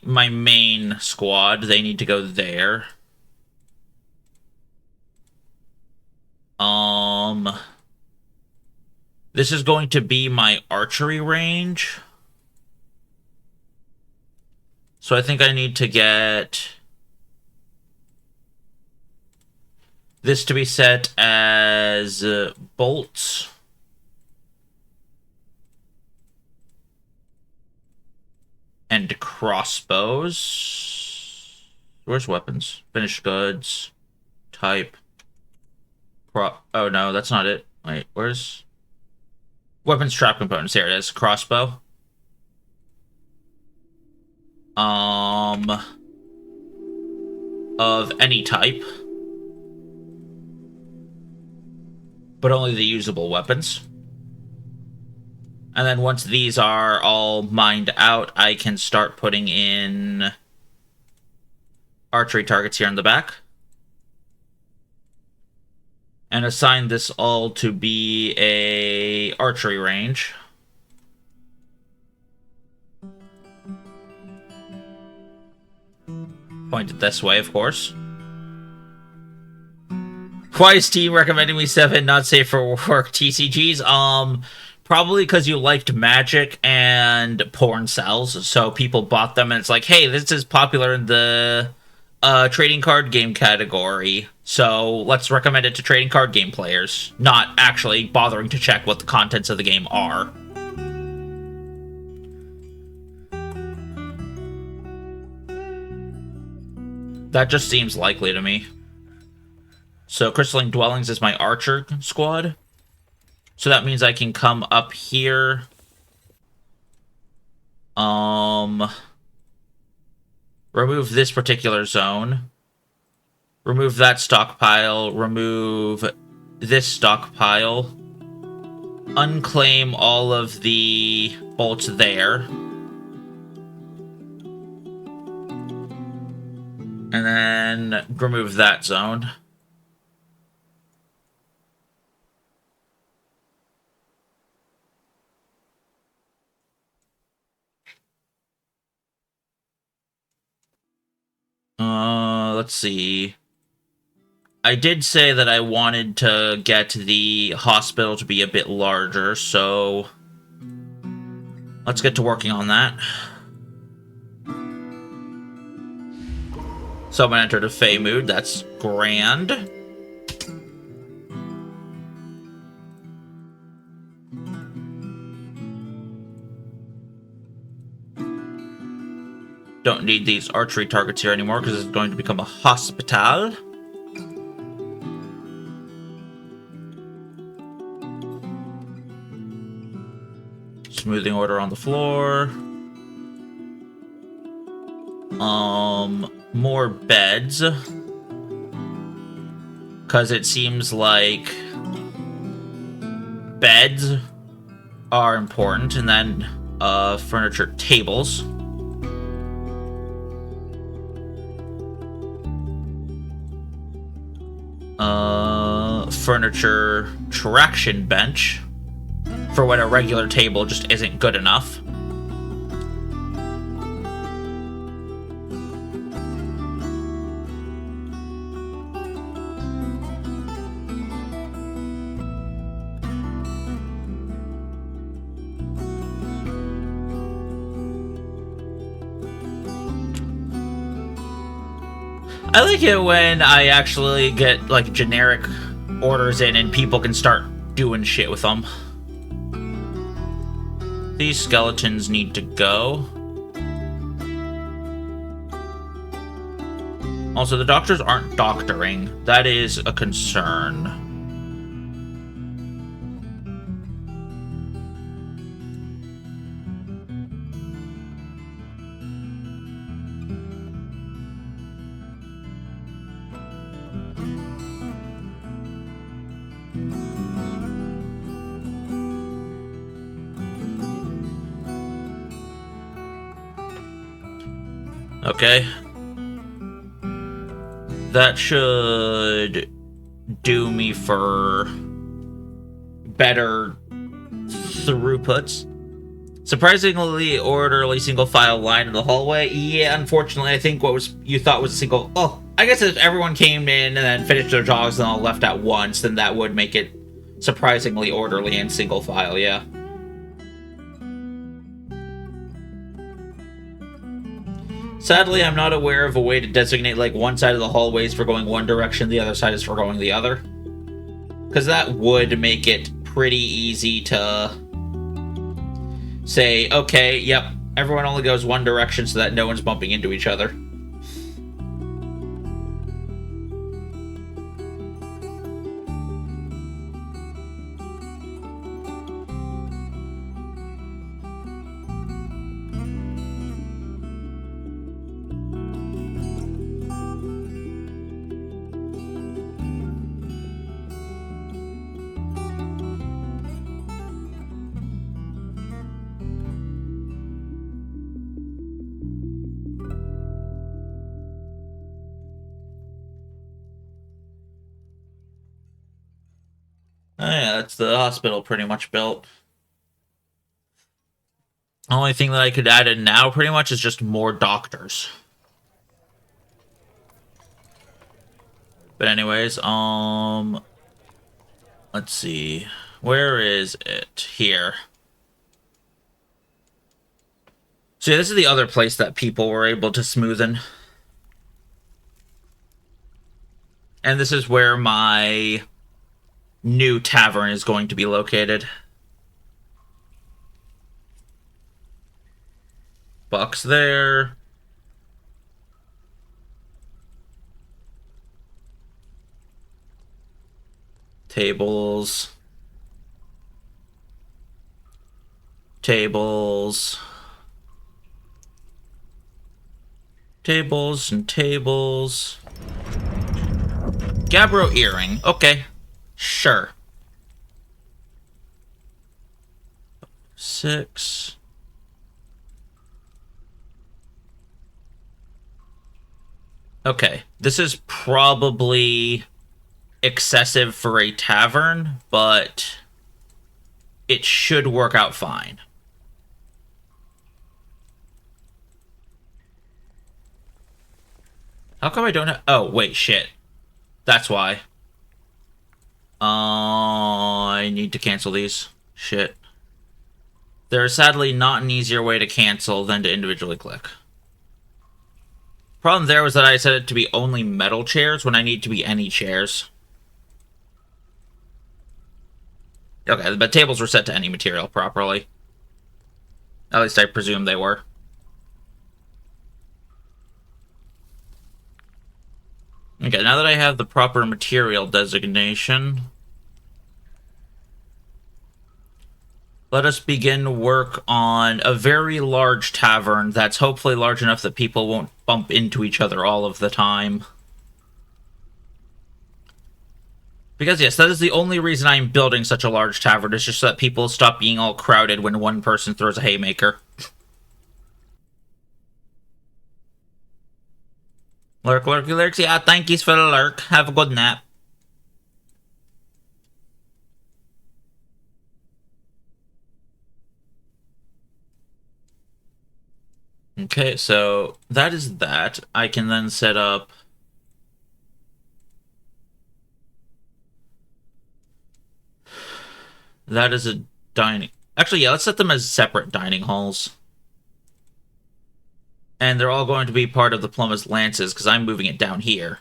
my main squad. They need to go there. This is going to be my archery range. So I think I need to get this to be set as bolts. And crossbows. Where's weapons? Finished goods. Type. Oh no, that's not it. Wait, where's... Weapons trap components. Here it is. Crossbow. Of any type. but only the usable weapons. And then once these are all mined out, I can start putting in archery targets here in the back. And assign this all to be a archery range. Pointed this way, of course. Why is Team recommending me 7 not safe for work TCGs? Probably because you liked Magic and porn cells, so people bought them, and it's like, hey, this is popular in the trading card game category, so let's recommend it to trading card game players, not actually bothering to check what the contents of the game are. That just seems likely to me. So Crystalline Dwellings is my archer squad. So that means I can come up here. Remove this particular zone. Remove that stockpile. Remove this stockpile. Unclaim all of the bolts there. And then remove that zone. Let's see. I did say that I wanted to get the hospital to be a bit larger, so let's get to working on that. Someone entered a Fey mood. That's grand. Don't need these archery targets here anymore because it's going to become a hospital. Smoothing order on the floor. More beds. Because it seems like beds are important. And then furniture tables. Furniture traction bench for when a regular table just isn't good enough. I like it when I actually get, like, generic orders in and people can start doing shit with them. These skeletons need to go. Also, the doctors aren't doctoring. That is a concern. Okay. That should do me for better throughputs. Surprisingly orderly single file line in the hallway. Yeah, unfortunately, I think what was you thought was a single... Oh, I guess if everyone came in and then finished their jobs and all left at once, then that would make it surprisingly orderly and single file, yeah. Sadly, I'm not aware of a way to designate, like, one side of the hallways for going one direction, the other side is for going the other. Because that would make it pretty easy to say, okay, yep, everyone only goes one direction so that no one's bumping into each other. that's the hospital pretty much built. Only thing that I could add in now pretty much is just more doctors. But anyways, let's see. Where is it? Here. So yeah, this is the other place that people were able to smoothen. And this is where my new tavern is going to be located. Buck's there. Tables. Tables. Tables and tables. Gabbro earring. Okay. Sure. 6. Okay. This is probably excessive for a tavern, but it should work out fine. How come I don't have... Oh, wait, shit. That's why. I need to cancel these. Shit. There is sadly not an easier way to cancel than to individually click. Problem there was that I set it to be only metal chairs when I need to be any chairs. Okay, but tables were set to any material properly. At least I presume they were. Okay, now that I have the proper material designation, let us begin work on a very large tavern that's hopefully large enough that people won't bump into each other all of the time. Because yes, that is the only reason I'm building such a large tavern, is just so that people stop being all crowded when one person throws a haymaker. Lurk, lurky, lurks. Yeah, thank yous for the lurk. Have a good nap. Okay, so that is that. I can then set up... That is a dining... Actually, yeah, let's set them as separate dining halls. And they're all going to be part of the Plumber's Lances, because I'm moving it down here.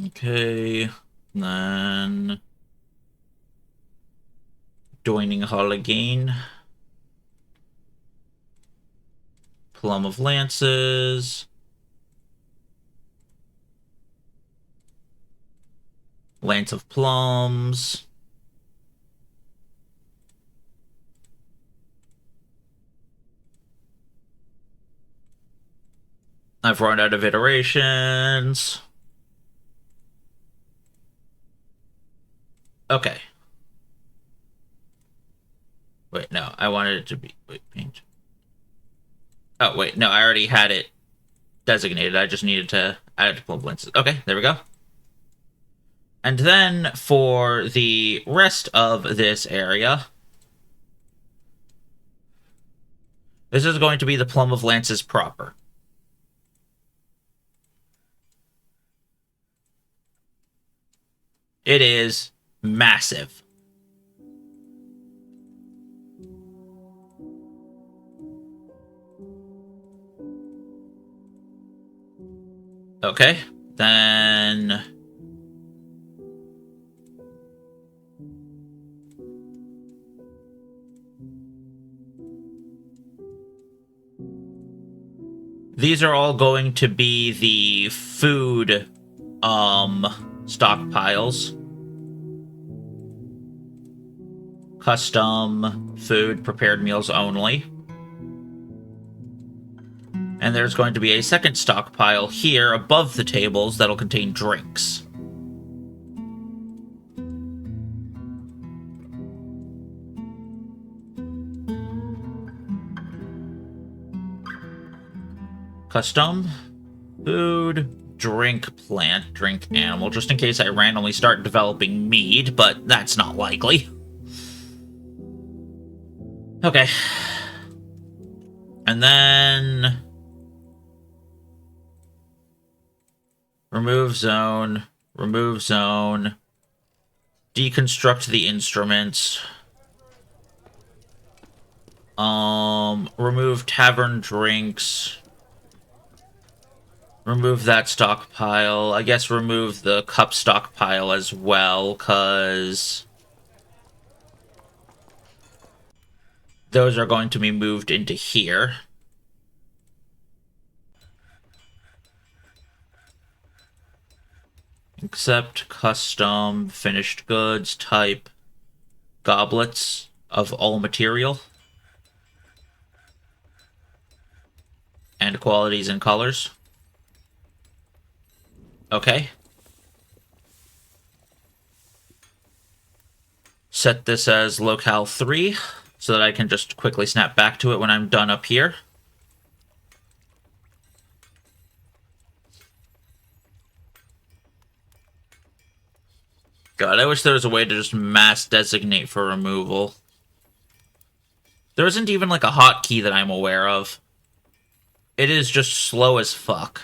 Okay, then... Dining hall again. Plum of Lances. Lance of Plums. I've run out of iterations. Okay. Wait, no, I wanted it to be... Wait, paint. Oh, wait, no, I already had it designated. I just needed to add it to Plum Lances. Okay, there we go. And then for the rest of this area, this is going to be the Plum of Lances proper. It is massive. Okay, then... These are all going to be the food, stockpiles. Custom food, prepared meals only. And there's going to be a second stockpile here above the tables that'll contain drinks. Custom. Food. Drink plant. Drink animal. Just in case I randomly start developing mead, but that's not likely. Okay. And then... remove zone. Remove zone. Deconstruct the instruments. Remove tavern drinks. Remove that stockpile. I guess remove the cup stockpile as well, because those are going to be moved into here. Accept custom finished goods type goblets of all material and qualities and colors. Okay. Set this as locale 3 so that I can just quickly snap back to it when I'm done up here. God, I wish there was a way to just mass designate for removal. There isn't even like a hotkey that I'm aware of. It is just slow as fuck.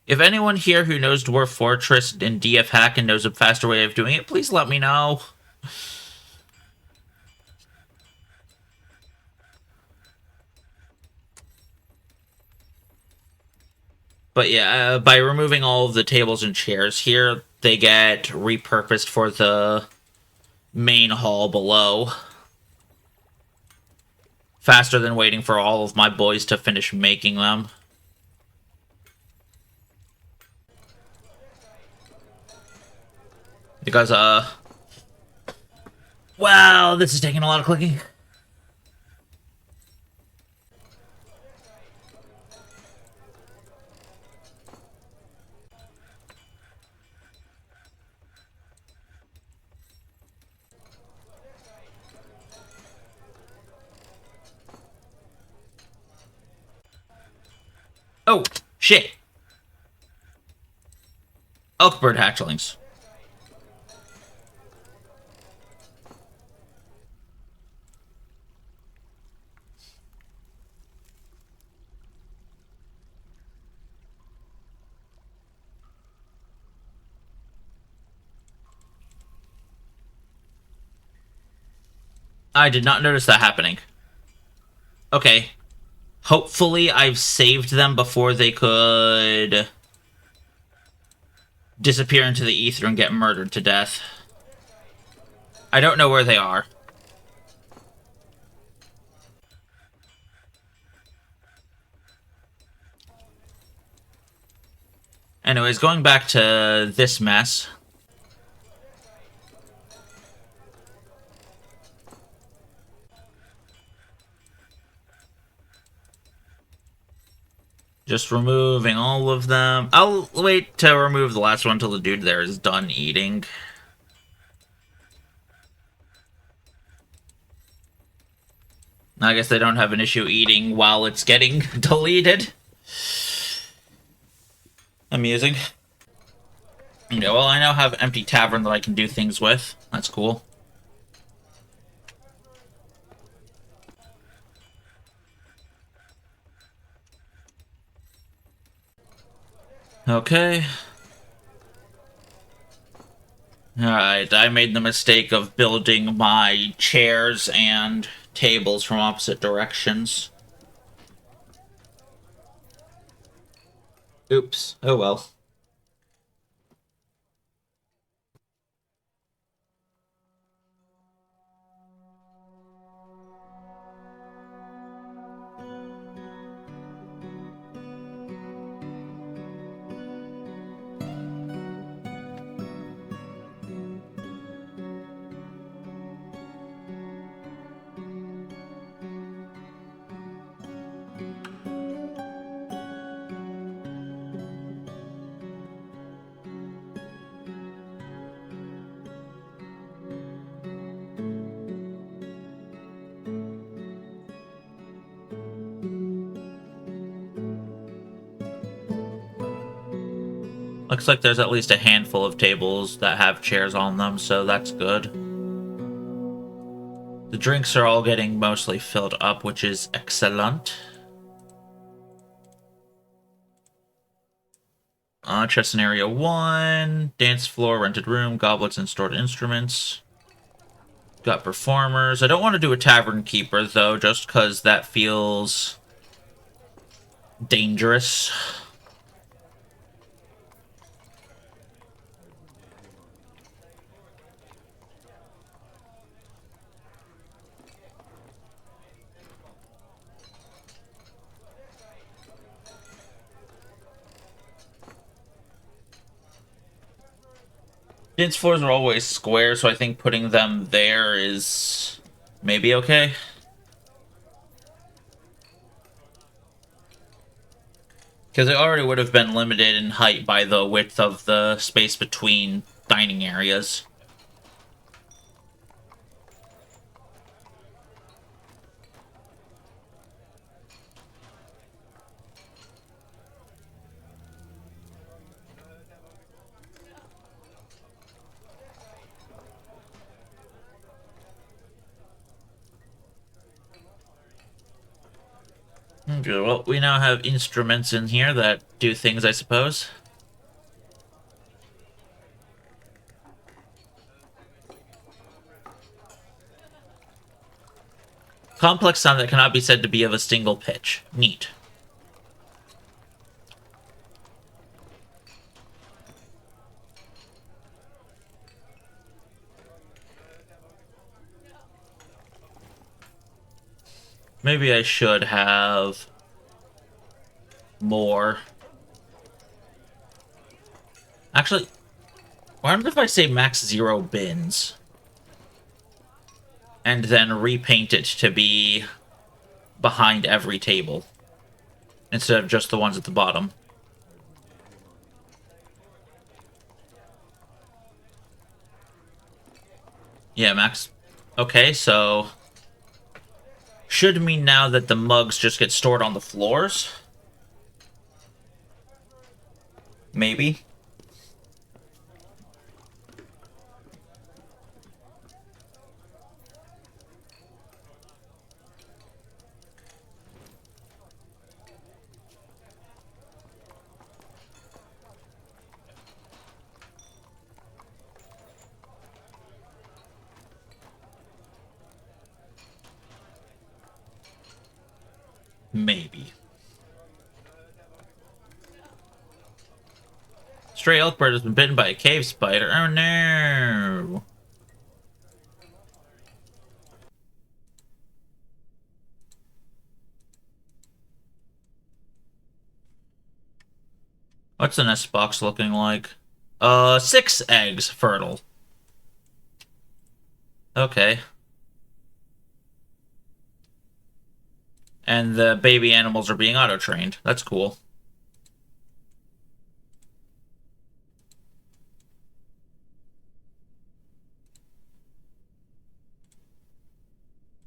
If anyone here who knows Dwarf Fortress and DF Hack and knows a faster way of doing it, please let me know. But yeah, by removing all of the tables and chairs here, they get repurposed for the main hall below. Faster than waiting for all of my boys to finish making them. Because, wow, this is taking a lot of clicking. Oh, shit. Elkbird hatchlings. I did not notice that happening. Okay. Hopefully I've saved them before they could disappear into the ether and get murdered to death. I don't know where they are. Anyways, going back to this mess. Just removing all of them. I'll wait to remove the last one until the dude there is done eating. I guess they don't have an issue eating while it's getting deleted. Amusing. Okay, well, I now have empty tavern that I can do things with. That's cool. Okay. Alright, I made the mistake of building my chairs and tables from opposite directions. Oops. Oh well. Looks like there's at least a handful of tables that have chairs on them, so that's good. The drinks are all getting mostly filled up, which is excellent. Chest in area 1, dance floor, rented room, goblets and stored instruments. Got performers. I don't want to do a tavern keeper, though, just because that feels dangerous. Dance floors are always square, so I think putting them there is maybe okay. Because it already would have been limited in height by the width of the space between dining areas. Okay, well, we now have instruments in here that do things, I suppose. Complex sound that cannot be said to be of a single pitch. Neat. Maybe I should have more. Actually, what if I say max 0 bins? And then repaint it to be behind every table. Instead of just the ones at the bottom. Yeah, max. Okay, so should mean now that the mugs just get stored on the floors? Maybe. Maybe. Stray elk bird has been bitten by a cave spider. Oh no! What's the nest box looking like? 6 eggs fertile. Okay. And the baby animals are being auto-trained. That's cool.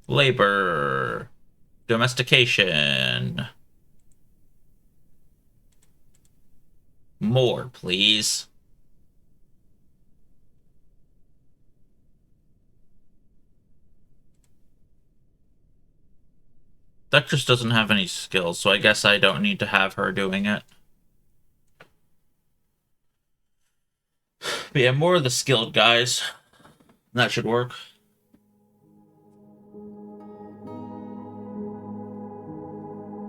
Labor. Domestication. More, please. That just doesn't have any skills, so I guess I don't need to have her doing it. But yeah, more of the skilled guys. That should work.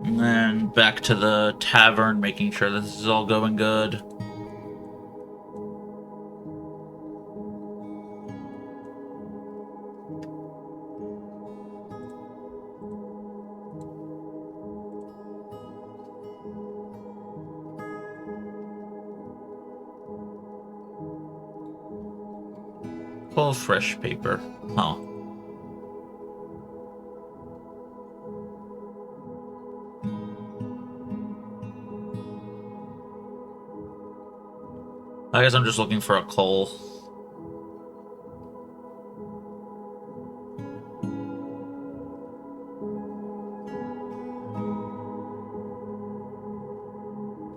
And then back to the tavern, making sure this is all going good. Pull fresh paper. Huh. I guess I'm just looking for a coal.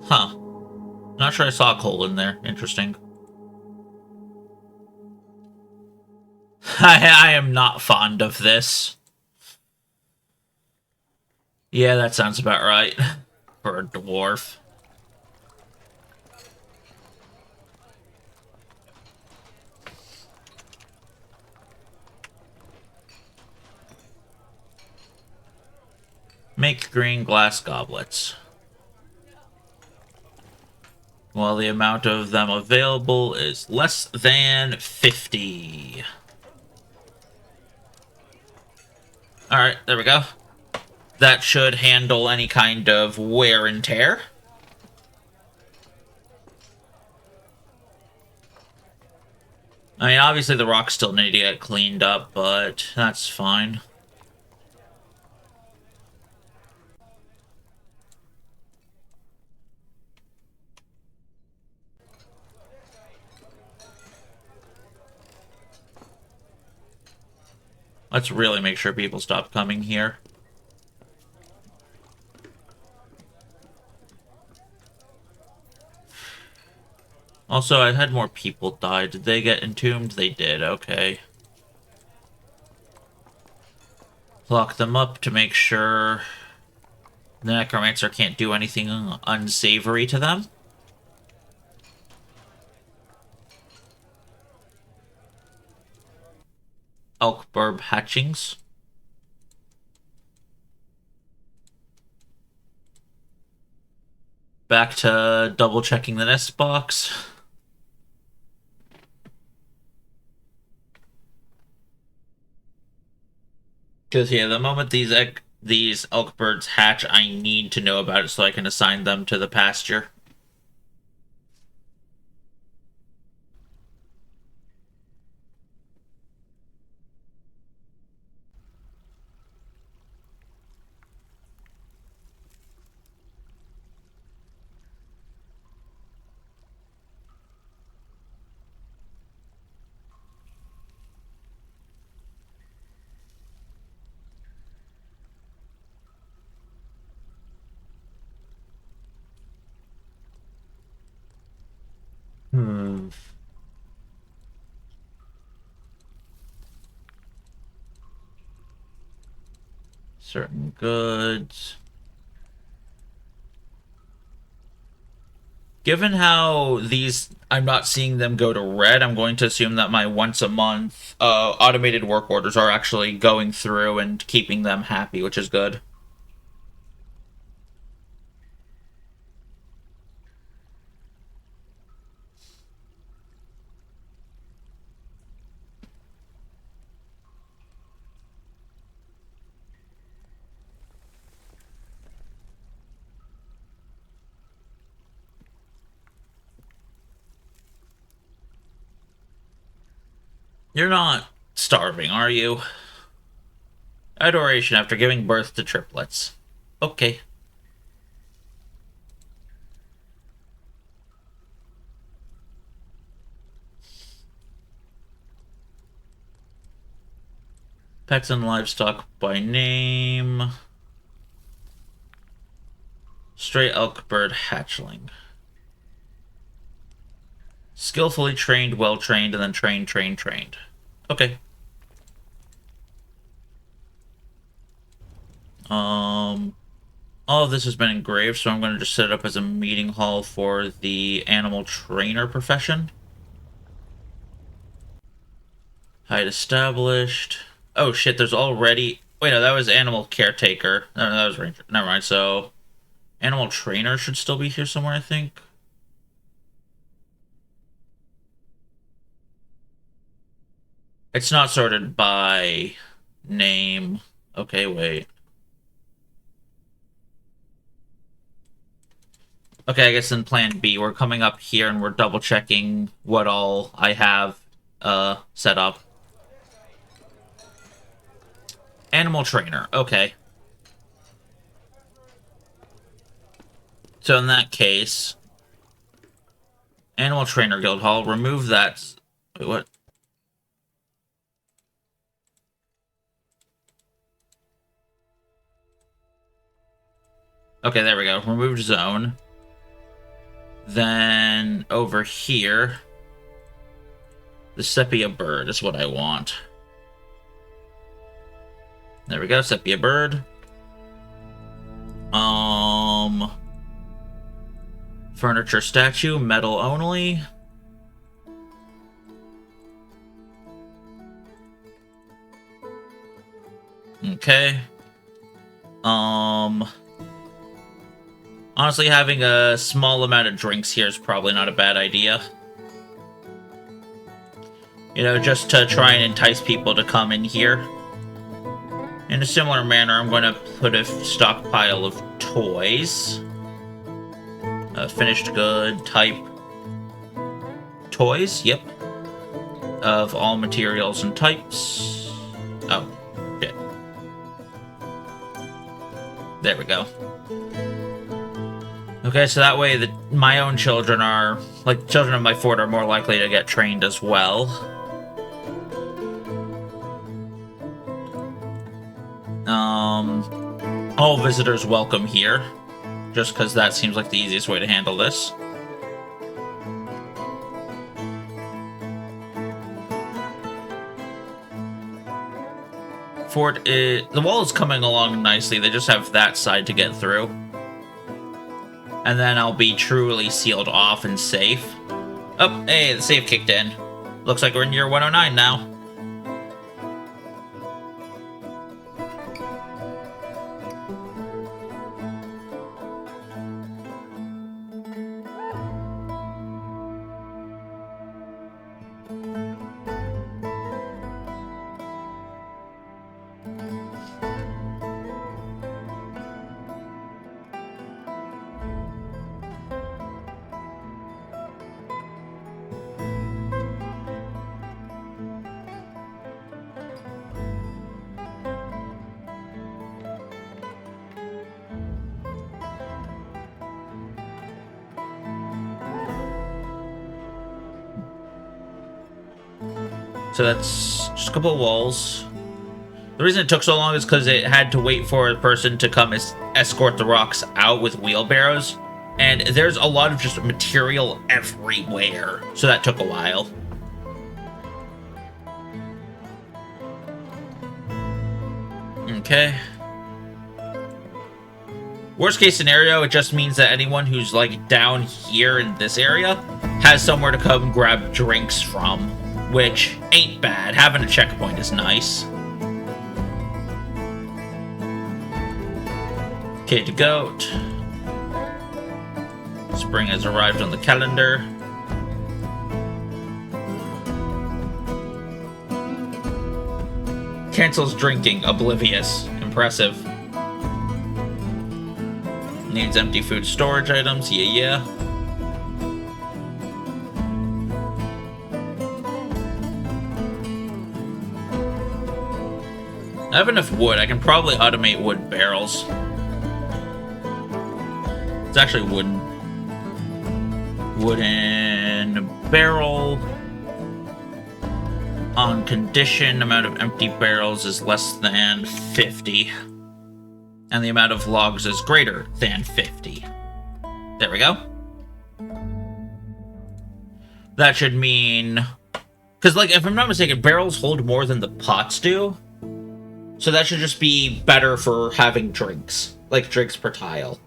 Huh. not sure I saw a coal in there. Interesting. I am not fond of this. Yeah, that sounds about right. For a dwarf. Make green glass goblets. Well, the amount of them available is less than 50. Alright, there we go. That should handle any kind of wear and tear. I mean, obviously the rocks still need to get cleaned up, but that's fine. Let's really make sure people stop coming here. Also, I had more people die. Did they get entombed? They did, okay. Lock them up to make sure the necromancer can't do anything unsavory to them. Elkburb hatchings. Back to double checking the nest box. Because, yeah, the moment these elk birds hatch, I need to know about it so I can assign them to the pasture. Hmm. Certain goods. Given how these, I'm not seeing them go to red, I'm going to assume that my once a month automated work orders are actually going through and keeping them happy, which is good. You're not starving, are you? Adoration after giving birth to triplets. Okay. Pets and livestock by name. Stray elk bird hatchling. Skillfully trained, well trained, and then trained. Okay. All of this has been engraved, so I'm going to just set it up as a meeting hall for the animal trainer profession. Height established. Oh shit, there's already... Wait, no, that was animal caretaker. No, that was ranger. Never mind, so... Animal trainer should still be here somewhere, I think. It's not sorted by name. Okay, wait. Okay, I guess in plan B, we're coming up here and we're double checking what all I have set up. Animal trainer, okay. So in that case, Animal Trainer Guild Hall, remove that. Wait, what? Okay, there we go. Removed zone. Then over here, the sepia bird is what I want. There we go, sepia bird. Furniture statue, metal only. Okay. Honestly, having a small amount of drinks here is probably not a bad idea. You know, just to try and entice people to come in here. In a similar manner, I'm going to put a stockpile of toys. Finished good type toys, yep. Of all materials and types. Oh, shit. There we go. Okay, so that way my own children are, like, children of my fort are more likely to get trained as well. All visitors welcome here, just because that seems like the easiest way to handle this. The wall is coming along nicely, they just have that side to get through. And then I'll be truly sealed off and safe. Oh, hey, the save kicked in. Looks like we're in year 109 now. So that's just a couple of walls. The reason it took so long is because it had to wait for a person to come escort the rocks out with wheelbarrows. And there's a lot of just material everywhere. So that took a while. Okay. Worst case scenario, it just means that anyone who's like down here in this area has somewhere to come grab drinks from, which ain't bad. Having a checkpoint is nice. Kid Goat. Spring has arrived on the calendar. Cancels drinking. Oblivious. Impressive. Needs empty food storage items. Yeah. I have enough wood. I can probably automate wood barrels. It's actually wooden barrel. On condition, amount of empty barrels is less than 50. And the amount of logs is greater than 50. There we go. That should mean... Because, like, if I'm not mistaken, barrels hold more than the pots do. So that should just be better for having drinks. Like, drinks per tile.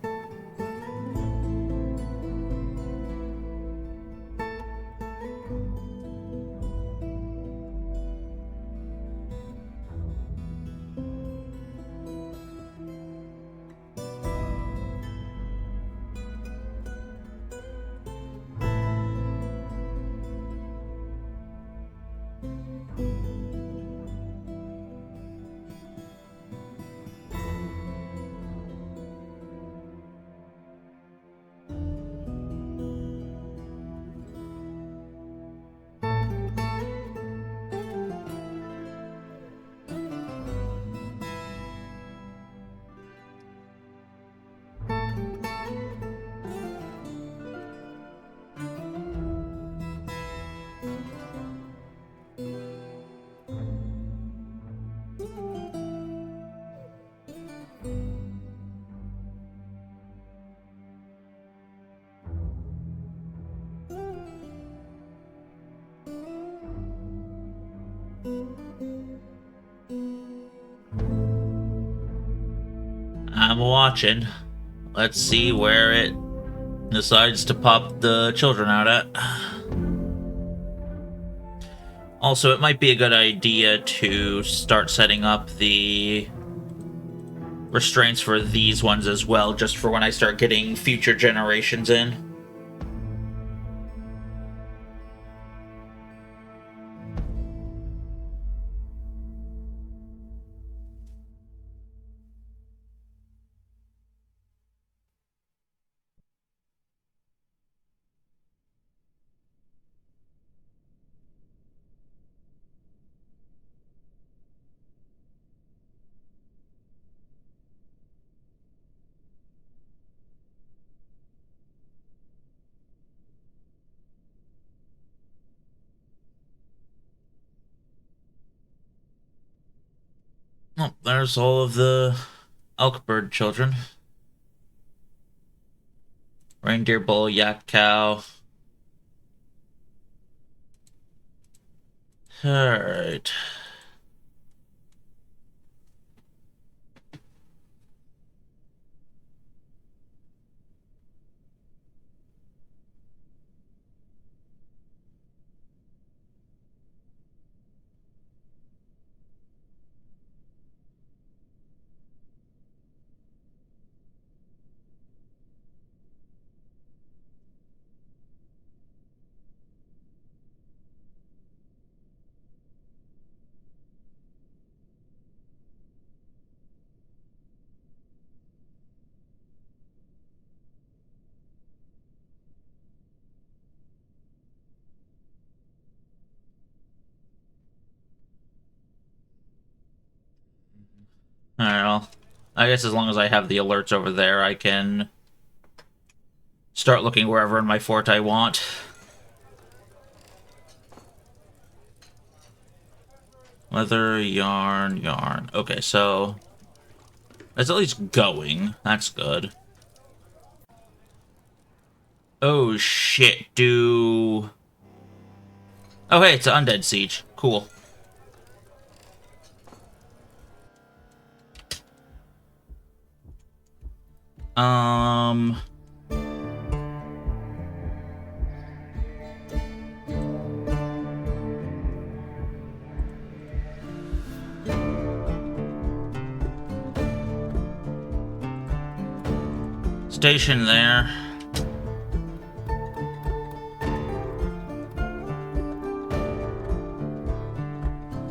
I'm watching. Let's see where it decides to pop the children out at. Also, it might be a good idea to start setting up the restraints for these ones as well, just for when I start getting future generations in. Oh, there's all of the elk bird children. Reindeer, bull, yak, cow. Alright. Alright, well, I guess as long as I have the alerts over there, I can start looking wherever in my fort I want. Leather, yarn, yarn. Okay, so it's at least going. That's good. Oh, shit, Oh, hey, it's an undead siege. Cool. Um... Station there.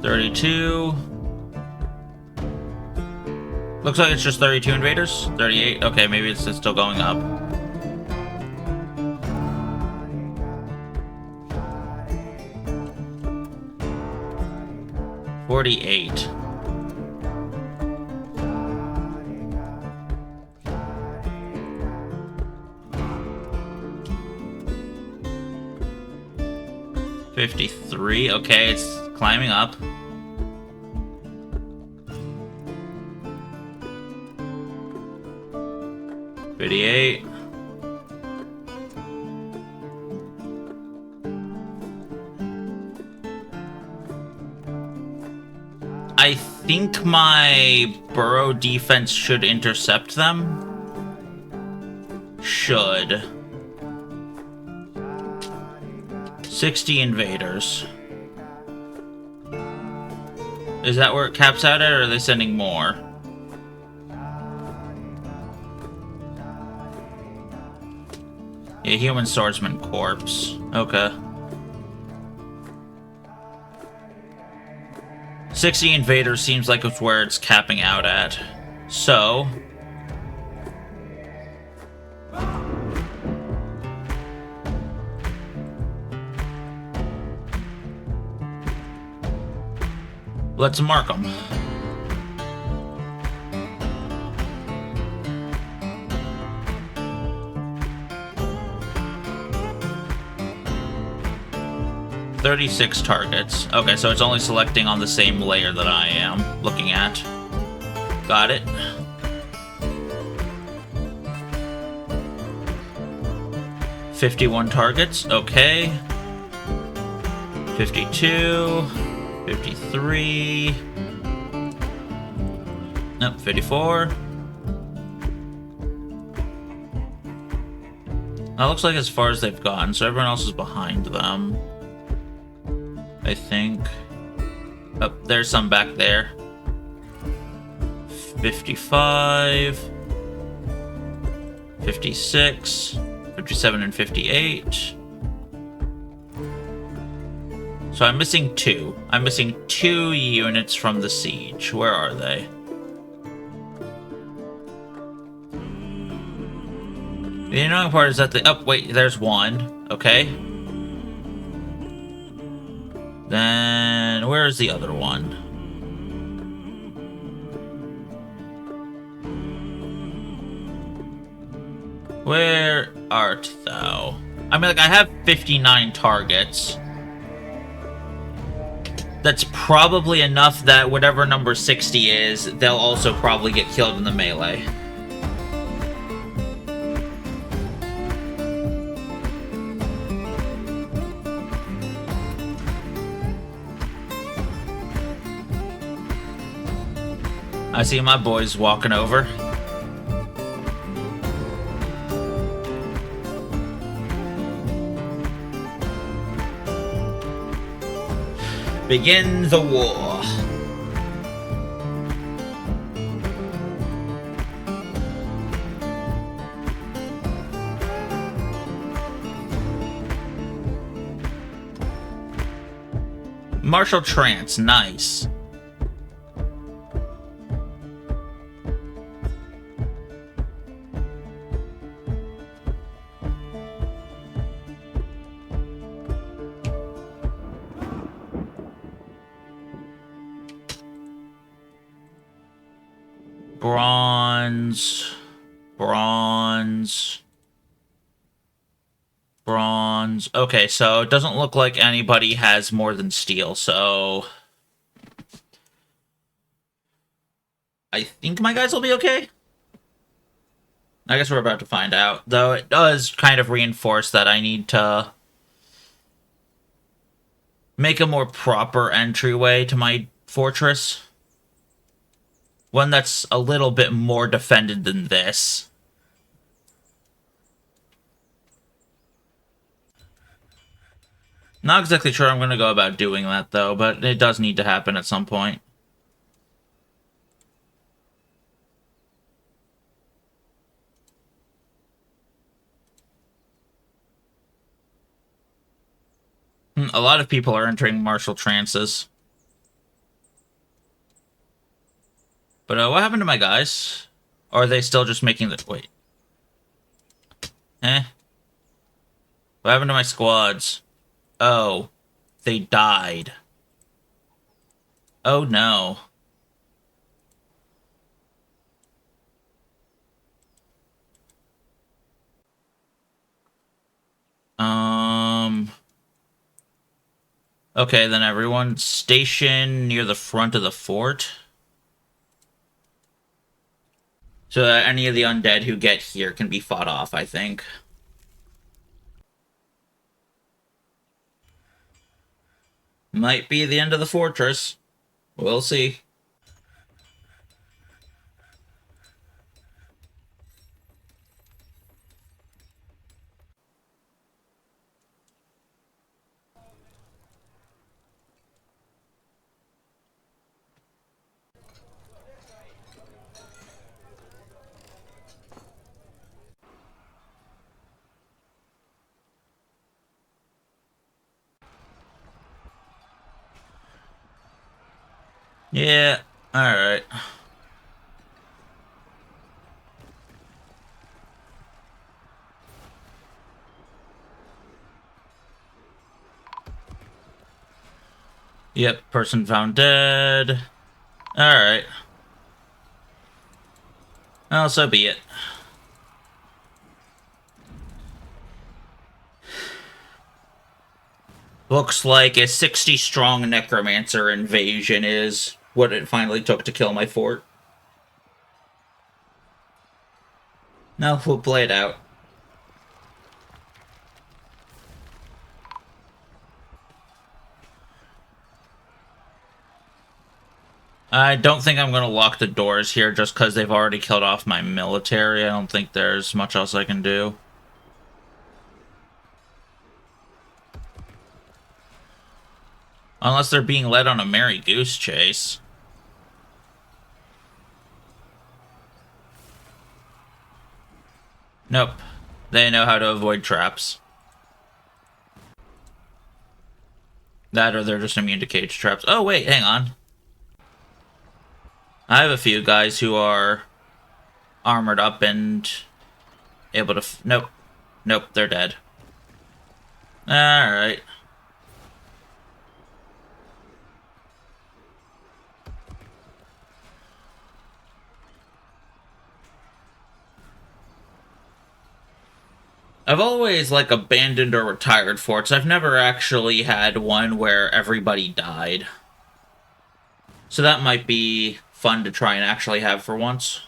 $32. Looks like it's just 32 invaders. 38. Okay, maybe it's still going up. $48. $53. Okay, it's climbing up. $58. I think my burrow defense should intercept them. Should. 60 invaders. Is that where it caps out at, or are they sending more? Yeah, human swordsman corpse. Okay. 60 invaders seems like it's where it's capping out at. So... let's mark them. "36 targets. Okay, so it's only selecting on the same layer that I am looking at. Got it. "51 targets. Okay. 52. 53. Nope, 54. That looks like as far as they've gotten, so everyone else is behind them. I think. Oh, there's some back there. 55. 56. 57 and 58. So I'm missing 2. I'm missing 2 units from the siege. Where are they? The annoying part is that the... Oh, wait, there's 1. Okay. Then, where is the other one? Where art thou? I mean, like, I have 59 targets. That's probably enough that whatever number 60 is, they'll also probably get killed in the melee. I see my boys walking over. Begin the war. Martial trance, nice. Bronze, bronze, bronze. Okay, so it doesn't look like anybody has more than steel, so I think my guys will be okay. I guess we're about to find out, though it does kind of reinforce that I need to make a more proper entryway to my fortress. One that's a little bit more defended than this. Not exactly sure I'm going to go about doing that, though, but it does need to happen at some point. A lot of people are entering martial trances. But what happened to my guys? Or are they still just making the... Wait. Eh? What happened to my squads? Oh. They died. Oh no. Okay, then everyone station near the front of the fort. So that any of the undead who get here can be fought off, I think. Might be the end of the fortress. We'll see. Yeah, alright. Yep, person found dead. Alright. Well, so be it. Looks like a 60-strong necromancer invasion is what it finally took to kill my fort. No, we'll play it out. I don't think I'm going to lock the doors here just because they've already killed off my military. I don't think there's much else I can do. Unless they're being led on a merry goose chase. Nope. They know how to avoid traps. That or they're just immune to cage traps. Oh, wait, hang on. I have a few guys who are armored up and able to... Nope. Nope, they're dead. Alright. I've always, like, abandoned or retired forts. I've never actually had one where everybody died. So that might be fun to try and actually have for once.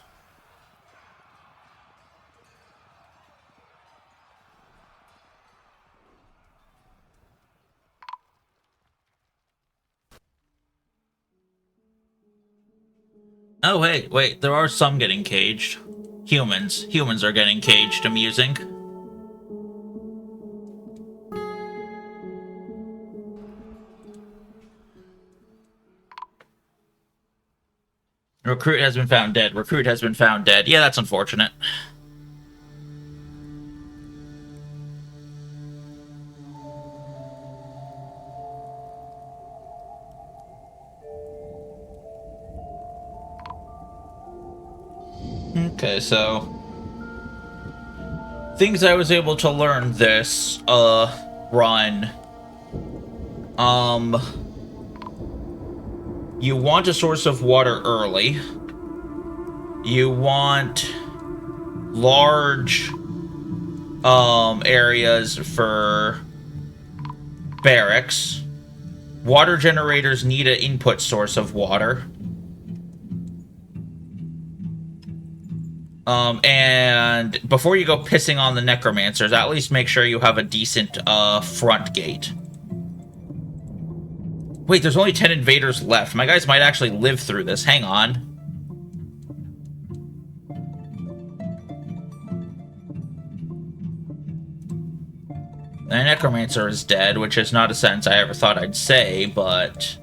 Oh, wait, there are some getting caged. Humans are getting caged, amusing. Recruit has been found dead. Recruit has been found dead. Yeah, that's unfortunate. Okay, so... things I was able to learn this, run. You want a source of water early. You want large, areas for barracks. Water generators need an input source of water. And before you go pissing on the necromancers, at least make sure you have a decent, front gate. Wait, there's only 10 invaders left. My guys might actually live through this. Hang on. The necromancer is dead, which is not a sentence I ever thought I'd say, but...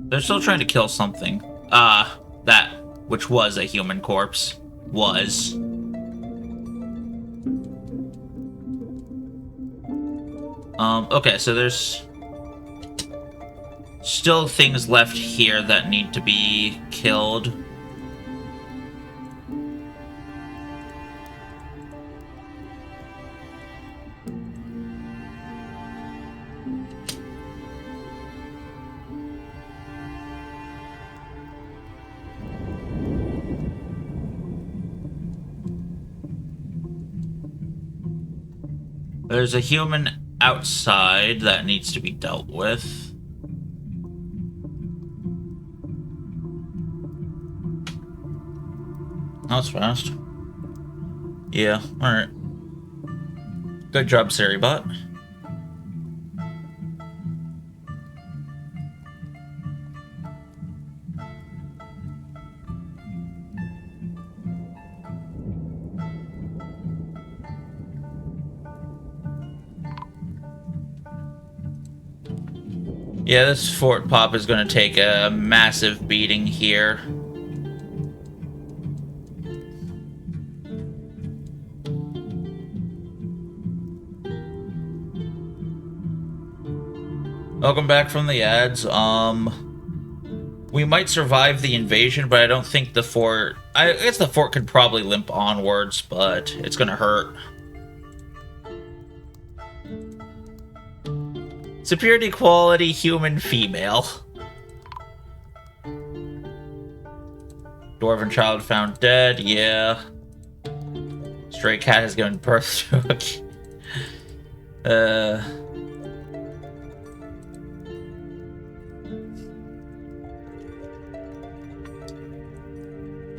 they're still trying to kill something. That, which was a human corpse. Was. Okay, so there's still things left here that need to be killed. There's a human outside that needs to be dealt with. That was fast. Yeah, alright. Good job, Seribot. Yeah, this Fort Pop is going to take a massive beating here. Welcome back from the ads. We might survive the invasion, but I don't think the fort... I guess the fort could probably limp onwards, but it's going to hurt. Superiority quality, human, female. Dwarven child found dead, yeah. Stray cat has given birth to a...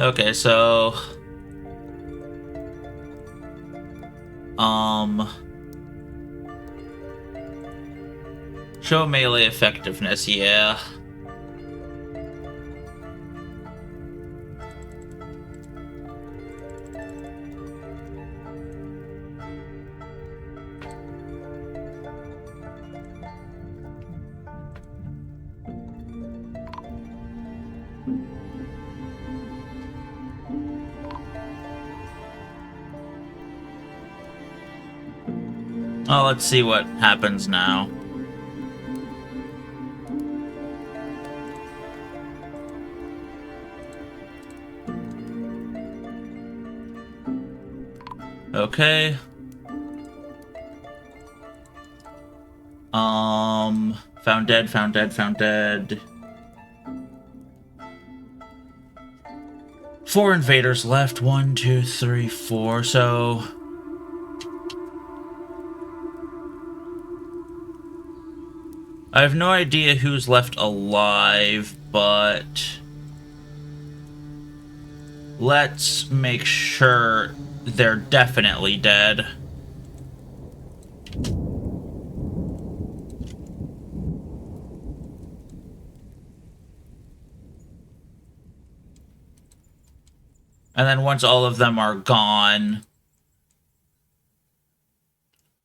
Okay, so... Um, show melee effectiveness, yeah. Oh, let's see what happens now. Okay. Found dead, found dead, found dead. 4 invaders left. 1, 2, 3, 4. So I have no idea who's left alive, but let's make sure they're definitely dead. And then once all of them are gone,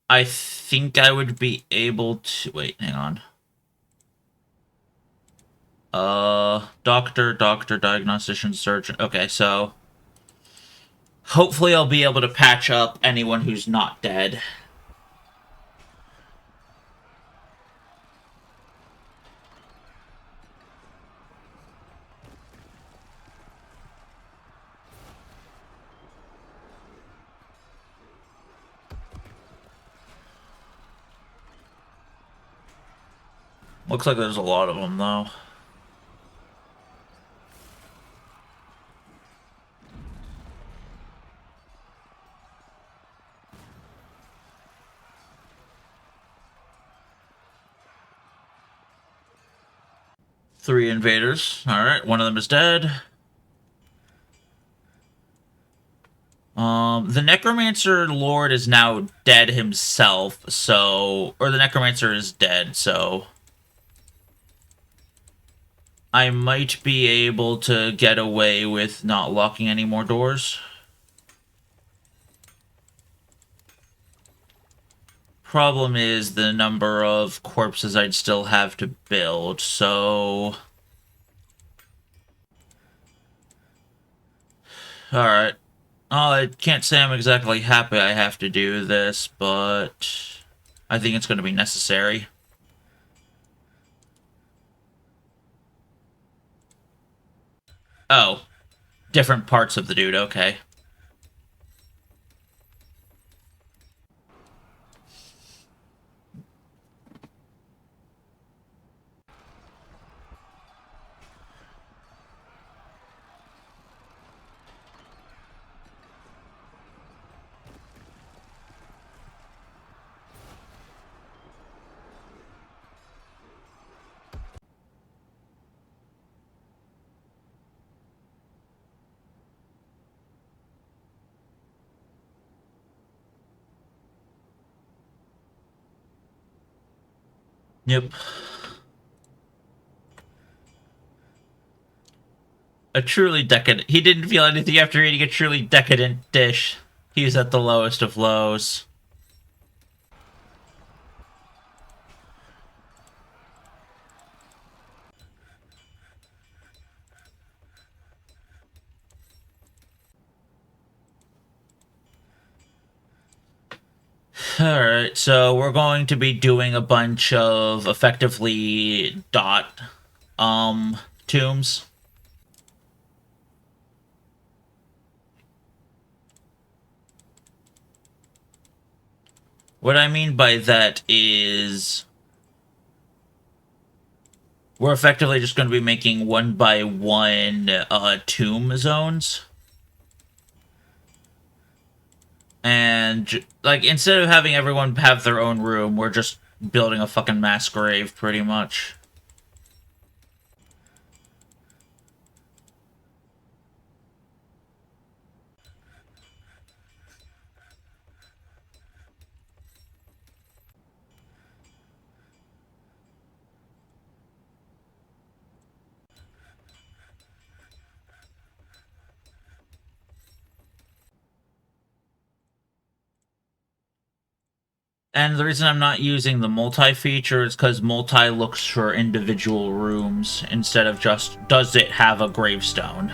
I think I would be able to... Wait, hang on. Doctor, diagnostician, surgeon. Okay, so hopefully I'll be able to patch up anyone who's not dead. Looks like there's a lot of them, though. Three invaders. Alright, one of them is dead. The Necromancer Lord is now dead himself, so... Or the Necromancer is dead, so... I might be able to get away with not locking any more doors. Problem is the number of corpses I'd still have to build, so... Alright. Oh, I can't say I'm exactly happy I have to do this, but... I think it's going to be necessary. Oh. Different parts of the dude, okay. Yep. A truly decadent... He didn't feel anything after eating a truly decadent dish. He's at the lowest of lows. Alright, so we're going to be doing a bunch of effectively dot tombs. What I mean by that is we're effectively just going to be making one by one tomb zones. And, like, instead of having everyone have their own room, we're just building a fucking mass grave, pretty much. And the reason I'm not using the multi feature is because multi looks for individual rooms instead of just, does it have a gravestone?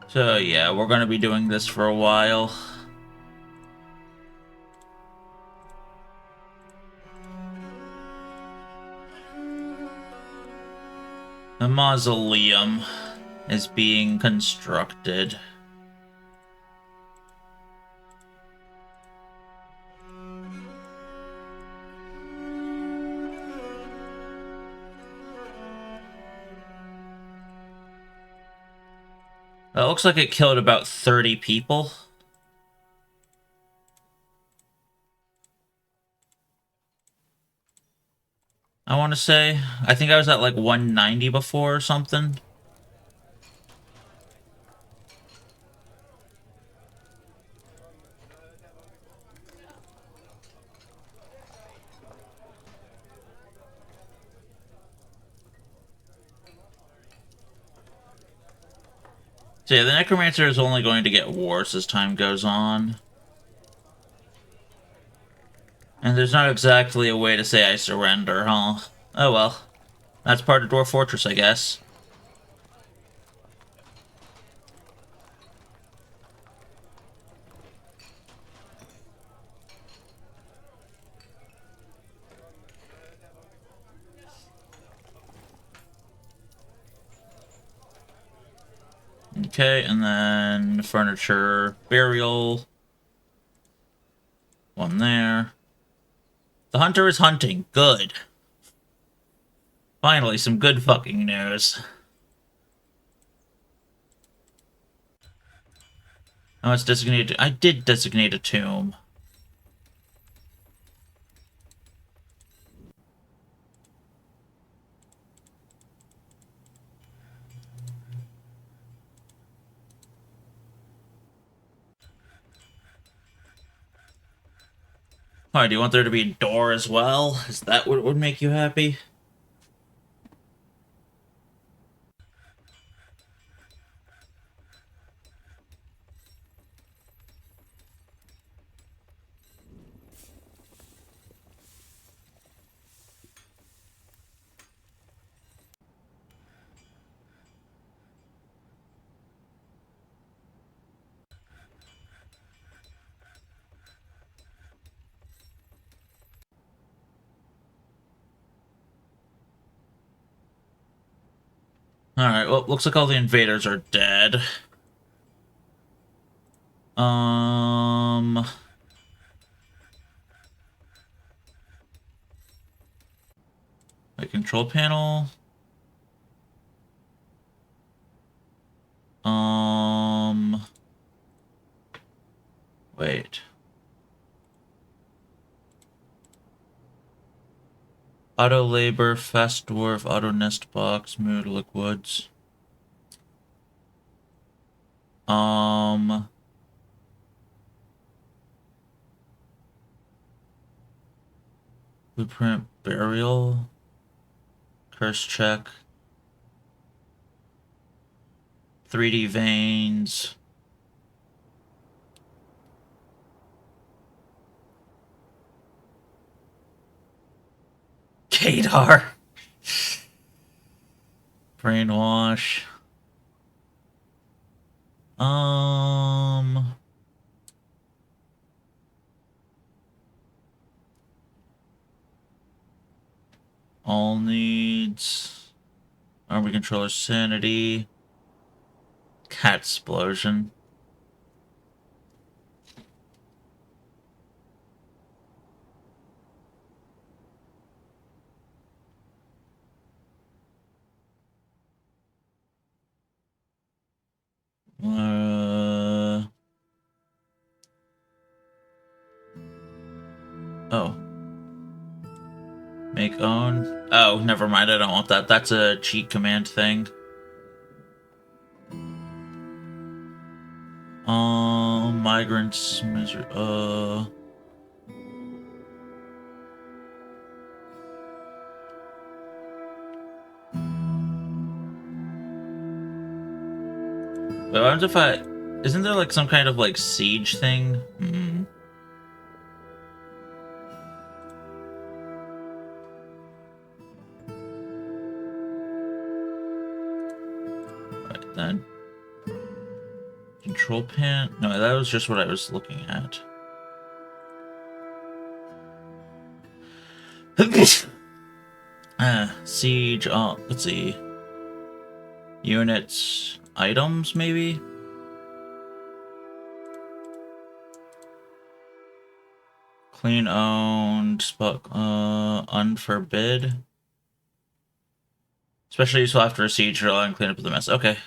So yeah, we're going to be doing this for a while. The mausoleum is being constructed. It looks like it killed about 30 people. I want to say. I think I was at like 190 before or something. So yeah, the Necromancer is only going to get worse as time goes on. And there's not exactly a way to say I surrender, huh? Oh well. That's part of Dwarf Fortress, I guess. Okay, and then furniture, burial. One there. The hunter is hunting. Good. Finally, some good fucking news. I was designated. I did designate a tomb. Alright, do you want there to be a door as well? Is that what would make you happy? Alright, well, looks like all the invaders are dead. The control panel. Wait. Auto labor, fast dwarf, auto nest box, mood liquids. Blueprint, burial, curse check, 3D veins. Kadar. Brainwash. All needs. Army controller sanity. Cat explosion. Oh. Make own. Oh, never mind. I don't want that. That's a cheat command thing. Migrants, misery. But what happens if I? Isn't there like some kind of like siege thing? Hmm. Right then. Control pan. No, that was just what I was looking at. Siege. Let's see. Units, items, maybe. Clean owned. Unforbid. Especially useful after a siege, rely on clean up of the mess. Okay.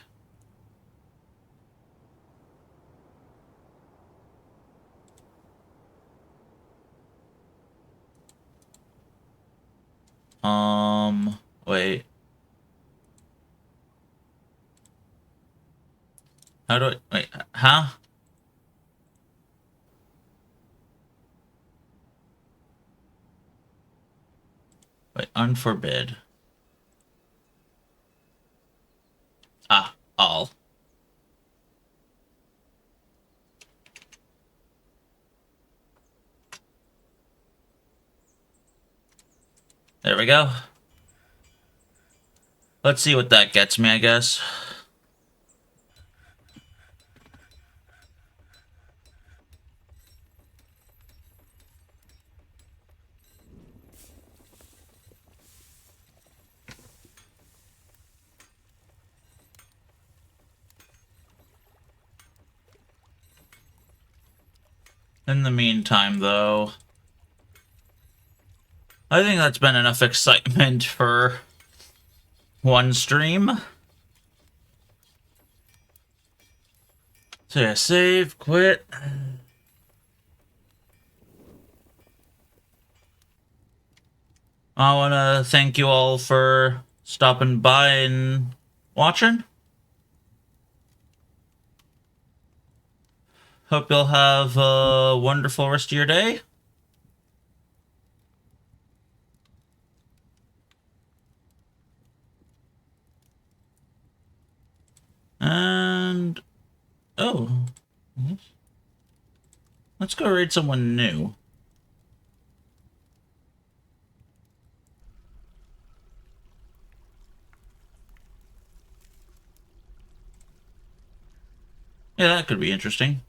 Wait. How do I wait? Huh? Wait, unforbid. Ah, all. There we go. Let's see what that gets me, I guess. In the meantime, though, I think that's been enough excitement for one stream. So yeah, save, quit. I want to thank you all for stopping by and watching. Hope you'll have a wonderful rest of your day. And... oh. Let's go raid someone new. Yeah, that could be interesting.